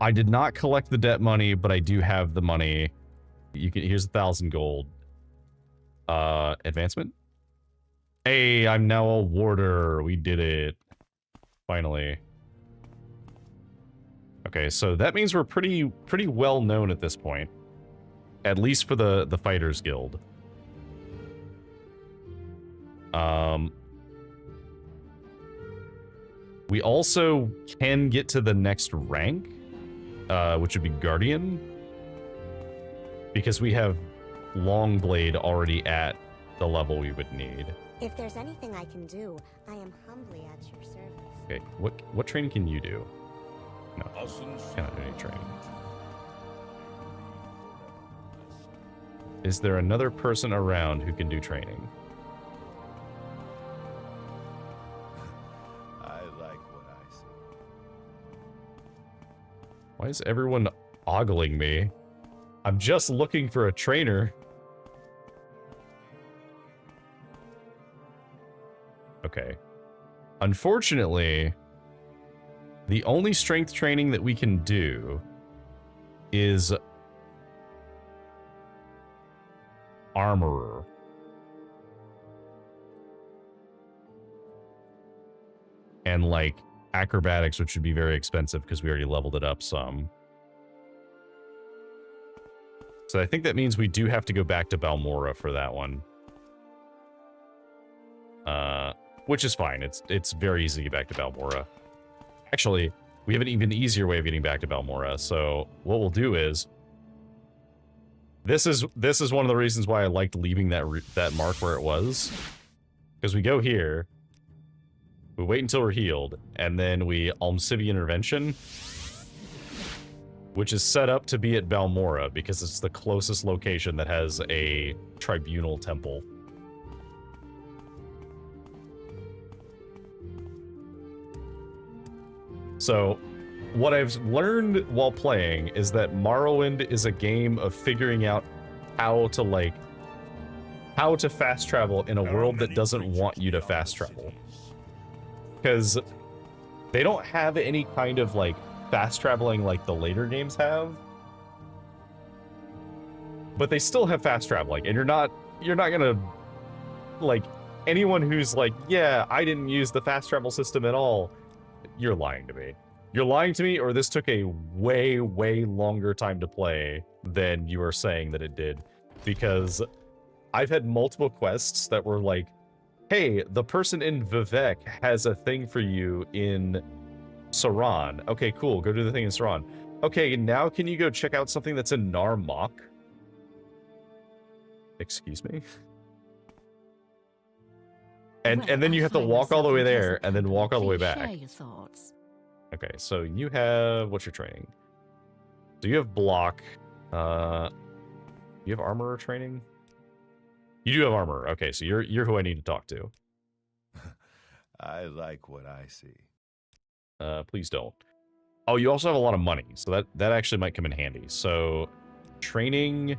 I did not collect the debt money, but I do have the money. Here's 1,000 gold. Advancement? Hey, I'm now a warder. We did it. Finally. Okay, so that means we're pretty well known at this point. At least for the Fighters Guild. We also can get to the next rank, which would be Guardian, because we have Longblade already at the level we would need. If there's anything I can do, I am humbly at your service. Okay, what training can you do? No, cannot do any training. Is there another person around who can do training? I like what Why is everyone ogling me? I'm just looking for a trainer. Okay. Unfortunately, the only strength training that we can do is armorer. And like acrobatics, which would be very expensive because we already leveled it up some. So I think that means we do have to go back to Balmora for that one. Which is fine. It's very easy to get back to Balmora. Actually, we have an even easier way of getting back to Balmora. So what we'll do is this is one of the reasons why I liked leaving that mark where it was, because we go here, we wait until we're healed, and then we Almcivian Intervention, which is set up to be at Balmora because it's the closest location that has a tribunal temple. So, what I've learned while playing is that Morrowind is a game of figuring out how to fast travel in a world that doesn't want you to fast travel. Because they don't have any kind of like fast traveling like the later games have. But they still have fast traveling, and you're not gonna, like, anyone who's like, yeah, I didn't use the fast travel system at all. You're lying to me. You're lying to me, or this took a way, way longer time to play than you are saying that it did. Because I've had multiple quests that were like, hey, the person in Vivec has a thing for you in Saran. Okay, cool. Go do the thing in Saran. Okay, now can you go check out something that's in Narmak? Excuse me? And then you have to walk all the way there and then walk all the way back. Share your thoughts. Okay, so you have, what's your training? So you have block. You have armorer training? You do have armor. Okay, so you're who I need to talk to. I like what I see. Please don't. Oh, you also have a lot of money, so that actually might come in handy. So, training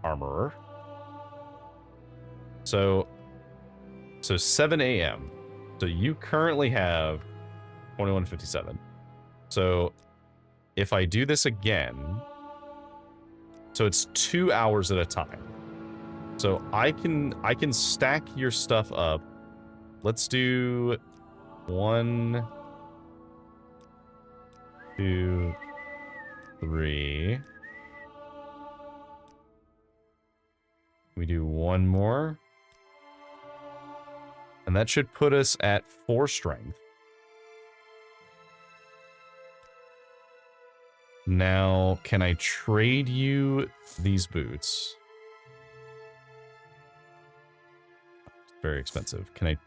armorer. So 7 a.m. So you currently have 21:57. So if I do this again, so it's 2 hours at a time. So I can stack your stuff up. Let's do 1, 2, 3. We do one more. And that should put us at 4 strength. Now, can I trade you these boots? It's very expensive. I'll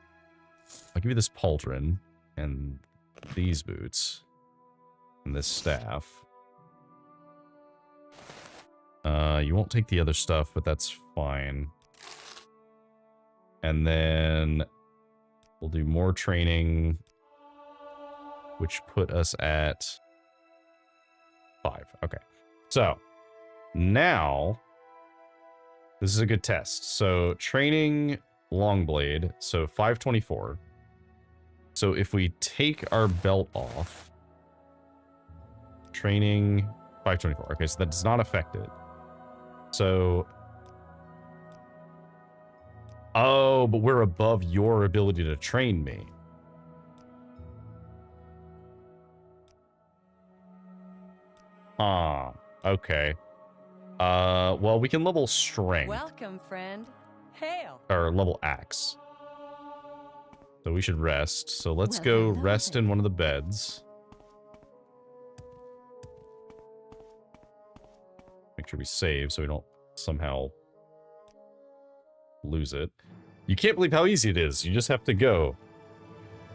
give you this pauldron and these boots and this staff. You won't take the other stuff, but that's fine. And then we'll do more training, which put us at 5. Okay. So now this is a good test. So training Longblade, so 524. So if we take our belt off, training 524. Okay, so that does not affect it. So, oh, but we're above your ability to train me. Okay. Well, we can level strength. Welcome, friend. Hail. Or level axe. So we should rest. So let's go rest in one of the beds. Make sure we save so we don't somehow lose it. You can't believe how easy it is. You just have to go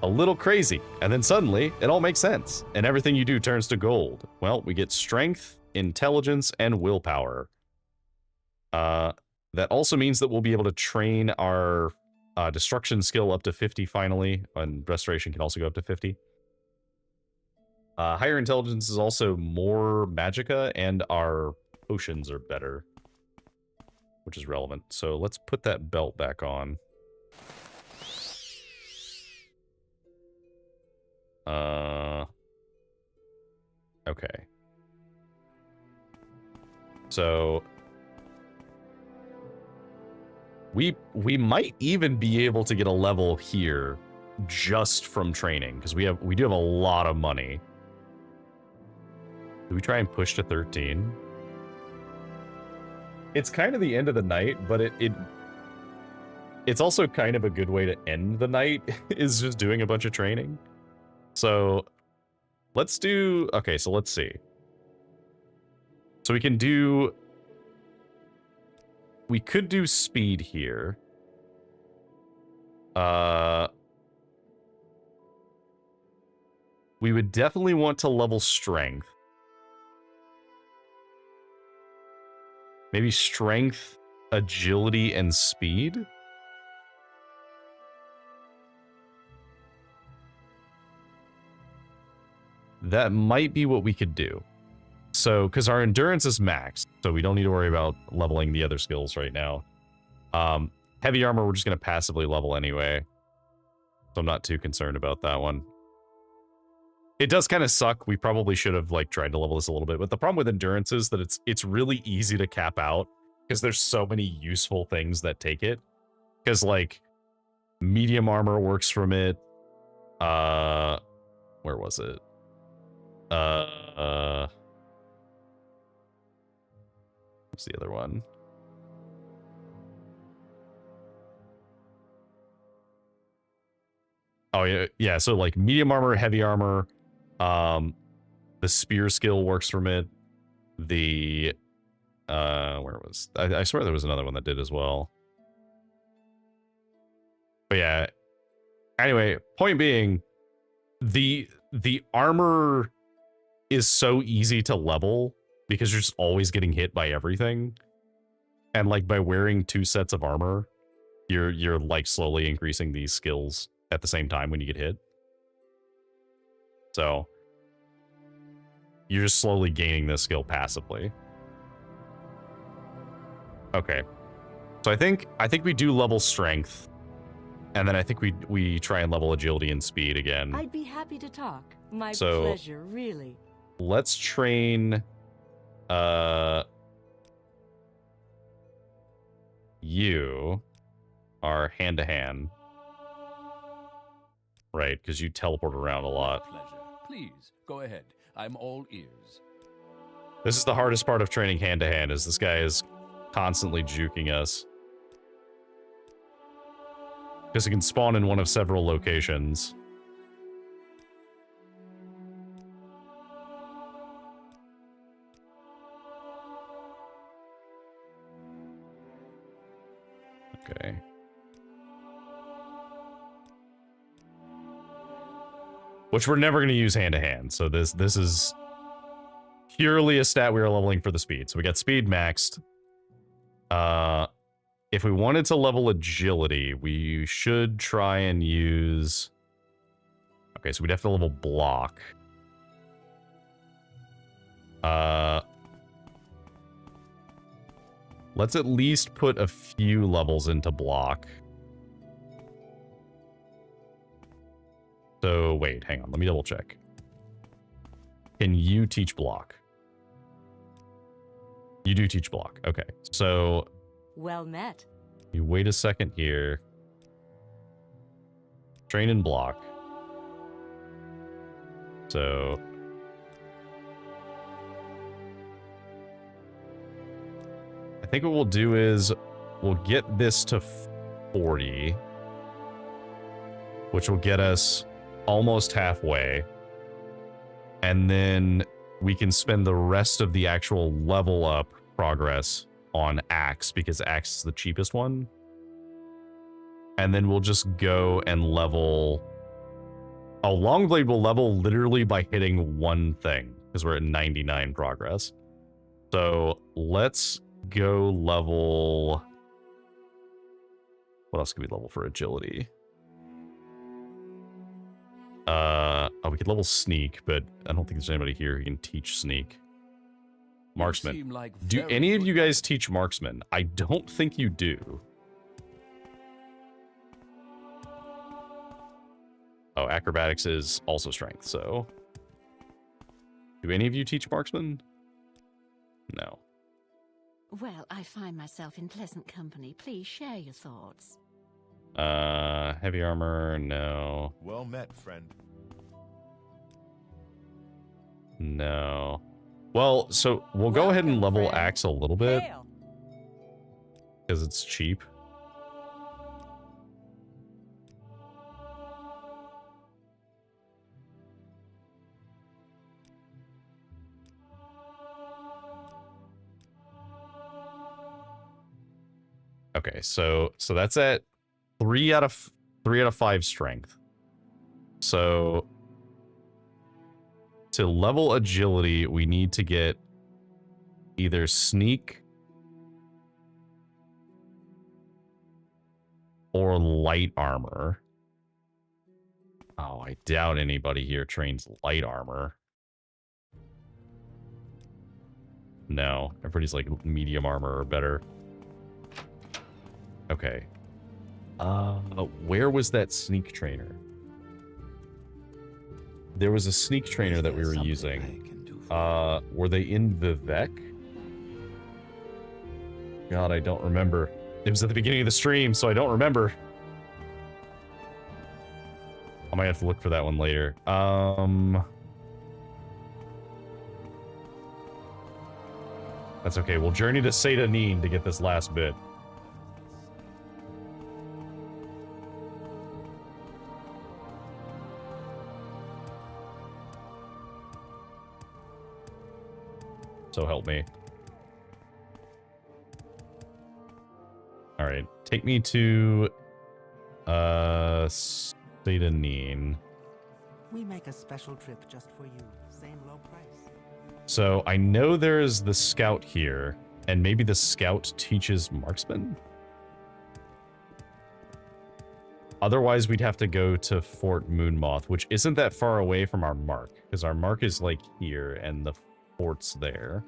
a little crazy, and then suddenly it all makes sense, and everything you do turns to gold. Well, we get strength, intelligence, and willpower. That also means that we'll be able to train our destruction skill up to 50 finally, and restoration can also go up to 50. Higher intelligence is also more magicka, and our potions are better, which is relevant. So let's put that belt back on. Okay. So we might even be able to get a level here just from training, because we do have a lot of money. Do we try and push to 13? It's kind of the end of the night, but it's also kind of a good way to end the night, is just doing a bunch of training. So let's do, okay, so let's see. So we could do speed here. We would definitely want to level strength. Maybe strength, agility, and speed. That might be what we could do. So, because our endurance is maxed, so we don't need to worry about leveling the other skills right now. Heavy armor, we're just going to passively level anyway. So I'm not too concerned about that one. It does kind of suck. We probably should have like tried to level this a little bit, but the problem with endurance is that it's really easy to cap out because there's so many useful things that take it. Because like medium armor works from it. Where was it? What's the other one? Oh yeah. So like medium armor, heavy armor. The spear skill works from it. The where was I swear there was another one that did as well. But yeah. Anyway, point being, the armor is so easy to level because you're just always getting hit by everything. And like by wearing 2 sets of armor, you're like slowly increasing these skills at the same time when you get hit. So you're just slowly gaining this skill passively. Okay. So I think we do level strength. And then I think we try and level agility and speed again. I'd be happy to talk. My pleasure, really. Let's train you are hand-to-hand. Right, because you teleport around a lot. Pleasure. Please, go ahead. I'm all ears. This is the hardest part of training hand-to-hand, is this guy is constantly juking us. Because it can spawn in one of several locations. Okay. Which we're never going to use hand-to-hand, so this is purely a stat we are leveling for the speed. So we got speed maxed. If we wanted to level agility, we should try and use... Okay, so we'd have to level block. Let's at least put a few levels into block. So, wait, hang on. Let me double check. Can you teach block? You do teach block. Okay, so... Well met. You wait a second here. Train and block. So... I think what we'll do is we'll get this to 40, which will get us almost halfway. And then we can spend the rest of the actual level up progress on axe, because axe is the cheapest one. And then we'll just go and level... A long blade will level literally by hitting one thing, because we're at 99 progress. So let's go level... What else can we level for agility? Oh, we could level sneak, but I don't think there's anybody here who can teach sneak. Marksman. Like do any of you guys teach marksman? I don't think you do. Oh, acrobatics is also strength, so... Do any of you teach marksman? No. Well, I find myself in pleasant company. Please share your thoughts. Heavy armor, no. Well met, friend. No. Well, so we'll go ahead and level axe a little bit. Because it's cheap. Okay, so that's at 3 out of 5 strength. So to level agility, we need to get either sneak or light armor. Oh, I doubt anybody here trains light armor. No, everybody's like medium armor or better. Okay. Where was that sneak trainer? There was a sneak trainer that we were using. Were they in Vivec? God, I don't remember. It was at the beginning of the stream, so I don't remember. I might have to look for that one later. That's okay. We'll journey to Satanin to get this last bit. So help me. All right, take me to Satanin. We make a special trip just for you. Same low price. So I know there's the scout here, and maybe the scout teaches marksman. Otherwise, we'd have to go to Fort Moonmoth, which isn't that far away from our mark, because our mark is like here, and the fort's there.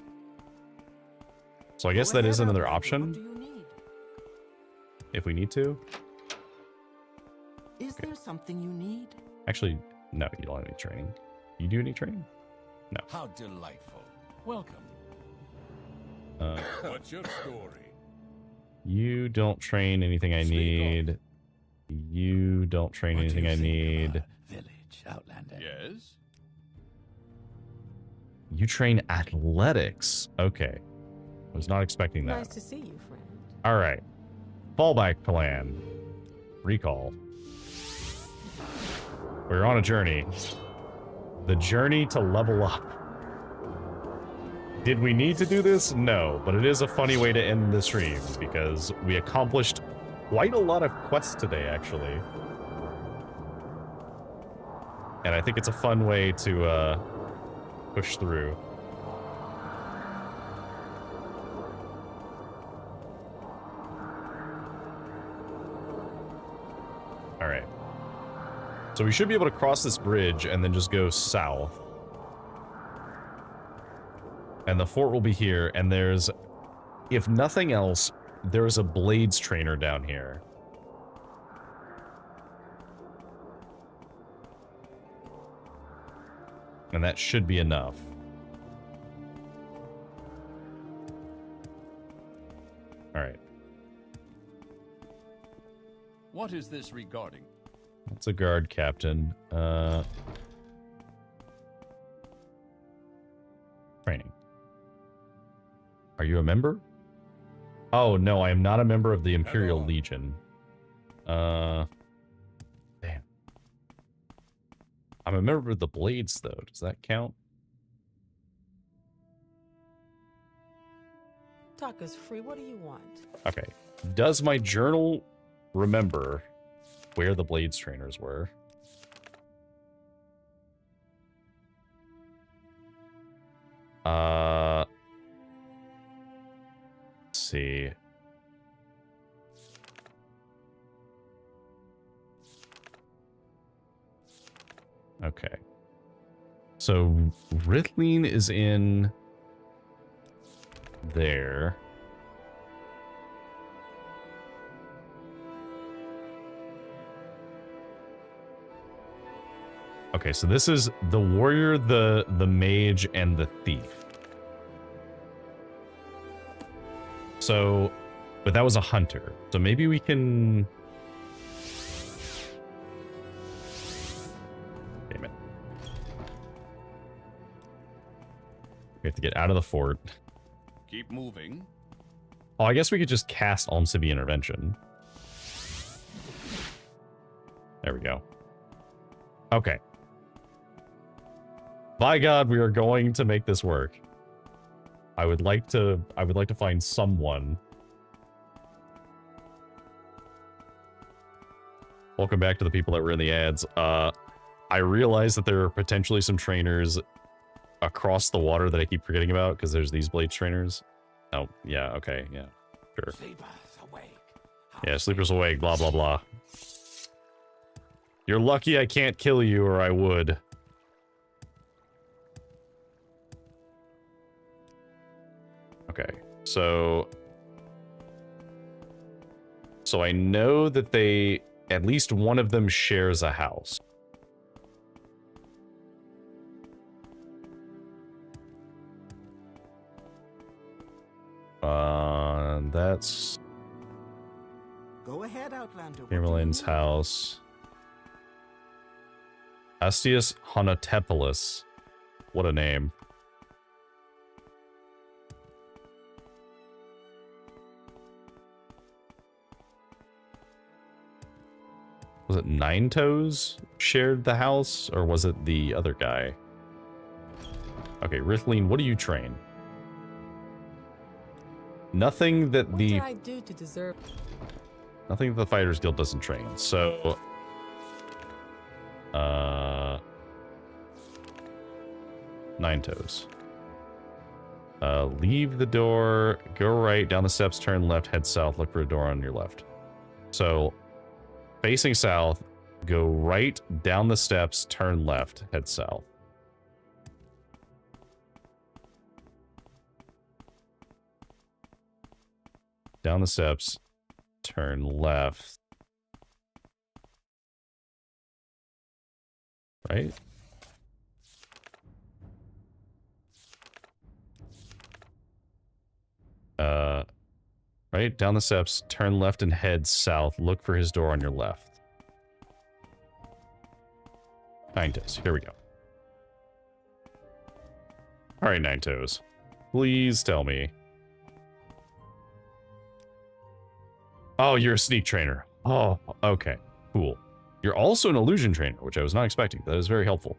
So I guess that is another option. If we need to. Is there something you need? Actually, no, you don't have any training. You do any training? No. How delightful. Welcome. What's your story? You don't train anything I need. You don't train anything I need. Village, Outlander. Yes? You train athletics. Okay. Was not expecting that. Nice to see you, friend. All right. Fallback plan. Recall. We're on a journey. The journey to level up. Did we need to do this? No, but it is a funny way to end the stream because we accomplished quite a lot of quests today, actually. And I think it's a fun way to push through. All right. So we should be able to cross this bridge and then just go south. And the fort will be here, and there's, if nothing else, there's a blades trainer down here. And that should be enough. All right. What is this regarding? That's a guard captain. Training. Are you a member? Oh, no, I am not a member of the Imperial Legion. Damn. I'm a member of the Blades, though. Does that count? Talk is free. What do you want? Okay. Does my journal remember where the Blades trainers were? Let's see. Okay. So Rithlin is in there. Okay, so this is the warrior, the mage, and the thief. So, but that was a hunter. So maybe we can... Damn it. We have to get out of the fort. Keep moving. Oh, I guess we could just cast Almsibi Intervention. There we go. Okay. By God, we are going to make this work. I would like to find someone. Welcome back to the people that were in the ads. I realize that there are potentially some trainers across the water that I keep forgetting about because there's these blade trainers. Oh, yeah, okay, yeah. Sure. Sleepers awake. Yeah, sleepers awake, blah blah blah. You're lucky I can't kill you or I would. Okay, so I know that at least one of them shares a house. That's Go ahead, Outlander. Tamerlane's house. Astius Honotepolis. What a name. Was it Nine Toes shared the house, or was it the other guy? Okay, Rithlin, what do you train? Nothing that What did I do to deserve? Nothing that the Fighters Guild doesn't train. So, Nine Toes. Leave the door, go right, down the steps, turn left, head south, look for a door on your left. So, facing south, go right, down the steps, turn left, head south. Down the steps, turn left. Right? Right, down the steps, turn left and head south. Look for his door on your left. Nine Toes, here we go. Alright, Nine Toes. Please tell me. Oh, you're a sneak trainer. Oh, okay, cool. You're also an illusion trainer, which I was not expecting. That is very helpful.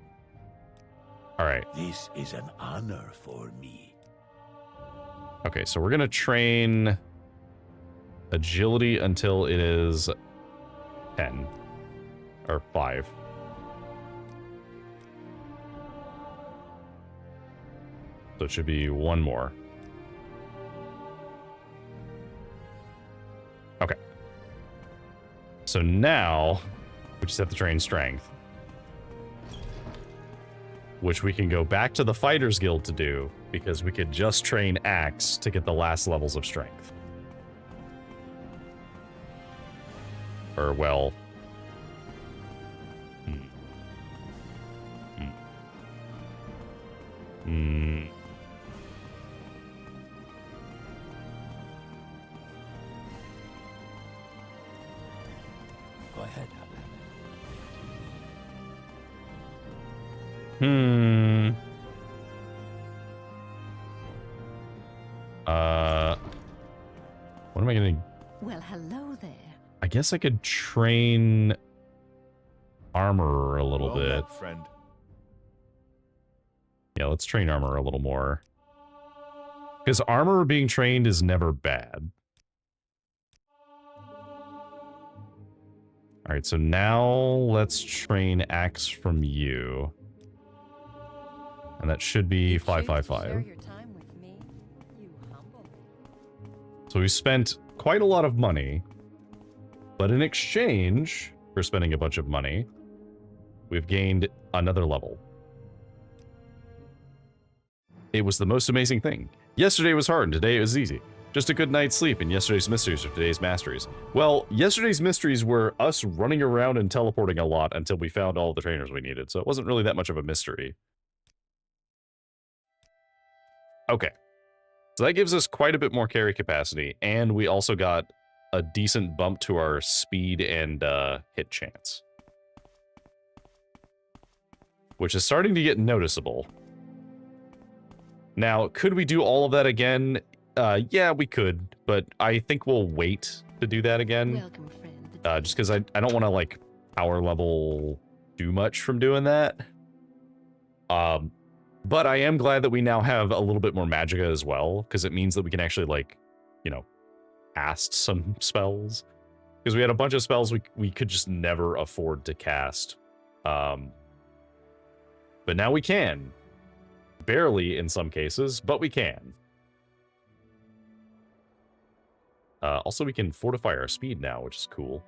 Alright. This is an honor for me. Okay, so we're gonna train agility until it is 10 or 5. So it should be one more. Okay. So now we just have to train strength, which we can go back to the Fighters Guild to do, because we could just train Axe to get the last levels of strength. Or, well... Go ahead, What am I gonna... Well, hello there. I guess I could train armor a little bit. Met, friend. Yeah, let's train armor a little more. Because armor being trained is never bad. Alright, so now let's train Axe from you. And that should be 555. So we spent quite a lot of money, but in exchange for spending a bunch of money, we've gained another level. It was the most amazing thing. Yesterday was hard and today it was easy. Just a good night's sleep, and yesterday's mysteries are today's masteries. Well, yesterday's mysteries were us running around and teleporting a lot until we found all the trainers we needed, so it wasn't really that much of a mystery. Okay. So that gives us quite a bit more carry capacity, and we also got a decent bump to our speed and hit chance. Which is starting to get noticeable. Now, could we do all of that again? Yeah, we could, but I think we'll wait to do that again. Welcome, friend. Just because I don't want to, like, power level too much from doing that. But I am glad that we now have a little bit more magicka as well, because it means that we can actually, like, you know, cast some spells. Because we had a bunch of spells we could just never afford to cast. But now we can. Barely in some cases, but we can. Also, we can fortify our speed now, which is cool.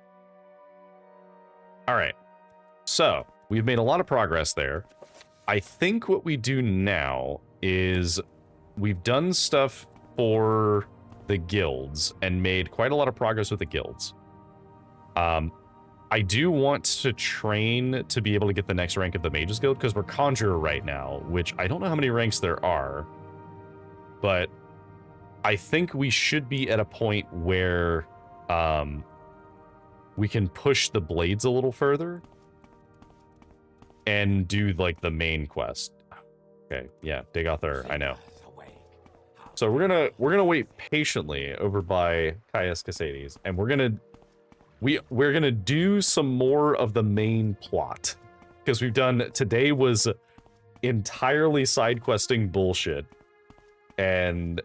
All right. So, we've made a lot of progress there. I think what we do now is we've done stuff for the guilds and made quite a lot of progress with the guilds. I do want to train to be able to get the next rank of the Mages Guild because we're Conjurer right now, which I don't know how many ranks there are, but I think we should be at a point where we can push the blades a little further and do like the main quest. Okay, yeah, Deckard, I know. So we're gonna wait patiently over by Caius Casades, and we're gonna do some more of the main plot because we've done today was entirely side questing bullshit and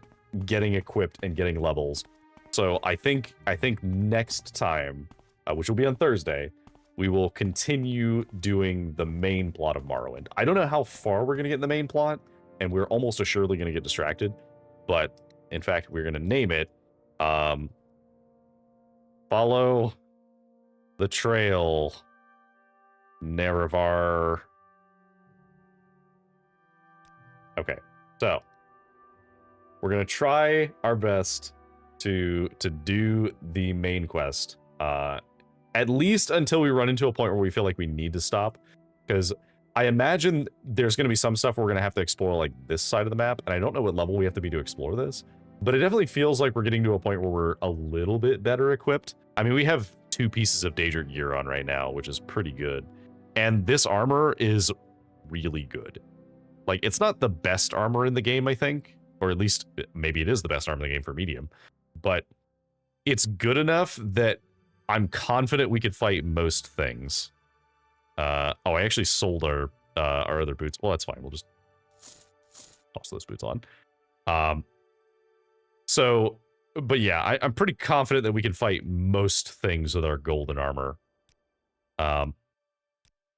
getting equipped and getting levels. So I think next time, which will be on Thursday, we will continue doing the main plot of Morrowind. I don't know how far we're gonna get in the main plot, and we're almost assuredly gonna get distracted. But in fact, we're gonna name it Follow the Trail Nerevar. Okay, so we're gonna try our best to do the main quest, at least until we run into a point where we feel like we need to stop, because I imagine there's going to be some stuff we're going to have to explore like this side of the map, and I don't know what level we have to be to explore this, but it definitely feels like we're getting to a point where we're a little bit better equipped. I mean, we have 2 pieces of Daedra gear on right now, which is pretty good, and this armor is really good. Like, it's not the best armor in the game, I think, or at least maybe it is the best armor in the game for medium, but it's good enough that I'm confident we could fight most things. Oh, I actually sold our other boots. Well, that's fine. We'll just toss those boots on. So, but yeah, I'm pretty confident that we can fight most things with our golden armor.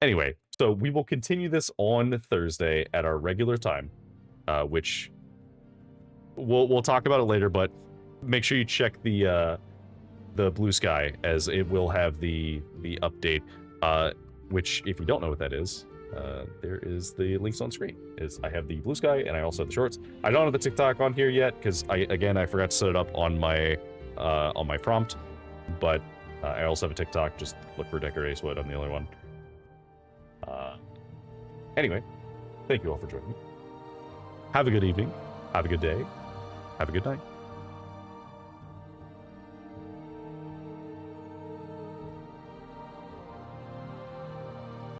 Anyway, so we will continue this on Thursday at our regular time, which we'll talk about it later, but make sure you check the Blue Sky, as it will have the update, which, if you don't know what that is, there is the links on screen. I have the Blue Sky, and I also have the shorts. I don't have the TikTok on here yet, because I forgot to set it up on my prompt, but I also have a TikTok. Just look for Deckard Acewood. I'm the only one. Anyway, thank you all for joining me. Have a good evening. Have a good day. Have a good night.